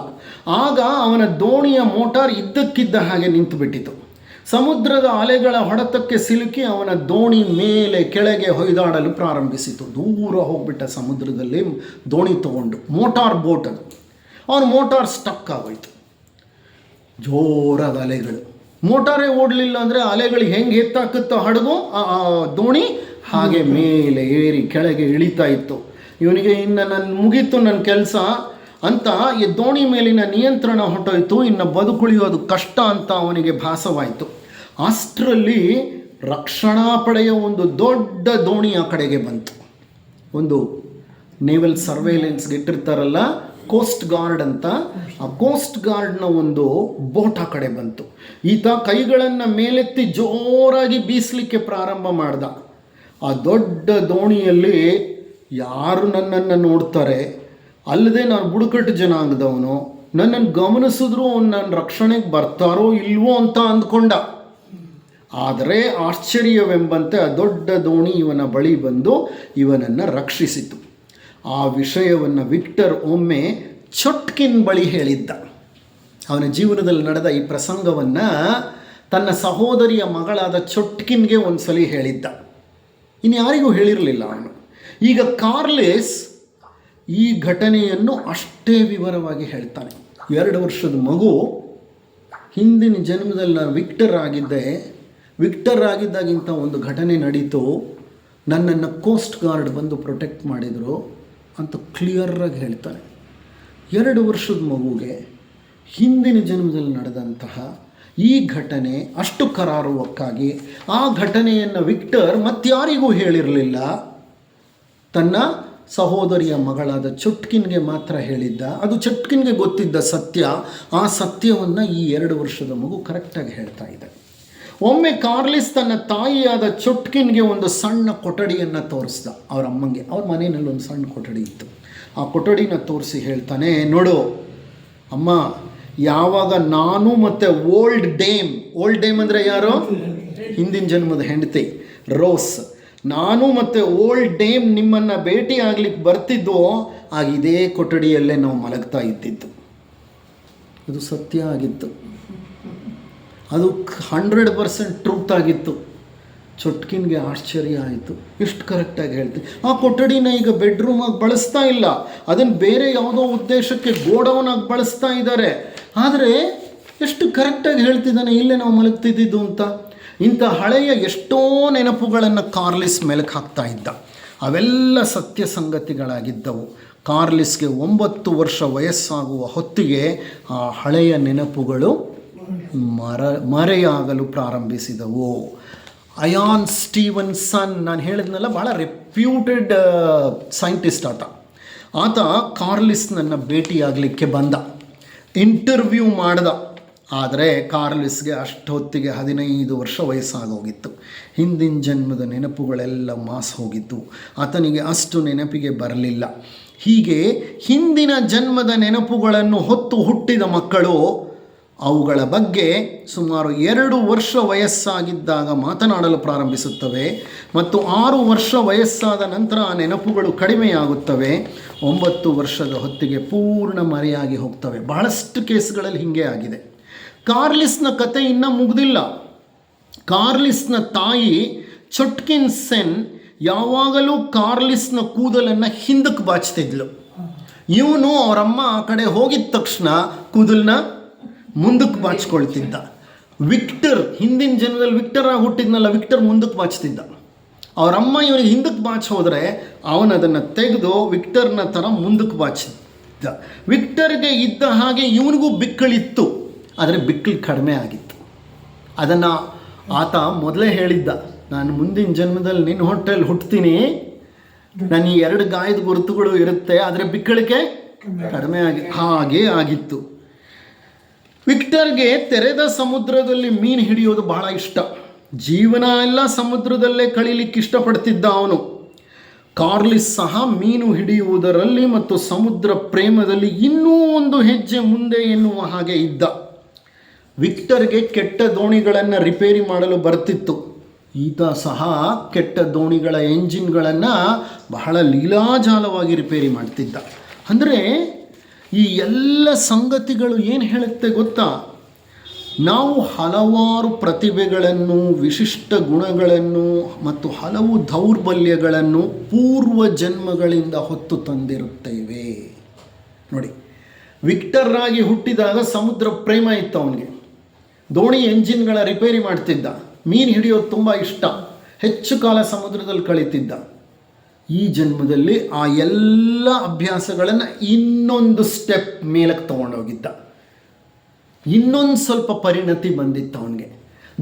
ಆಗ ಅವನ ದೋಣಿಯ ಮೋಟಾರ್ ಇದ್ದಕ್ಕಿದ್ದ ಹಾಗೆ ನಿಂತುಬಿಟ್ಟಿತು. ಸಮುದ್ರದ ಅಲೆಗಳ ಹೊಡೆತಕ್ಕೆ ಸಿಲುಕಿ ಅವನ ದೋಣಿ ಮೇಲೆ ಕೆಳಗೆ ಹೊಯ್ದಾಡಲು ಪ್ರಾರಂಭಿಸಿತು. ದೂರ ಹೋಗ್ಬಿಟ್ಟ ಸಮುದ್ರದಲ್ಲಿ ದೋಣಿ ತಗೊಂಡು. ಮೋಟಾರ್ ಬೋಟ್ ಅದು. ಅವನ ಮೋಟಾರ್ ಸ್ಟಕ್ ಆಗೋಯ್ತು. ಜೋರಾದ ಅಲೆಗಳು. ಮೋಟಾರೇ ಓಡಲಿಲ್ಲ ಅಂದರೆ ಅಲೆಗಳು ಹೆಂಗೆ ಎತ್ತಾಕುತ್ತೋ ಹಡಗು, ದೋಣಿ ಹಾಗೆ ಮೇಲೆ ಏರಿ ಕೆಳಗೆ ಇಳಿತಾ ಇತ್ತು. ಇವನಿಗೆ ಇನ್ನು ಮುಗೀತು ನನ್ನ ಕೆಲಸ ಅಂತ ಈ ದೋಣಿ ಮೇಲಿನ ನಿಯಂತ್ರಣ ಹೊಟ್ಟೋಯ್ತು. ಇನ್ನು ಬದುಕುಳಿಯೋದು ಕಷ್ಟ ಅಂತ ಅವನಿಗೆ ಭಾಸವಾಯಿತು. ಅಷ್ಟರಲ್ಲಿ ರಕ್ಷಣಾ ಪಡೆಯ ಒಂದು ದೊಡ್ಡ ದೋಣಿ ಆ ಕಡೆಗೆ ಬಂತು. ಒಂದು ನೇವಲ್ ಸರ್ವೇಲೆನ್ಸ್ಗೆ ಇಟ್ಟಿರ್ತಾರಲ್ಲ, ಕೋಸ್ಟ್ ಗಾರ್ಡ್ ಅಂತ, ಆ ಕೋಸ್ಟ್ ಗಾರ್ಡ್ನ ಒಂದು ಬೋಟ್ ಆ ಕಡೆ ಬಂತು. ಈತ ಕೈಗಳನ್ನು ಮೇಲೆತ್ತಿ ಜೋರಾಗಿ ಬೀಸಲಿಕ್ಕೆ ಪ್ರಾರಂಭ ಮಾಡ್ದ. ಆ ದೊಡ್ಡ ದೋಣಿಯಲ್ಲಿ ಯಾರು ನನ್ನನ್ನು ನೋಡ್ತಾರೆ, ಅಲ್ಲದೆ ನಾನು ಬುಡಕಟ್ಟು ಜನಾಂಗದವನು, ನನ್ನನ್ನು ಗಮನಿಸಿದ್ರು ಅವ್ನು ನನ್ನ ರಕ್ಷಣೆಗೆ ಬರ್ತಾರೋ ಇಲ್ವೋ ಅಂತ ಅಂದ್ಕೊಂಡ. ಆದರೆ ಆಶ್ಚರ್ಯವೆಂಬಂತೆ ಆ ದೊಡ್ಡ ದೋಣಿ ಇವನ ಬಳಿ ಬಂದು ಇವನನ್ನು ರಕ್ಷಿಸಿತು. ಆ ವಿಷಯವನ್ನು ವಿಕ್ಟರ್ ಒಮ್ಮೆ ಚೊಟ್ಕಿನ್ ಬಳಿ ಹೇಳಿದ್ದ. ಅವನ ಜೀವನದಲ್ಲಿ ನಡೆದ ಈ ಪ್ರಸಂಗವನ್ನು ತನ್ನ ಸಹೋದರಿಯ ಮಗಳಾದ ಚೊಟ್ಕಿನ್ಗೆ ಒಂದು ಸಲ ಹೇಳಿದ್ದ. ಇನ್ಯಾರಿಗೂ ಹೇಳಿರಲಿಲ್ಲ ಅವನು. ಈಗ ಕಾರ್ಲಿಸ್ ಈ ಘಟನೆಯನ್ನು ಅಷ್ಟೇ ವಿವರವಾಗಿ ಹೇಳ್ತಾನೆ. 2 ವರ್ಷದ ಮಗು, ಹಿಂದಿನ ಜನ್ಮದಲ್ಲಿ ನಾನು ವಿಕ್ಟರ್ ಆಗಿದ್ದಾಗಿಂತ ಒಂದು ಘಟನೆ ನಡೀತು, ನನ್ನನ್ನು ಕೋಸ್ಟ್ ಗಾರ್ಡ್ ಬಂದು ಪ್ರೊಟೆಕ್ಟ್ ಮಾಡಿದರು ಅಂತ ಕ್ಲಿಯರಾಗಿ ಹೇಳ್ತಾನೆ. 2 ವರ್ಷದ ಮಗುಗೆ ಹಿಂದಿನ ಜನ್ಮದಲ್ಲಿ ನಡೆದಂತಹ ಈ ಘಟನೆ ಅಷ್ಟು ಕರಾರುವಕ್ಕಾಗಿ ಆ ಘಟನೆಯನ್ನು ವಿಕ್ಟರ್ ಮತ್ತಾರಿಗೂ ಹೇಳಿರಲಿಲ್ಲ. ತನ್ನ ಸಹೋದರಿಯ ಮಗಳಾದ ಚೊಟ್ಕಿನ್ಗೆ ಮಾತ್ರ ಹೇಳಿದ್ದ. ಅದು ಚೊಟ್ಕಿನ್ಗೆ ಗೊತ್ತಿದ್ದ ಸತ್ಯ. ಆ ಸತ್ಯವನ್ನು ಈ 2 ವರ್ಷದ ಮಗು ಕರೆಕ್ಟಾಗಿ ಹೇಳ್ತಾ ಇದೆ. ಒಮ್ಮೆ ಕಾರ್ಲಿಸ್ ತನ್ನ ತಾಯಿಯಾದ ಚೊಟ್ಕಿನ್ಗೆ ಒಂದು ಸಣ್ಣ ಕೊಠಡಿಯನ್ನು ತೋರಿಸ್ದ. ಅವರ ಅಮ್ಮಂಗೆ, ಅವ್ರ ಮನೆಯಲ್ಲಿ ಒಂದು ಸಣ್ಣ ಕೊಠಡಿ ಇತ್ತು. ಆ ಕೊಠಡಿನ ತೋರಿಸಿ ಹೇಳ್ತಾನೆ, ನೋಡು ಅಮ್ಮ, ಯಾವಾಗ ನಾನು ಮತ್ತು ಓಲ್ಡ್ ಡೇಮ್ ಅಂದರೆ ಯಾರು? ಹಿಂದಿನ ಜನ್ಮದ ಹೆಂಡತಿ ರೋಸ್. ನಾನು ಮತ್ತು ಓಲ್ಡ್ ಡೇಮ್ ನಿಮ್ಮನ್ನು ಭೇಟಿ ಆಗ್ಲಿಕ್ಕೆ ಬರ್ತಿದ್ವೋ ಆಗ ಇದೇ ಕೊಠಡಿಯಲ್ಲೇ ನಾವು ಮಲಗ್ತಾ ಇದ್ದಿದ್ದು. ಅದು ಸತ್ಯ ಆಗಿತ್ತು. ಅದು 100% ಟ್ರೂತ್ ಆಗಿತ್ತು. ಚೊಟ್ಕಿನ್ಗೆ ಆಶ್ಚರ್ಯ ಆಯಿತು. ಎಷ್ಟು ಕರೆಕ್ಟಾಗಿ ಹೇಳ್ತೀವಿ. ಆ ಕೊಠಡಿನ ಈಗ ಬೆಡ್ರೂಮಾಗಿ ಬಳಸ್ತಾ ಇಲ್ಲ, ಅದನ್ನು ಬೇರೆ ಯಾವುದೋ ಉದ್ದೇಶಕ್ಕೆ ಗೋಡೌನಾಗಿ ಬಳಸ್ತಾ ಇದ್ದಾರೆ. ಆದರೆ ಎಷ್ಟು ಕರೆಕ್ಟಾಗಿ ಹೇಳ್ತಿದ್ದಾನೆ, ಇಲ್ಲೇ ನಾವು ಮಲಗ್ತಿದ್ದಿದ್ದು ಅಂತ. ಇಂಥ ಹಳೆಯ ಎಷ್ಟೋ ನೆನಪುಗಳನ್ನು ಕಾರ್ಲಿಸ್ ಮೆಲುಕು ಹಾಕ್ತಾ ಇದ್ದ. ಅವೆಲ್ಲ ಸತ್ಯ ಸಂಗತಿಗಳಾಗಿದ್ದವು. ಕಾರ್ಲಿಸ್ಗೆ 9 ವರ್ಷ ವಯಸ್ಸಾಗುವ ಹೊತ್ತಿಗೆ ಆ ಹಳೆಯ ನೆನಪುಗಳು ಮರೆಯಾಗಲು ಪ್ರಾರಂಭಿಸಿದವು. ಅಯಾನ್ ಸ್ಟೀವನ್ಸನ್, ನಾನು ಹೇಳಿದ್ನಲ್ಲ, ಬಹಳ ರೆಪ್ಯೂಟೆಡ್ ಸೈಂಟಿಸ್ಟ್ ಆತ ಕಾರ್ಲಿಸ್ನನ್ನು ಭೇಟಿಯಾಗಲಿಕ್ಕೆ ಬಂದ, ಇಂಟರ್ವ್ಯೂ ಮಾಡ್ದ. ಆದರೆ ಕಾರ್ಲಿಸ್ಗೆ ಅಷ್ಟೊತ್ತಿಗೆ 15 ವರ್ಷ ವಯಸ್ಸಾಗೋಗಿತ್ತು. ಹಿಂದಿನ ಜನ್ಮದ ನೆನಪುಗಳೆಲ್ಲ ಮಾಸ್ ಹೋಗಿದ್ದು, ಆತನಿಗೆ ಅಷ್ಟು ನೆನಪಿಗೆ ಬರಲಿಲ್ಲ. ಹೀಗೆ ಹಿಂದಿನ ಜನ್ಮದ ನೆನಪುಗಳನ್ನು ಹೊತ್ತು ಹುಟ್ಟಿದ ಮಕ್ಕಳು ಅವುಗಳ ಬಗ್ಗೆ ಸುಮಾರು 2 ವರ್ಷ ವಯಸ್ಸಾಗಿದ್ದಾಗ ಮಾತನಾಡಲು ಪ್ರಾರಂಭಿಸುತ್ತವೆ ಮತ್ತು 6 ವರ್ಷ ವಯಸ್ಸಾದ ನಂತರ ಆ ನೆನಪುಗಳು ಕಡಿಮೆಯಾಗುತ್ತವೆ. 9 ವರ್ಷದ ಹೊತ್ತಿಗೆ ಪೂರ್ಣ ಮರೆಯಾಗಿ ಹೋಗ್ತವೆ. ಬಹಳಷ್ಟು ಕೇಸ್ಗಳಲ್ಲಿ ಹೀಗೆ ಆಗಿದೆ. ಕಾರ್ಲಿಸ್ನ ಕತೆ ಇನ್ನೂ ಮುಗಿದಿಲ್ಲ. ಕಾರ್ಲಿಸ್ನ ತಾಯಿ ಚೊಟ್ಕಿನ್ಸೆನ್ ಯಾವಾಗಲೂ ಕಾರ್ಲಿಸ್ನ ಕೂದಲನ್ನು ಹಿಂದಕ್ಕೆ ಬಾಚ್ತಿದ್ಲು. ಇವನು ಅವರಮ್ಮ ಆ ಕಡೆ ಹೋಗಿದ ತಕ್ಷಣ ಕೂದಲನ್ನ ಮುಂದಕ್ಕೆ ಬಾಚ್ಕೊಳ್ತಿದ್ದ. ವಿಕ್ಟರ್, ಹಿಂದಿನ ಜನ್ಮದಲ್ಲಿ ವಿಕ್ಟರ್ ಆಗಿ ಹುಟ್ಟಿದ್ನಲ್ಲ, ವಿಕ್ಟರ್ ಮುಂದಕ್ಕೆ ಬಾಚ್ತಿದ್ದ. ಅವರಮ್ಮ ಇವನಿಗೆ ಹಿಂದಕ್ಕೆ ಬಾಚ್ ಹೋದರೆ ಅವನದನ್ನು ತೆಗೆದು ವಿಕ್ಟರ್ನ ಥರ ಮುಂದಕ್ಕೆ ಬಾಚಿದ್ದ. ವಿಕ್ಟರ್ಗೆ ಇದ್ದ ಹಾಗೆ ಇವನಿಗೂ ಬಿಕ್ಕಳಿತ್ತು, ಆದರೆ ಬಿಕ್ಕಳು ಕಡಿಮೆ ಆಗಿತ್ತು. ಅದನ್ನು ಆತ ಮೊದಲೇ ಹೇಳಿದ್ದ, ನಾನು ಮುಂದಿನ ಜನ್ಮದಲ್ಲಿ ನಿನ್ನ ಹೊಟ್ಟೆಯಲ್ಲಿ ಹುಟ್ತೀನಿ, ನನ್ನ ಈ 2 ಗಾಯದ ಗುರುತುಗಳು ಇರುತ್ತೆ, ಆದರೆ ಬಿಕ್ಕಳಿಕೆ ಕಡಿಮೆ ಹಾಗೇ ಆಗಿತ್ತು. ವಿಕ್ಟರ್ಗೆ ತೆರೆದ ಸಮುದ್ರದಲ್ಲಿ ಮೀನು ಹಿಡಿಯೋದು ಬಹಳ ಇಷ್ಟ. ಜೀವನ ಎಲ್ಲ ಸಮುದ್ರದಲ್ಲೇ ಕಳೀಲಿಕ್ಕೆ ಇಷ್ಟಪಡ್ತಿದ್ದ ಅವನು. ಕಾರ್ಲಿಸ್ ಸಹ ಮೀನು ಹಿಡಿಯುವುದರಲ್ಲಿ ಮತ್ತು ಸಮುದ್ರ ಪ್ರೇಮದಲ್ಲಿ ಇನ್ನೂ ಒಂದು ಹೆಜ್ಜೆ ಮುಂದೆ ಎನ್ನುವ ಹಾಗೆ ಇದ್ದ. ವಿಕ್ಟರ್ಗೆ ಕೆಟ್ಟ ದೋಣಿಗಳನ್ನು ರಿಪೇರಿ ಮಾಡಲು ಬರ್ತಿತ್ತು. ಈತ ಸಹ ಕೆಟ್ಟ ದೋಣಿಗಳ ಎಂಜಿನ್ಗಳನ್ನು ಬಹಳ ಲೀಲಾಜಾಲವಾಗಿ ರಿಪೇರಿ ಮಾಡ್ತಿದ್ದ. ಅಂದರೆ ಈ ಎಲ್ಲ ಸಂಗತಿಗಳು ಏನು ಹೇಳುತ್ತೆ ಗೊತ್ತಾ? ನಾವು ಹಲವಾರು ಪ್ರತಿಭೆಗಳನ್ನು, ವಿಶಿಷ್ಟ ಗುಣಗಳನ್ನು ಮತ್ತು ಹಲವು ದೌರ್ಬಲ್ಯಗಳನ್ನು ಪೂರ್ವ ಜನ್ಮಗಳಿಂದ ಹೊತ್ತು ತಂದಿರುತ್ತೇವೆ. ನೋಡಿ, ವಿಕ್ಟರ್ ಆಗಿ ಹುಟ್ಟಿದಾಗ ಸಮುದ್ರ ಪ್ರೇಮ ಇತ್ತು ಅವನಿಗೆ. ದೋಣಿ ಎಂಜಿನ್ಗಳ ರಿಪೇರಿ ಮಾಡ್ತಿದ್ದ. ಮೀನು ಹಿಡಿಯೋದು ತುಂಬ ಇಷ್ಟ. ಹೆಚ್ಚು ಕಾಲ ಸಮುದ್ರದಲ್ಲಿ ಕಳೀತಿದ್ದ. ಈ ಜನ್ಮದಲ್ಲಿ ಆ ಎಲ್ಲ ಅಭ್ಯಾಸಗಳನ್ನು ಇನ್ನೊಂದು ಸ್ಟೆಪ್ ಮೇಲಕ್ಕೆ ತೊಗೊಂಡೋಗಿದ್ದ. ಇನ್ನೊಂದು ಸ್ವಲ್ಪ ಪರಿಣತಿ ಬಂದಿತ್ತು ಅವನಿಗೆ.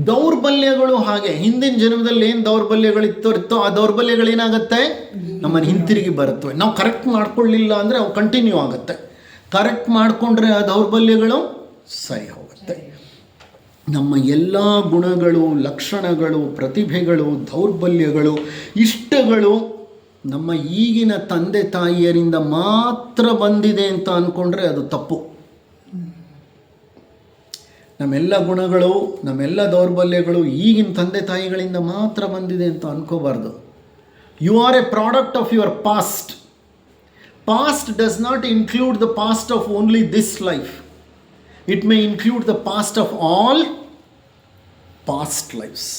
ದೌರ್ಬಲ್ಯಗಳು ಹಾಗೆ. ಹಿಂದಿನ ಜನ್ಮದಲ್ಲಿ ಏನು ದೌರ್ಬಲ್ಯಗಳಿತ್ತೋ ಆ ದೌರ್ಬಲ್ಯಗಳೇನಾಗುತ್ತೆ, ನಮ್ಮನ್ನು ಹಿಂತಿರುಗಿ ಬರುತ್ತವೆ. ನಾವು ಕರೆಕ್ಟ್ ಮಾಡ್ಕೊಳ್ಳಿಲ್ಲ ಅಂದರೆ ಅವು ಕಂಟಿನ್ಯೂ ಆಗುತ್ತೆ. ಕರೆಕ್ಟ್ ಮಾಡಿಕೊಂಡ್ರೆ ಆ ದೌರ್ಬಲ್ಯಗಳು ಸರಿ ಹೋಗುತ್ತೆ. ನಮ್ಮ ಎಲ್ಲ ಗುಣಗಳು, ಲಕ್ಷಣಗಳು, ಪ್ರತಿಭೆಗಳು, ದೌರ್ಬಲ್ಯಗಳು, ಇಷ್ಟಗಳು ನಮ್ಮ ಈಗಿನ ತಂದೆ ತಾಯಿಯರಿಂದ ಮಾತ್ರ ಬಂದಿದೆ ಅಂತ ಅಂದ್ಕೊಂಡ್ರೆ ಅದು ತಪ್ಪು. ನಮ್ಮೆಲ್ಲ ಗುಣಗಳು, ನಮ್ಮೆಲ್ಲ ದೌರ್ಬಲ್ಯಗಳು ಈಗಿನ ತಂದೆ ತಾಯಿಗಳಿಂದ ಮಾತ್ರ ಬಂದಿದೆ ಅಂತ ಅನ್ಕೋಬಾರ್ದು. You are a product of your past. Past does not include the past of only this life. It may include the past of all past lives.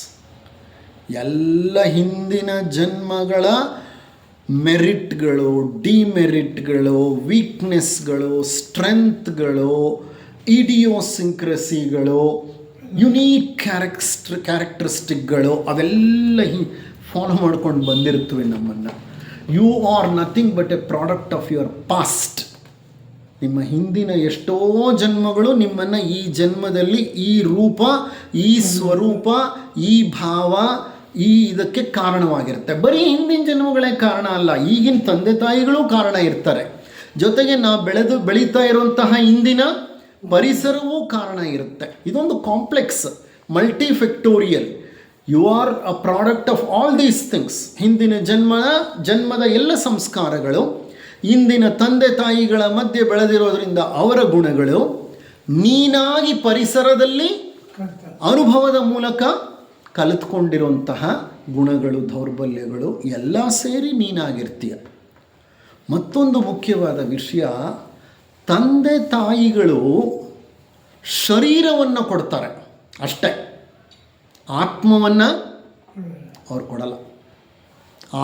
ಎಲ್ಲ ಹಿಂದಿನ ಜನ್ಮಗಳ ಮೆರಿಟ್ಗಳು, ಡಿಮೆರಿಟ್ಗಳು, ವೀಕ್ನೆಸ್ಗಳು, ಸ್ಟ್ರೆಂತ್ಗಳು, ಇಡಿಯೋಸಿಂಕ್ರಸಿಗಳು, ಯುನೀಕ್ ಕ್ಯಾರೆಕ್ಟರಿಸ್ಟಿಕ್ಗಳು ಅವೆಲ್ಲ ಫಾಲೋ ಮಾಡ್ಕೊಂಡು ಬಂದಿರ್ತವೆ ನಮ್ಮನ್ನು. You are nothing but a product of your past. ನಿಮ್ಮ ಹಿಂದಿನ ಎಷ್ಟೋ ಜನ್ಮಗಳು ನಿಮ್ಮನ್ನು ಈ ಜನ್ಮದಲ್ಲಿ ಈ ರೂಪ, ಈ ಸ್ವರೂಪ, ಈ ಭಾವ, ಇದಕ್ಕೆ ಕಾರಣವಾಗಿರುತ್ತೆ. ಬರೀ ಹಿಂದಿನ ಜನ್ಮಗಳೇ ಕಾರಣ ಅಲ್ಲ, ಈಗಿನ ತಂದೆ ತಾಯಿಗಳು ಕಾರಣ ಇರ್ತಾರೆ. ಜೊತೆಗೆ ನಾವು ಬೆಳೀತಾ ಇರುವಂತಹ ಇಂದಿನ ಪರಿಸರವೂ ಕಾರಣ ಇರುತ್ತೆ. ಇದೊಂದು complex, multifactorial. You are a product of all these things. ಹಿಂದಿನ ಜನ್ಮದ ಎಲ್ಲ ಸಂಸ್ಕಾರಗಳು, ಇಂದಿನ ತಂದೆ ತಾಯಿಗಳ ಮಧ್ಯೆ ಬೆಳೆದಿರೋದ್ರಿಂದ ಅವರ ಗುಣಗಳು, ನೀನಾಗಿ ಪರಿಸರದಲ್ಲಿ ಅನುಭವದ ಮೂಲಕ ಕಲಿತ್ಕೊಂಡಿರುವಂತಹ ಗುಣಗಳು, ದೌರ್ಬಲ್ಯಗಳು ಎಲ್ಲ ಸೇರಿ ನೀನಾಗಿರ್ತೀಯ. ಮತ್ತೊಂದು ಮುಖ್ಯವಾದ ವಿಷಯ, ತಂದೆ ತಾಯಿಗಳು ಶರೀರವನ್ನು ಕೊಡ್ತಾರೆ ಅಷ್ಟೇ, ಆತ್ಮವನ್ನು ಅವ್ರು ಕೊಡಲ್ಲ.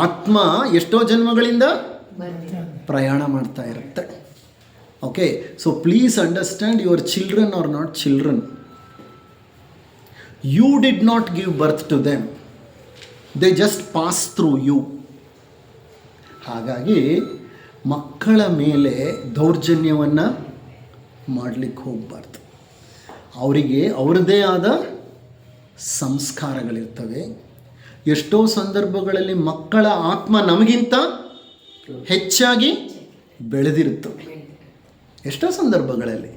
ಆತ್ಮ ಎಷ್ಟೋ ಜನ್ಮಗಳಿಂದ ಪ್ರಯಾಣ ಮಾಡ್ತಾ ಇರುತ್ತೆ. Okay, so please understand, your children are not children. You did not give birth to them, they just pass through you. ಹಾಗಾಗಿ ಮಕ್ಕಳ ಮೇಲೆ ದೌರ್ಜನ್ಯವನ್ನು ಮಾಡಲಿಕ್ಕೆ ಹೋಗಬಾರ್ದು. ಅವರಿಗೆ ಅವರದೇ ಆದ ಸಂಸ್ಕಾರಗಳಿರ್ತವೆ. ಎಷ್ಟೋ ಸಂದರ್ಭಗಳಲ್ಲಿ ಮಕ್ಕಳ ಆತ್ಮ ನಮಗಿಂತ ಹೆಚ್ಚಾಗಿ ಬೆಳೆದಿರುತ್ತವೆ. ಎಷ್ಟೋ ಸಂದರ್ಭಗಳಲ್ಲಿ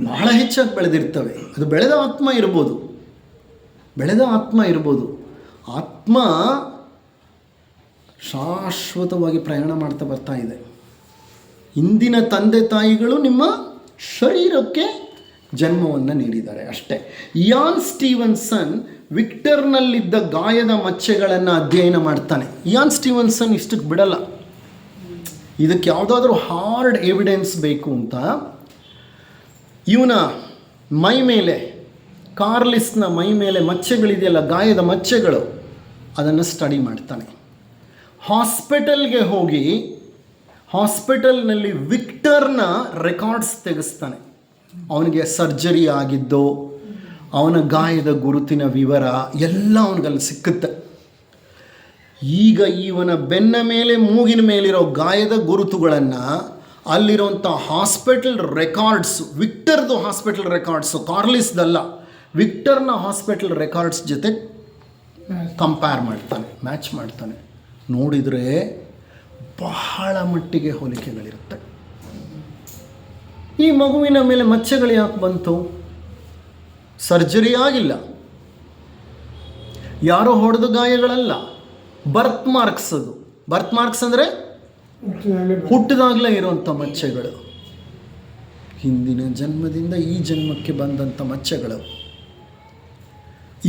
ಬಹಳ ಹೆಚ್ಚಾಗಿ ಬೆಳೆದಿರ್ತವೆ. ಅದು ಬೆಳೆದ ಆತ್ಮ ಇರ್ಬೋದು. ಆತ್ಮ ಶಾಶ್ವತವಾಗಿ ಪ್ರಯಾಣ ಮಾಡ್ತಾ ಬರ್ತಾ ಇದೆ. ಇಂದಿನ ತಂದೆ ತಾಯಿಗಳು ನಿಮ್ಮ ಶರೀರಕ್ಕೆ ಜನ್ಮವನ್ನು ನೀಡಿದ್ದಾರೆ ಅಷ್ಟೇ. ಇಯಾನ್ ಸ್ಟೀವನ್ಸನ್ ವಿಕ್ಟರ್ನಲ್ಲಿದ್ದ ಗಾಯದ ಮಚ್ಚೆಗಳನ್ನು ಅಧ್ಯಯನ ಮಾಡ್ತಾನೆ. ಇಯಾನ್ ಸ್ಟೀವನ್ಸನ್ ಇಷ್ಟಕ್ಕೆ ಬಿಡಲ್ಲ. ಇದಕ್ಕೆ ಯಾವುದಾದ್ರೂ ಹಾರ್ಡ್ ಎವಿಡೆನ್ಸ್ ಬೇಕು ಅಂತ ಇವನ ಮೈ ಮೇಲೆ, ಕಾರ್ಲಿಸ್ನ ಮೈ ಮೇಲೆ ಮಚ್ಚೆಗಳಿದೆಯಲ್ಲ, ಗಾಯದ ಮಚ್ಚೆಗಳು, ಅದನ್ನು ಸ್ಟಡಿ ಮಾಡ್ತಾನೆ. ಹಾಸ್ಪಿಟಲ್ಗೆ ಹೋಗಿ ಹಾಸ್ಪಿಟಲ್ನಲ್ಲಿ ವಿಕ್ಟರ್ನ ರೆಕಾರ್ಡ್ಸ್ ತೆಗೆಸ್ತಾನೆ. ಅವನಿಗೆ ಸರ್ಜರಿ ಆಗಿದ್ದು, ಅವನ ಗಾಯದ ಗುರುತಿನ ವಿವರ ಎಲ್ಲ ಅವನಿಗಲ್ಲಿ ಸಿಕ್ಕುತ್ತೆ. ಈಗ ಇವನ ಬೆನ್ನ ಮೇಲೆ, ಮೂಗಿನ ಮೇಲಿರೋ ಗಾಯದ ಗುರುತುಗಳನ್ನು ಅಲ್ಲಿರುವಂಥ ಹಾಸ್ಪಿಟಲ್ ರೆಕಾರ್ಡ್ಸ್, ವಿಕ್ಟರ್ದು ಹಾಸ್ಪಿಟಲ್ ರೆಕಾರ್ಡ್ಸು, ಕಾರ್ಲಿಸ್ದಲ್ಲ, ವಿಕ್ಟರ್ನ ಹಾಸ್ಪಿಟಲ್ ರೆಕಾರ್ಡ್ಸ್ ಜೊತೆ ಕಂಪೇರ್ ಮಾಡ್ತಾನೆ, ಮ್ಯಾಚ್ ಮಾಡ್ತಾನೆ. ನೋಡಿದರೆ ಬಹಳ ಮಟ್ಟಿಗೆ ಹೋಲಿಕೆಗಳಿರುತ್ತೆ. ಈ ಮಗುವಿನ ಮೇಲೆ ಮಚ್ಚೆಗಳು ಯಾಕೆ ಬಂತು? ಸರ್ಜರಿ ಆಗಿಲ್ಲ, ಯಾರೋ ಹೊಡೆದ ಗಾಯಗಳಲ್ಲ, ಬರ್ತ್ ಮಾರ್ಕ್ಸ್. ಅದು ಬರ್ತ್ ಮಾರ್ಕ್ಸ್ ಅಂದರೆ ಹುಟ್ಟಿದಾಗಲೇ ಇರುವಂಥ ಮಚ್ಚೆಗಳು, ಹಿಂದಿನ ಜನ್ಮದಿಂದ ಈ ಜನ್ಮಕ್ಕೆ ಬಂದಂಥ ಮಚ್ಚೆಗಳು.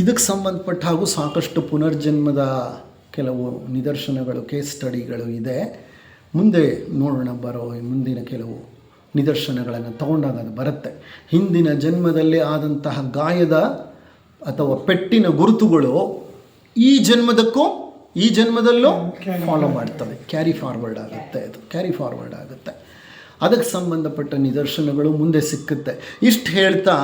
ಇದಕ್ಕೆ ಸಂಬಂಧಪಟ್ಟ ಹಾಗೂ ಸಾಕಷ್ಟು ಪುನರ್ಜನ್ಮದ ಕೆಲವು ನಿದರ್ಶನಗಳು, ಕೇಸ್ ಸ್ಟಡಿಗಳು ಇದೆ. ಮುಂದೆ ನೋಡೋಣ, ಮುಂದಿನ ಕೆಲವು ನಿದರ್ಶನಗಳನ್ನು ತಗೊಂಡಾಗ ಅದು ಬರುತ್ತೆ. ಹಿಂದಿನ ಜನ್ಮದಲ್ಲಿ ಆದಂತಹ ಗಾಯದ ಅಥವಾ ಪೆಟ್ಟಿನ ಗುರುತುಗಳು ಈ ಜನ್ಮದಲ್ಲೂ ಫಾಲೋ ಮಾಡ್ತವೆ, ಕ್ಯಾರಿ ಫಾರ್ವರ್ಡ್ ಆಗುತ್ತೆ. ಅದಕ್ಕೆ ಸಂಬಂಧಪಟ್ಟ ನಿದರ್ಶನಗಳು ಮುಂದೆ ಸಿಕ್ಕುತ್ತೆ. ಇಷ್ಟು ಹೇಳ್ತಾ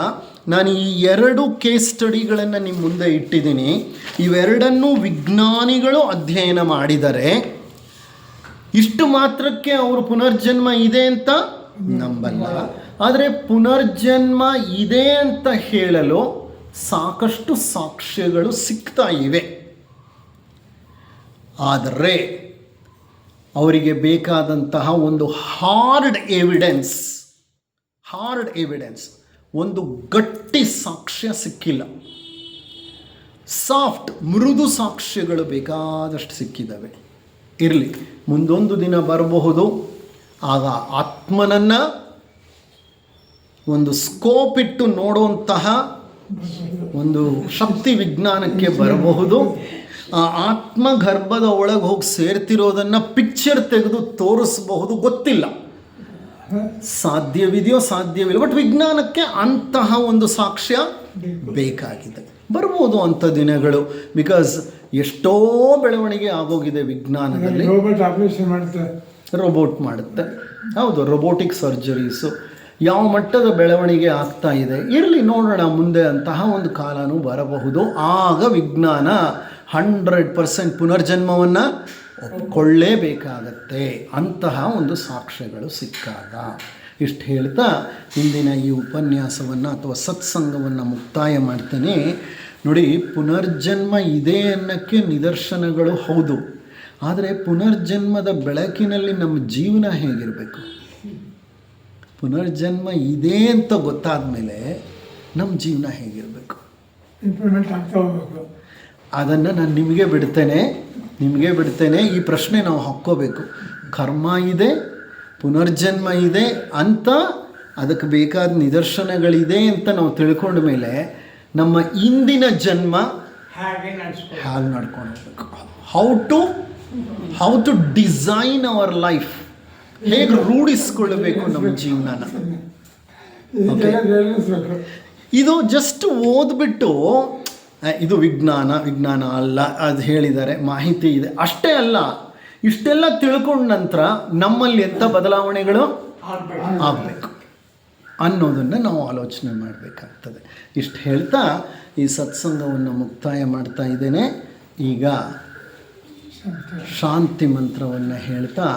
ನಾನು ಈ 2 ಕೇಸ್ ಸ್ಟಡಿಗಳನ್ನು ನಿಮ್ಮ ಮುಂದೆ ಇಟ್ಟಿದ್ದೀನಿ. ಇವೆರಡನ್ನೂ ವಿಜ್ಞಾನಿಗಳು ಅಧ್ಯಯನ ಮಾಡಿದರೆ, ಇಷ್ಟು ಮಾತ್ರಕ್ಕೆ ಅವರು ಪುನರ್ಜನ್ಮ ಇದೆ ಅಂತ ನಂಬಲ್ಲ. ಆದರೆ ಪುನರ್ಜನ್ಮ ಇದೆ ಅಂತ ಹೇಳಲು ಸಾಕಷ್ಟು ಸಾಕ್ಷ್ಯಗಳು ಸಿಗ್ತಾ ಇವೆ. ಆದರೆ ಅವರಿಗೆ ಬೇಕಾದಂತಹ ಒಂದು ಹಾರ್ಡ್ ಎವಿಡೆನ್ಸ್, ಒಂದು ಗಟ್ಟಿ ಸಾಕ್ಷ್ಯ ಸಿಕ್ಕಿಲ್ಲ. ಮೃದು ಸಾಕ್ಷ್ಯಗಳು ಬೇಕಾದಷ್ಟು ಸಿಕ್ಕಿದ್ದಾವೆ. ಇರಲಿ, ಮುಂದೊಂದು ದಿನ ಬರಬಹುದು, ಆಗ ಆತ್ಮನನ್ನು ಒಂದು ಸ್ಕೋಪ್ ಇಟ್ಟು ನೋಡುವಂತಹ ಒಂದು ಶಕ್ತಿ ವಿಜ್ಞಾನಕ್ಕೆ ಬರಬಹುದು. ಆ ಆತ್ಮ ಗರ್ಭದ ಒಳಗೆ ಹೋಗಿ ಸೇರ್ತಿರೋದನ್ನು ಪಿಕ್ಚರ್ ತೆಗೆದು ತೋರಿಸಬಹುದು, ಗೊತ್ತಿಲ್ಲ. ಸಾಧ್ಯವಿದೆಯೋ ಸಾಧ್ಯವಿಲ್ಲ, ಬಟ್ ವಿಜ್ಞಾನಕ್ಕೆ ಅಂತಹ ಒಂದು ಸಾಕ್ಷ್ಯ ಬೇಕಾಗಿದೆ. ಬರ್ಬೋದು ಅಂಥ ದಿನಗಳು. ಬಿಕಾಸ್ ಎಷ್ಟೋ ಬೆಳವಣಿಗೆ ಆಗೋಗಿದೆ ವಿಜ್ಞಾನದಲ್ಲಿ. ರೋಬೋಟ್ ಮಾಡುತ್ತೆ, ಹೌದು, ರೋಬೋಟಿಕ್ ಸರ್ಜರೀಸು ಯಾವ ಮಟ್ಟದ ಬೆಳವಣಿಗೆ ಆಗ್ತಾ ಇದೆ. ಇರಲಿ, ನೋಡೋಣ ಮುಂದೆ ಅಂತಹ ಒಂದು ಕಾಲನೂ ಬರಬಹುದು. ಆಗ ವಿಜ್ಞಾನ 100% ಪುನರ್ಜನ್ಮವನ್ನು ಒಪ್ಪಿಕೊಳ್ಳೇಬೇಕಾಗತ್ತೆ, ಅಂತಹ ಒಂದು ಸಾಕ್ಷ್ಯಗಳು ಸಿಕ್ಕಾಗ. ಇಷ್ಟು ಹೇಳ್ತಾ ಇಂದಿನ ಈ ಉಪನ್ಯಾಸವನ್ನು ಅಥವಾ ಸತ್ಸಂಗವನ್ನು ಮುಕ್ತಾಯ ಮಾಡ್ತೇನೆ. ನೋಡಿ, ಪುನರ್ಜನ್ಮ ಇದೆ ಅನ್ನೋಕ್ಕೆ ನಿದರ್ಶನಗಳು ಹೌದು, ಆದರೆ ಪುನರ್ಜನ್ಮದ ಬೆಳಕಿನಲ್ಲಿ ನಮ್ಮ ಜೀವನ ಹೇಗಿರಬೇಕು? ಪುನರ್ಜನ್ಮ ಇದೆ ಅಂತ ಗೊತ್ತಾದ ಮೇಲೆ ನಮ್ಮ ಜೀವನ ಹೇಗಿರಬೇಕು? ಇಂಪ್ರೂವ್ಮೆಂಟ್ ಆಗ್ತಾ ಹೋಗಬೇಕು. ಅದನ್ನು ನಾನು ನಿಮಗೆ ಬಿಡ್ತೇನೆ. ಈ ಪ್ರಶ್ನೆ ನಾವು ಹಾಕ್ಕೋಬೇಕು. ಕರ್ಮ ಇದೆ, ಪುನರ್ಜನ್ಮ ಇದೆ ಅಂತ, ಅದಕ್ಕೆ ಬೇಕಾದ ನಿದರ್ಶನಗಳಿದೆ ಅಂತ ನಾವು ತಿಳ್ಕೊಂಡ ಮೇಲೆ ನಮ್ಮ ಇಂದಿನ ಜನ್ಮ ಹೇಗೆ ನಡ್ಕೊಂಡು ಹೋಗ್ಬೇಕು, how to design our life, ಹೇಗೆ ರೂಢಿಸ್ಕೊಳ್ಬೇಕು ನಮ್ಮ ಜೀವನನ. ಇದು ಜಸ್ಟ್ ಓದ್ಬಿಟ್ಟು ಇದು ವಿಜ್ಞಾನ ಅಲ್ಲ, ಅದು ಹೇಳಿದ್ದಾರೆ, ಮಾಹಿತಿ ಇದೆ, ಅಷ್ಟೇ ಅಲ್ಲ. ಇಷ್ಟೆಲ್ಲ ತಿಳ್ಕೊಂಡ ನಂತರ ನಮ್ಮಲ್ಲಿ ಎಂಥ ಬದಲಾವಣೆಗಳು ಆಗಬೇಕು ಅನ್ನೋದನ್ನು ನಾವು ಆಲೋಚನೆ ಮಾಡಬೇಕಾಗ್ತದೆ. ಇಷ್ಟು ಹೇಳ್ತಾ ಈ ಸತ್ಸಂಗವನ್ನು ಮುಕ್ತಾಯ ಮಾಡ್ತಾ ಇದ್ದೇನೆ. ಈಗ ಶಾಂತಿ ಮಂತ್ರವನ್ನು ಹೇಳ್ತಾ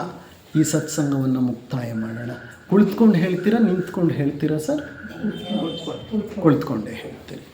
ಈ ಸತ್ಸಂಗವನ್ನು ಮುಕ್ತಾಯ ಮಾಡೋಣ. ಕುಳಿತುಕೊಂಡು ಹೇಳ್ತೀರಾ, ನಿಂತ್ಕೊಂಡು ಹೇಳ್ತೀರಾ ಸರ್? ಕುಳಿತುಕೊಂಡೇ ಹೇಳ್ತೀರಿ.